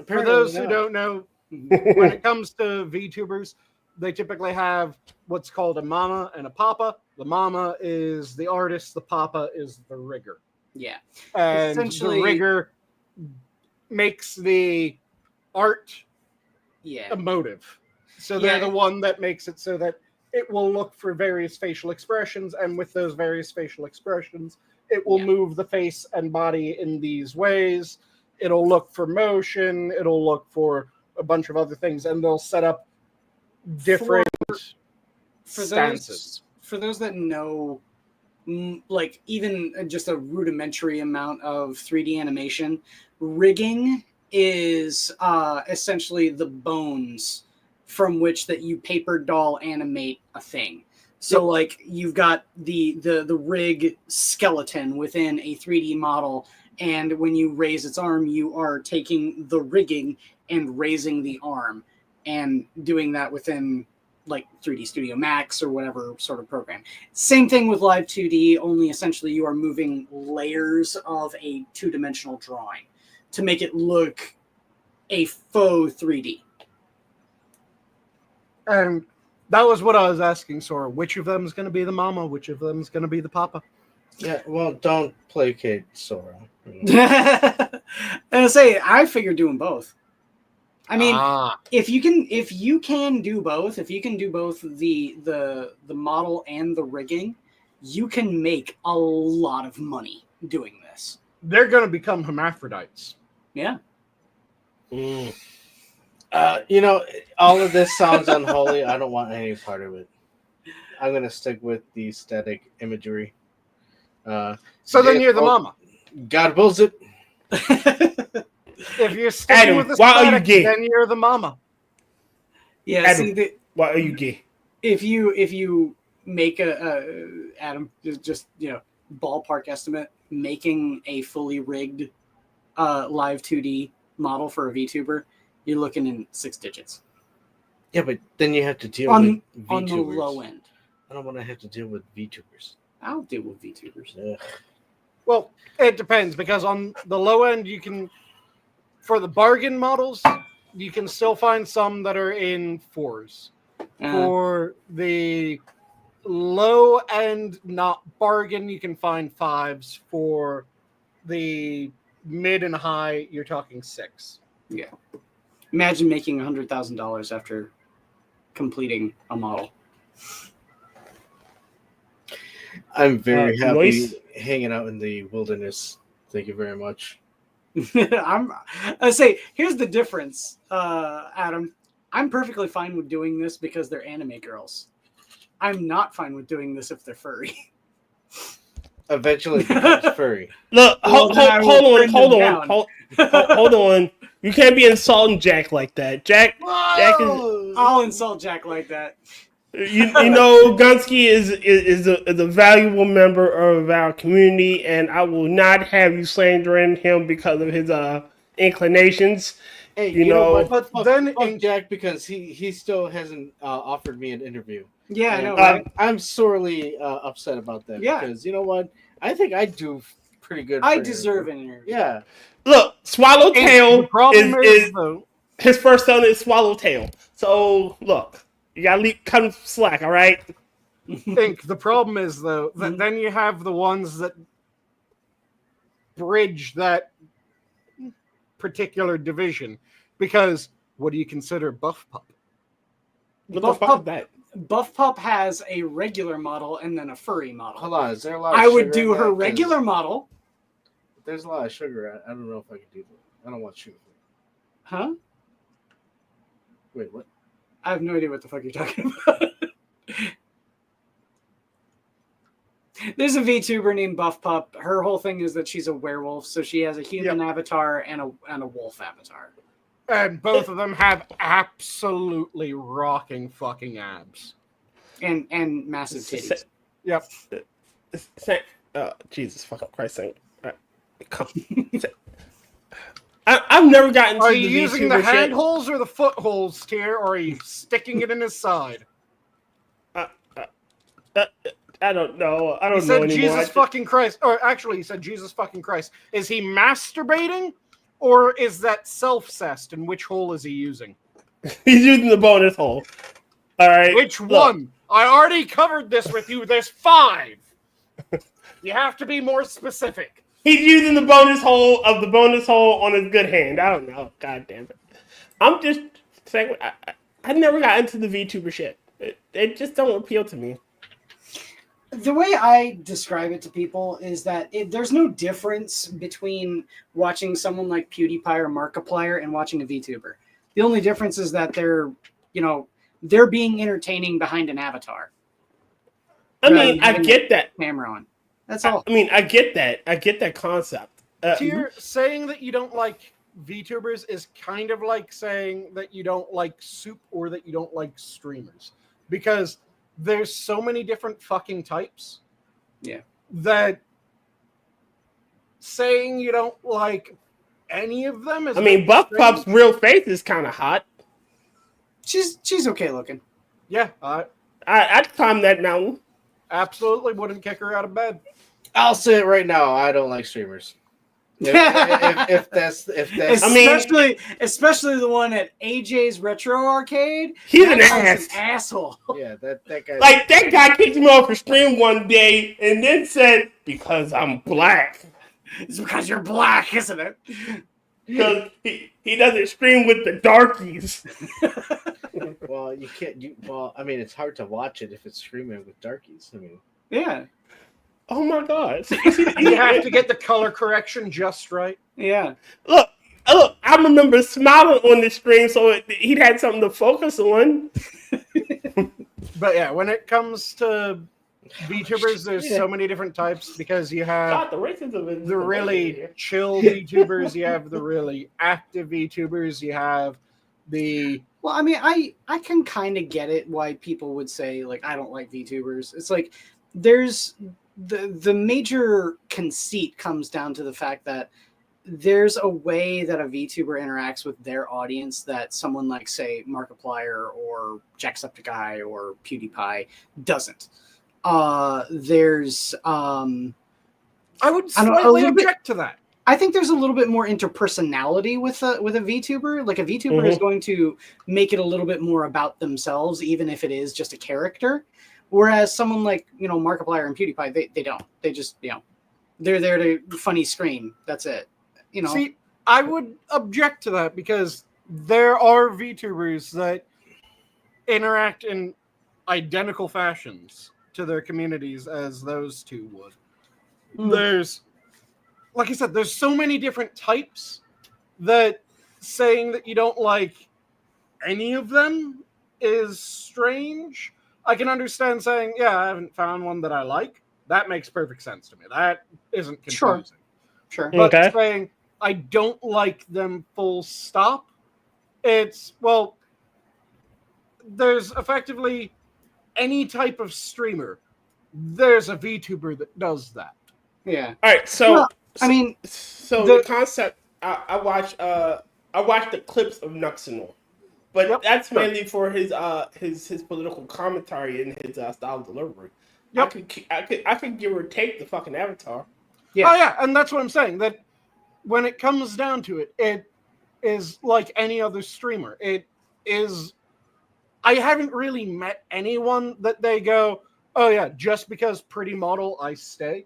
For those who don't know, when it comes to VTubers, they typically have what's called a mama and a papa. The mama is the artist, the papa is the rigger. Yeah. And Essentially- the rigger makes the art emotive. So they're the one that makes it so that it will look for various facial expressions, and with those various facial expressions, it will move the face and body in these ways. It'll look for motion, it'll look for a bunch of other things, and they'll set up different stances. For those that know, like even just a rudimentary amount of 3D animation, rigging is essentially the bones from which that you paper doll animate a thing. So like you've got the rig skeleton within a 3D model, and when you raise its arm, you are taking the rigging and raising the arm and doing that within like 3D Studio Max or whatever sort of program. Same thing with live 2D, only essentially you are moving layers of a 2-dimensional drawing to make it look a faux 3D. And that was what I was asking, Sora. Which of them is going to be the mama? Which of them is going to be the papa? Yeah, well, don't placate Sora. And I say, I figured doing both. I mean, if you can do both the model and the rigging, you can make a lot of money doing this. They're going to become hermaphrodites. Yeah. You know, all of this sounds unholy. I don't want any part of it. I'm gonna stick with the static imagery. So then you're the mama. God wills it. If you're sticking Adam, with the why are you static, gay? then you're the mama. Yeah, Adam. see, Why are you gay? if you make Adam, just ballpark estimate, making a fully rigged live 2D model for a VTuber, you're looking in 6 digits Yeah, but then you have to deal on with VTubers. on the low end. I don't want to have to deal with VTubers. I'll deal with VTubers. Ugh. Well, it depends because on the low end, you can, for the bargain models, you can still find some that are in 4s. For the low end, not bargain, you can find 5s. For the mid and high, you're talking 6. Yeah. Imagine making $100,000 after completing a model. I'm very happy Noise? hanging out in the wilderness. Thank you very much. I say, here's the difference, Adam. I'm perfectly fine with doing this because they're anime girls. I'm not fine with doing this if they're furry. Eventually, it becomes furry. Look, Well, then I will hold bring on. them Hold on. You can't be insulting Jack like that. Jack is, I'll insult Jack like that. you know, Gunsky is a valuable member of our community, and I will not have you slandering him because of his inclinations. Hey, You know, what? but Fuck- then fuck in- Jack, because he still hasn't offered me an interview. Yeah, I And know, right? I'm sorely upset about that. Yeah. Because you know what? I think I do pretty good. I for an deserve interview. an interview. Yeah. Look, Swallowtail the problem is though, his first son is Swallowtail. So look, you gotta cut him slack, all right? think the problem is though that then you have the ones that bridge that particular division, because what do you consider buff pup? What Buff the fuck Pup- is that? Buff Pup has a regular model and then a furry model. Hold on. Is there a lot? Of I would sugar do in her that? 'Cause regular model. There's a lot of sugar. I don't know if I can do that. I don't want sugar. Huh? Wait, what? I have no idea what the fuck you're talking about. There's a VTuber named Buff Pup. Her whole thing is that she's a werewolf, so she has a human avatar and a wolf avatar. And both of them have absolutely rocking fucking abs. And massive titties. Yep. Jesus fucking Christ! I've never gotten to Are the you using the VTuber hand shit. holes or the foot holes, Tier, or are you sticking it in his side? I don't know. I He don't know said anymore. Jesus fucking Christ. Or actually, he said Jesus fucking Christ. Is he masturbating? Or is that self-cessed? And which hole is he using? He's using the bonus hole. All right. Which look. one? I already covered this with you. There's 5. You have to be more specific. He's using the bonus hole of the bonus hole on his good hand. I don't know. God damn it. I'm just saying. I never got into the VTuber shit. It just don't appeal to me. The way I describe it to people is that there's no difference between watching someone like PewDiePie or Markiplier and watching a VTuber. The only difference is that they're being entertaining behind an avatar. I mean, Rather I than get that. Camera on. That's all. I mean, I get that. I get that concept. Tier, saying that you don't like VTubers is kind of like saying that you don't like soup or that you don't like streamers. Because there's so many different fucking types. Yeah. That saying you don't like any of them is. I mean, Buff Pup's real face is kind of hot. She's okay looking. Yeah, I'd climb that mountain. absolutely wouldn't kick her out of bed. I'll say it right now. I don't like streamers. If that's Especially the one at AJ's Retro Arcade. He's That an guy's ass. an asshole. yeah, that guy. Like, that guy kicked me off the stream one day and then said, because I'm black. It's because you're black, isn't it? Because he doesn't stream with the darkies. Well, you can't. Well, I mean, it's hard to watch it if it's streaming with darkies. I mean, Yeah. Oh my God. You have to get the color correction just right. Yeah. Look, I remember smiling on the stream so he'd had something to focus on. But yeah, when it comes to VTubers, there's so many different types because you have God, the racism is the really chill VTubers, you have the really active VTubers, you have the Well, I mean, I can kind of get it why people would say like I don't like VTubers. It's like there's the major conceit comes down to the fact that there's a way that a VTuber interacts with their audience that someone like say Markiplier or Jacksepticeye or PewDiePie doesn't. There's I would I don't know, a slightly little bit- object to that. I think there's a little bit more interpersonality with a VTuber. Like a VTuber is going to make it a little bit more about themselves, even if it is just a character. Whereas someone like Markiplier and PewDiePie, they don't. They just they're there to funny scream. That's it. See, I would object to that because there are VTubers that interact in identical fashions to their communities as those two would. There's, like I said, there's so many different types that saying that you don't like any of them is strange. I can understand saying, yeah, I haven't found one that I like. That makes perfect sense to me. That isn't confusing. Sure. But Okay. saying I don't like them full stop, it's, well, there's effectively any type of streamer. There's a VTuber that does that. Yeah. All right, so Well, I mean, the concept I watch the clips of Nuxinor, but Yep, that's sure. mainly for his political commentary and his style of delivery. Yep. I could give or take the fucking avatar. Yeah. Oh yeah, and that's what I'm saying. That when it comes down to it, it is like any other streamer. It is. I haven't really met anyone that they go, oh yeah, just because pretty model, I stay.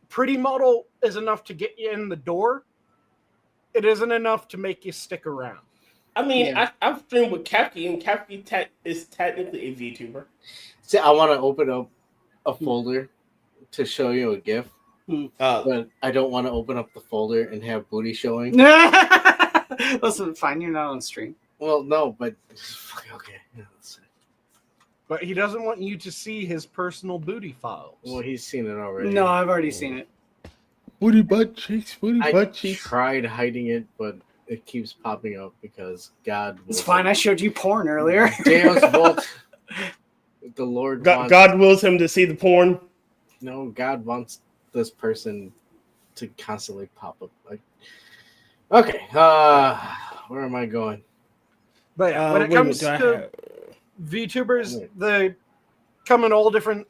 Pretty model is enough to get you in the door. It isn't enough to make you stick around. I mean, Yeah. I've streamed with Kefki, and Kefki is technically a VTuber. See, I want to open up a folder to show you a GIF, but I don't want to open up the folder and have booty showing. Listen, fine, you're not on stream. Well, no, but okay. But he doesn't want you to see his personal booty files. Well, he's seen it already. No, I've already seen it. Booty butt cheeks, booty I tried hiding it, but it keeps popping up because God. It's fine. I showed you porn earlier. Deus Vult. The Lord wants. God wills him to see the porn. No, God wants this person to constantly pop up. Like, okay, where am I going? But yeah, when it comes to VTubers, they come in all different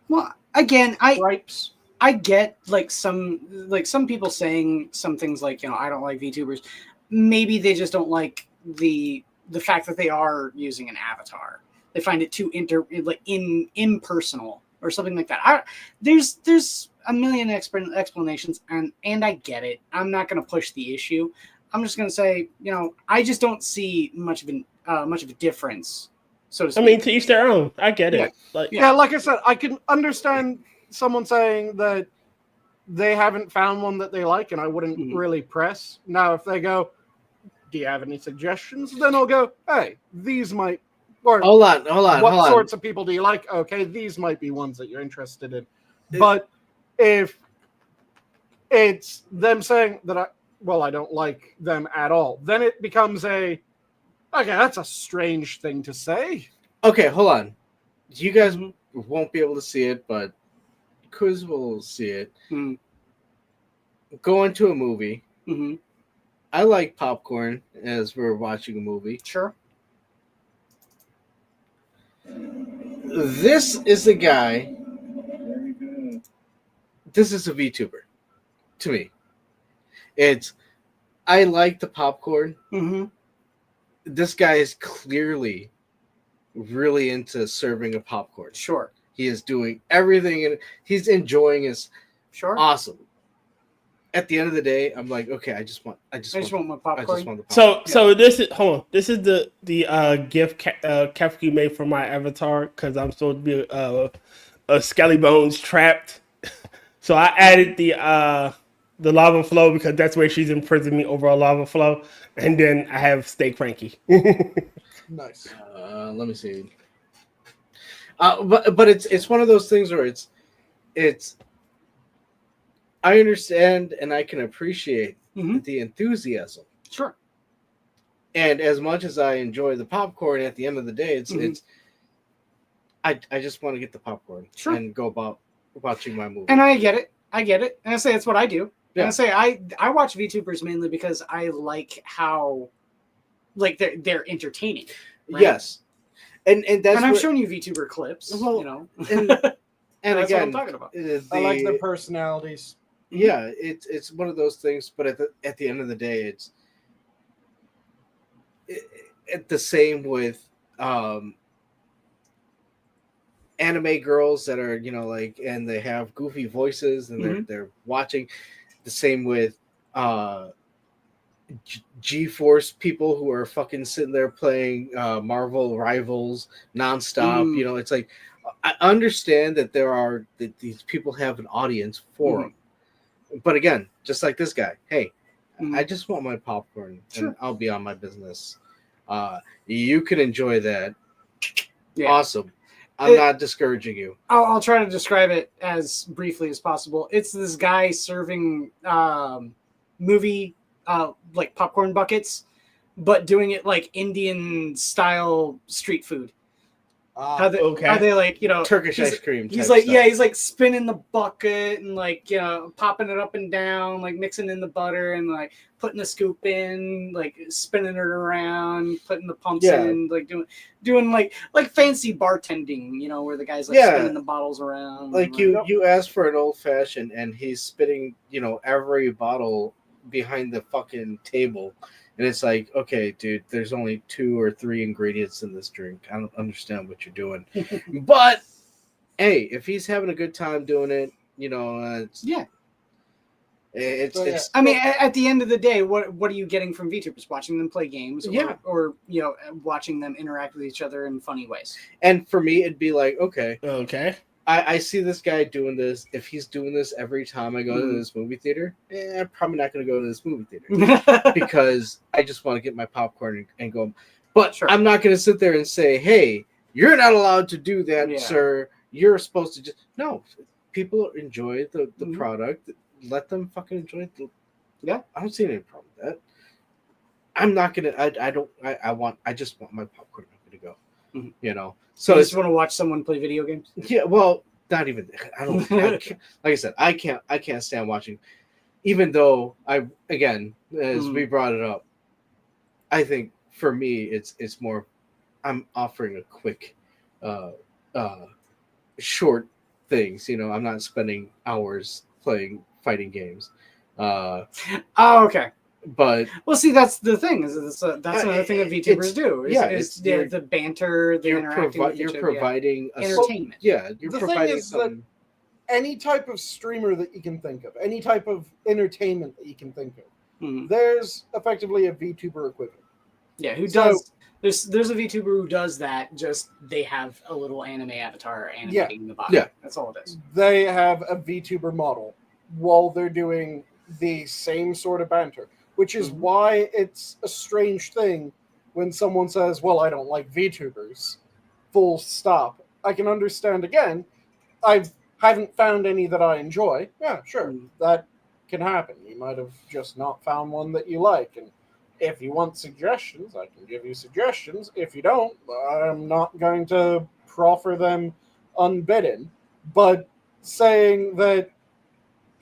Well, again, types. I get like some people saying some things like I don't like VTubers. Maybe they just don't like the fact that they are using an avatar. They find it too impersonal or something like that. There's a million explanations, and I get it. I'm not going to push the issue. I'm just going to say, I just don't see much of a difference. So to speak. I mean, to each their own. I get it. Yeah, like I said, I can understand someone saying that they haven't found one that they like, and I wouldn't really press. Now, if they go, do you have any suggestions? Then I'll go, hey, these might. Or Hold on. What sorts of people do you like? Okay, these might be ones that you're interested in. But if it's them saying that I don't like them at all, then it becomes okay, that's a strange thing to say. Okay, hold on. You guys won't be able to see it, but Kuz will see it. Go into a movie. Mm-hmm. I like popcorn as we're watching a movie. Sure. This is the guy. This is a VTuber to me. I like the popcorn. Mm-hmm. This guy is clearly really into serving a popcorn. Sure. He is doing everything and he's enjoying his awesome. At the end of the day, I'm like, okay, I just want my popcorn. I just want the popcorn. So this is This is the gift Kefki made for my avatar because I'm supposed to be a Skelly Bones trapped. So I added the lava flow because that's where she's imprisoned me over a lava flow, and then I have Stay Cranky. Nice. Let me see. But it's one of those things where it's I understand and I can appreciate Mhm. the enthusiasm. Sure. And as much as I enjoy the popcorn, at the end of the day, it's I just want to get the popcorn Sure. and go about watching my movie. And I get it. And I say that's what I do. Yeah. And I say I watch VTubers mainly because I like how like they're entertaining. Right? Yes. And that's and I've what, shown you VTuber clips, Well, you know. and That's again, what I'm talking about. I like their personalities. Yeah, it's one of those things, but at the end of the day, it's the same with anime girls that are, you know, like, and they have goofy voices and they're watching. The same with G-Force people who are fucking sitting there playing Marvel Rivals nonstop. You know, it's like, I understand that that these people have an audience for them. But again, just like this guy, hey, I just want my popcorn and I'll be on my business. You can enjoy that. Yeah. Awesome. I'm not discouraging you. I'll try to describe it as briefly as possible. It's this guy serving movie like popcorn buckets, but doing it like Indian style street food. How they like, you know, Turkish ice cream. He's like, stuff. Yeah, he's like spinning the bucket and like, you know, popping it up and down, like mixing in the butter and like putting the scoop in, like spinning it around, putting the pumps in, like doing like fancy bartending, you know, where the guy's like spinning the bottles around. Like you asked for an old fashioned and he's spitting, you know, every bottle behind the fucking table. And it's like, okay, dude, there's only 2 or 3 ingredients in this drink. I don't understand what you're doing. But, hey, if he's having a good time doing it, you know, it's I mean, at the end of the day, what are you getting from VTubers? Watching them play games or, you know, watching them interact with each other in funny ways. And for me, it'd be like, okay. I see this guy doing this. If he's doing this every time I go to this movie theater, I'm probably not going to go to this movie theater because I just want to get my popcorn and go. But I'm not going to sit there and say, hey, you're not allowed to do that, sir. You're supposed to just... No, people enjoy the product. Let them fucking enjoy it. I don't see any problem with that. I'm not going to... I just want my popcorn. I'm going to go. You know, so you just want to watch someone play video games. Yeah, well, not even. I don't. Like I said, I can't stand watching. Even though as we brought it up, I think for me it's more. I'm offering a quick, short things. You know, I'm not spending hours playing fighting games. Okay. But see, that's the thing. That's another thing that VTubers do. It's the banter, the interacting. You're providing entertainment. You're providing thing is something. That any type of streamer that you can think of, any type of entertainment that you can think of, there's effectively a VTuber equivalent. Yeah, who does? There's a VTuber who does that. Just they have a little anime avatar animating the body. Yeah, that's all it is. They have a VTuber model while they're doing the same sort of banter. Which is why it's a strange thing when someone says, well, I don't like VTubers. Full stop. I can understand again. I haven't found any that I enjoy. Yeah, sure. That can happen. You might have just not found one that you like. And if you want suggestions, I can give you suggestions. If you don't, I'm not going to proffer them unbidden. But saying that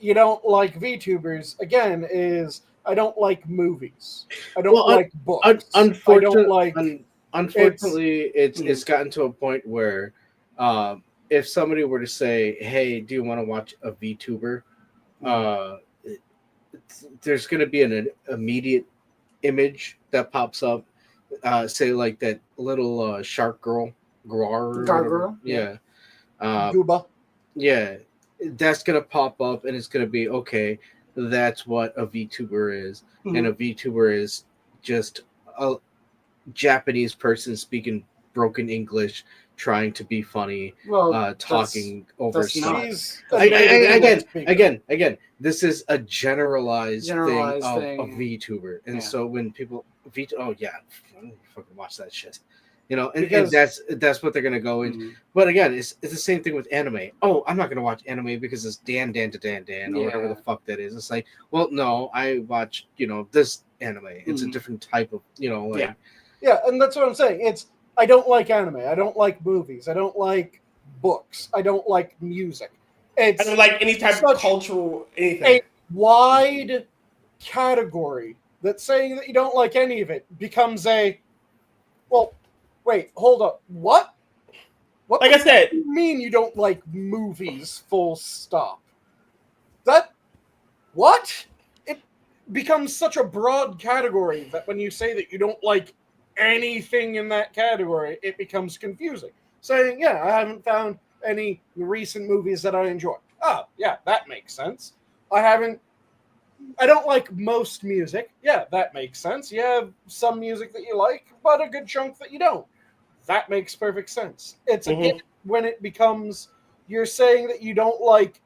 you don't like VTubers, again, is... I don't like movies. I don't like books. Unfortunately, it's gotten to a point where if somebody were to say, hey, do you want to watch a VTuber? There's going to be an immediate image that pops up. Say like that little shark girl. Gargoyle? Yeah. Gooba. Yeah. That's going to pop up and it's going to be, okay, that's what a VTuber is. And a VTuber is just a Japanese person speaking broken English, trying to be funny, talking over stuff. Again, this is a generalized thing of a VTuber. And so when people, I'm gonna fucking watch that shit. You know, and Because- that's what they're gonna go into. Mhm. But again, it's the same thing with anime. Oh, I'm not gonna watch anime because it's Dan or whatever the Yeah. fuck that is. It's like, well, no, I watch this anime. It's a Mhm. different type of like Yeah. Yeah, and that's what I'm saying. I don't like anime. I don't like movies. I don't like books. I don't like music. It's I don't like any type of such cultural anything. a wide category that saying that you don't like any of it becomes well, wait, hold up. What? What Like the I said, fuck do you mean you don't like movies, full stop? What? It becomes such a broad category that when you say that you don't like anything in that category, it becomes confusing. Saying, yeah, I haven't found any recent movies that I enjoy. Oh, yeah, that makes sense. I don't like most music. Yeah, that makes sense. You have some music that you like, but a good chunk that you don't. That makes perfect sense. It's again when it becomes you're saying that you don't like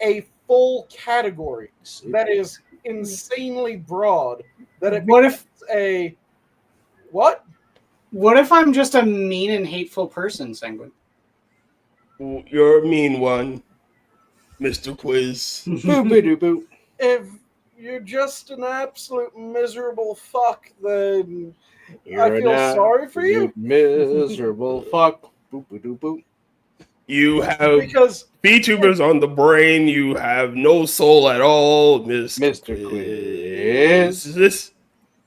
a full category that is insanely broad. That it What if becomes a what? what if I'm just a mean and hateful person, Sanguine? you're a mean one, Mr. Quiz. boop. If you're just an absolute miserable fuck, then I feel sorry for you. Miserable fuck. Boop boop boop. You have Because VTubers on the brain. You have no soul at all, Mr. Quiz. This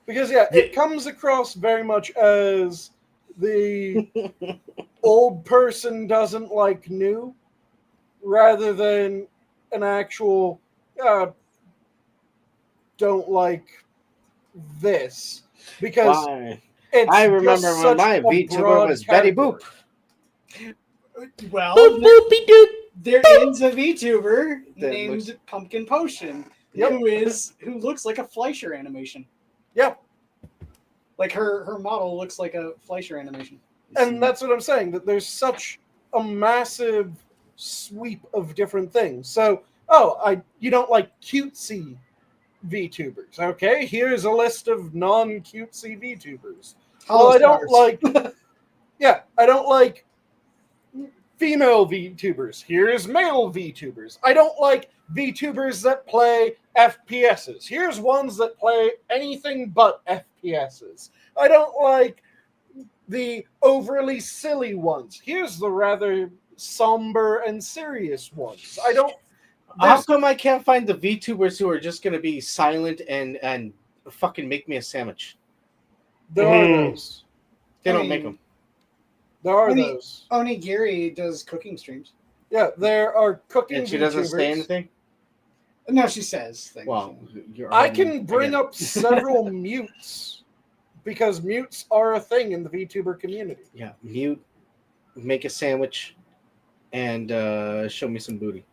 yeah, it comes across very much as the old person doesn't like new, rather than an actual don't like this, because Why? it's I just remember when such my a VTuber broad was Betty category. Boop. Well, boop boopy doop. there is a VTuber That named looks- Pumpkin Potion Yep. who looks like a Fleischer animation. Yep. Like her model looks like a Fleischer animation. And that's what I'm saying, that there's such a massive sweep of different things. So, you don't like cutesy VTubers. Okay, here's a list of non-cutesy VTubers. Well, I don't like I don't like female VTubers. Here's male VTubers. I don't like VTubers that play FPSs. Here's ones that play anything but FPSs. I don't like the overly silly ones. Here's the rather somber and serious ones. I don't. How come I can't find the VTubers who are just gonna be silent and fucking make me a sandwich? There are those. They I don't mean, make them. There are Only- those. Onigiri does cooking streams. Yeah, there are cooking And she doesn't say VTubers. anything. No, she says things. Well, you're I can bring again. up several mutes because mutes are a thing in the VTuber community. Yeah, mute, make a sandwich, and show me some booty.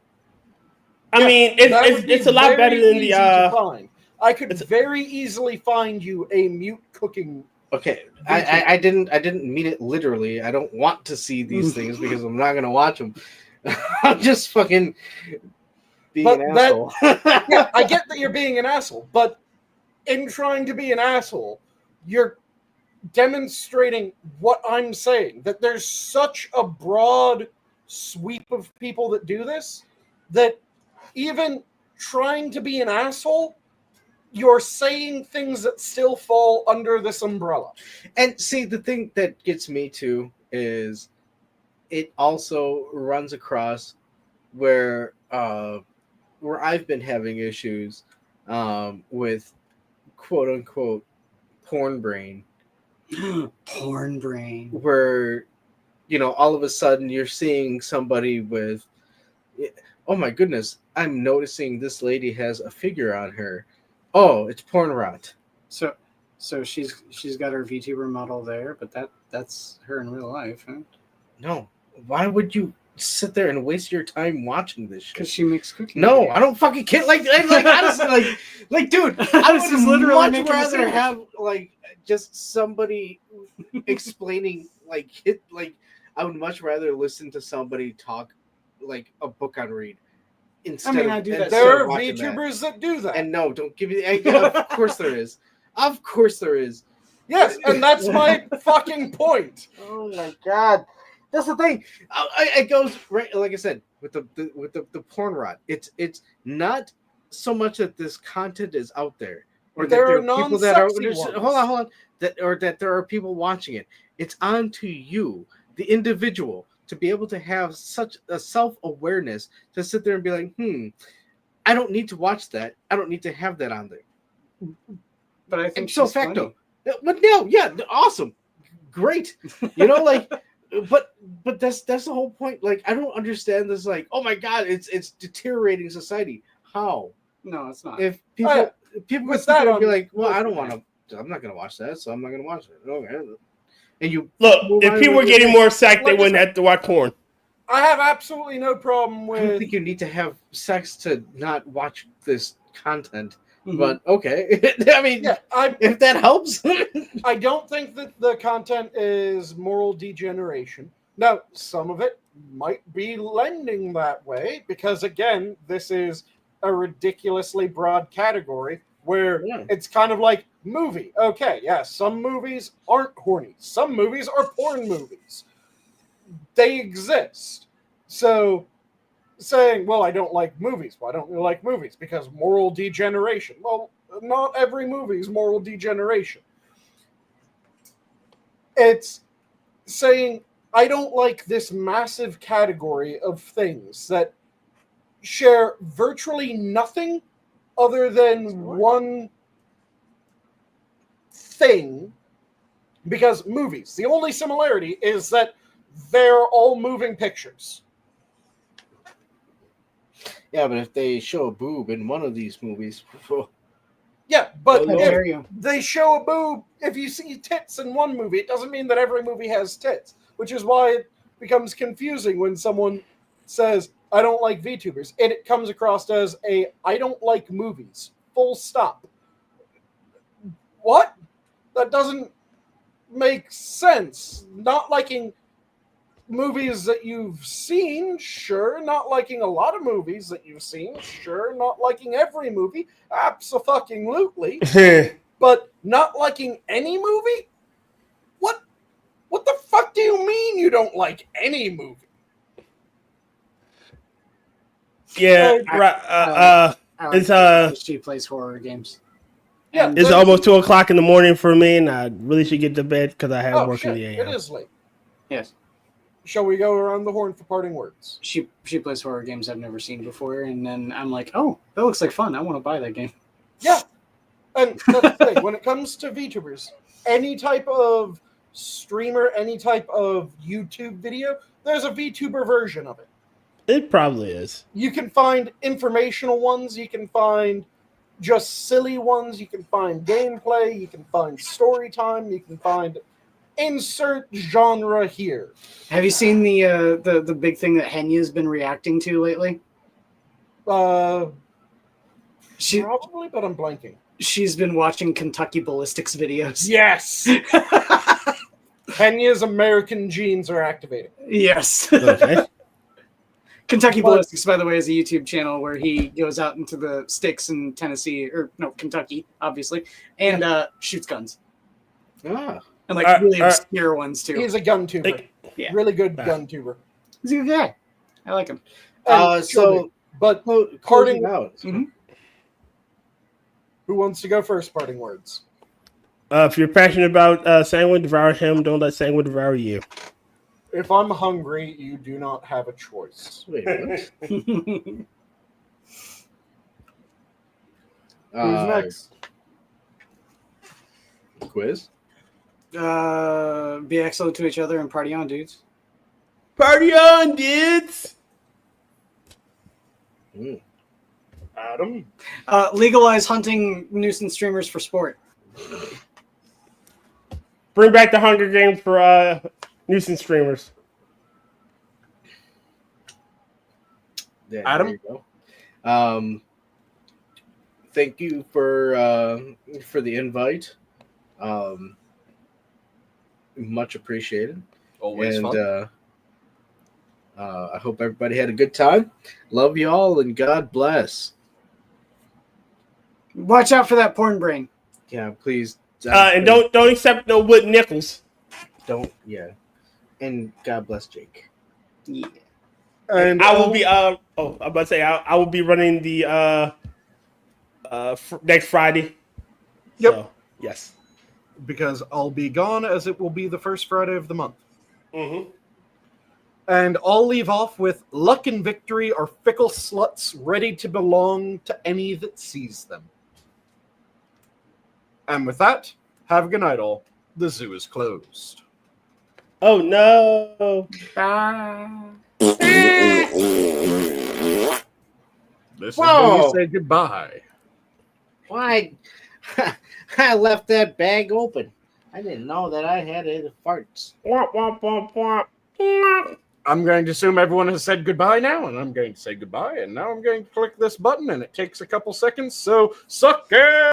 I mean, That would be it's a lot better very than easy the. to find. I could it's- very easily find you a mute cooking. Okay, I didn't mean it literally. I don't want to see these things because I'm not gonna watch them. I'm just fucking being But an that- asshole. Yeah, I get that you're being an asshole, but in trying to be an asshole, you're demonstrating what I'm saying, that there's such a broad sweep of people that do this that even trying to be an asshole, you're saying things that still fall under this umbrella. And see, the thing that gets me too is it also runs across where I've been having issues with quote unquote porn brain, Porn brain. where all of a sudden you're seeing somebody with, oh my goodness, I'm noticing this lady has a figure on her. Oh, it's porn rot. So she's got her VTuber model there, but that's her in real life, huh? No, why would you sit there and waste your time watching this shit? Because she makes cooking. No, videos. I don't fucking kid like honestly like dude, I This would is literally much making a rather sandwich. have like just somebody explaining I would much rather listen to somebody talk like a book on read instead I of do that. instead There of are watching that. VTubers that do that. And no, don't give me of course there is. Of course there is. Yes, and that's my fucking point. Oh my god, that's the thing. It goes right, like I said, with the porn rot. It's not so much that this content is out there, or that There there are are people that are non-sexy ones. hold on, that there are people watching it. It's on to you, the individual, to be able to have such a self-awareness to sit there and be like, I don't need to watch that. I don't need to have that on there. But I think So she's facto. funny. But no, yeah, awesome, great. You know, like, but that's the whole point. Like, I don't understand this. Like, oh my god, it's deteriorating society. How? No, it's not. If people with would sit that there and be on- like, well, I don't want to. I'm not gonna watch that, so I'm not gonna watch it. Okay. And you Look, move if on people with were your getting day. more sex, they Like I wouldn't said- have to watch porn. I have absolutely no problem I don't with. think you need to have sex to not watch this content. Mhm. But okay, I mean, Yeah, if that helps. I don't think that the content is moral degeneration. Now, some of it might be lending that way because, again, this is a ridiculously broad category where Yeah. it's kind of like movie. Okay, yeah, some movies aren't horny. Some movies are porn movies. They exist. So saying, well, I don't like movies. Why don't you like movies? Because moral degeneration. Well, not every movie is moral degeneration. It's saying, I don't like this massive category of things that share virtually nothing other than one thing. Because movies, the only similarity is that they're all moving pictures. Yeah, but if they show a boob in one of these movies, Yeah, but How if dare you? they show a boob, if you see tits in one movie, it doesn't mean that every movie has tits, which is why it becomes confusing when someone says, I don't like VTubers. It comes across as I don't like movies. Full stop. What? That doesn't make sense. Not liking movies that you've seen, sure. Not liking a lot of movies that you've seen, sure. Not liking every movie, abso-fucking-lutely. But not liking any movie? What the fuck do you mean you don't like any movie? Yeah, I- right. I like It's, it. She plays horror games. Yeah, And It's But- almost 2 o'clock in the morning for me, and I really should get to bed because I have Oh, work shit, in the it AM. is late. yes, Shall we go around the horn for parting words? she plays horror games I've never seen before, and then I'm like, oh, that looks like fun. I want to buy that game. Yeah. And that's the thing, when it comes to VTubers, any type of streamer, any type of YouTube video, there's a VTuber version of it. It probably is. You can find informational ones, you can find just silly ones, you can find gameplay, you can find story time, you can find insert genre here. Have you seen the big thing that Henya's been reacting to lately? She Probably, but I'm blanking. she's been watching Kentucky Ballistics videos. Yes! Kenya's American genes are activating. Yes. Okay. Kentucky But- Ballistics, by the way, is a YouTube channel where he goes out into the sticks in Tennessee, or no, Kentucky, obviously, and shoots guns. ah, And like really Alright. obscure ones too. He's a gun tuber. Like, Yeah. Really good Ah. gun tuber. He's a good guy. I like him. And so but closing Parting- out. who wants to go first? Parting words. if you're passionate about Sanguine, devour him. Don't let Sanguine devour you. If I'm hungry, you do not have a choice. Wait, what? Who's next? Quiz. Be excellent to each other and party on, dudes. Party on, dudes! Adam. Legalize hunting nuisance streamers for sport. Bring back the Hunger Games for nuisance streamers. Yeah, Adam? there you go. Thank you for the invite. Much appreciated. Always And fun. I hope everybody had a good time. Love you all and God bless. Watch out for that porn brain. Yeah, please And don't accept no wood nickels. Don't. Yeah. And God bless Jake. Yeah. And I will be I'm about to say I will be running the next Friday. Yep. So, yes. because I'll be gone as it will be the first Friday of the month. Mm-hmm. And I'll leave off with luck and victory are fickle sluts ready to belong to any that sees them. And with that, have a good night, all. The zoo is closed. Oh no. This is when you Whoa. say goodbye. Why? I left that bag open. I didn't know that I had it farts. Womp, womp, womp, womp. Womp. I'm going to assume everyone has said goodbye now, and I'm going to say goodbye, and now I'm going to click this button, and it takes a couple seconds, so suck it!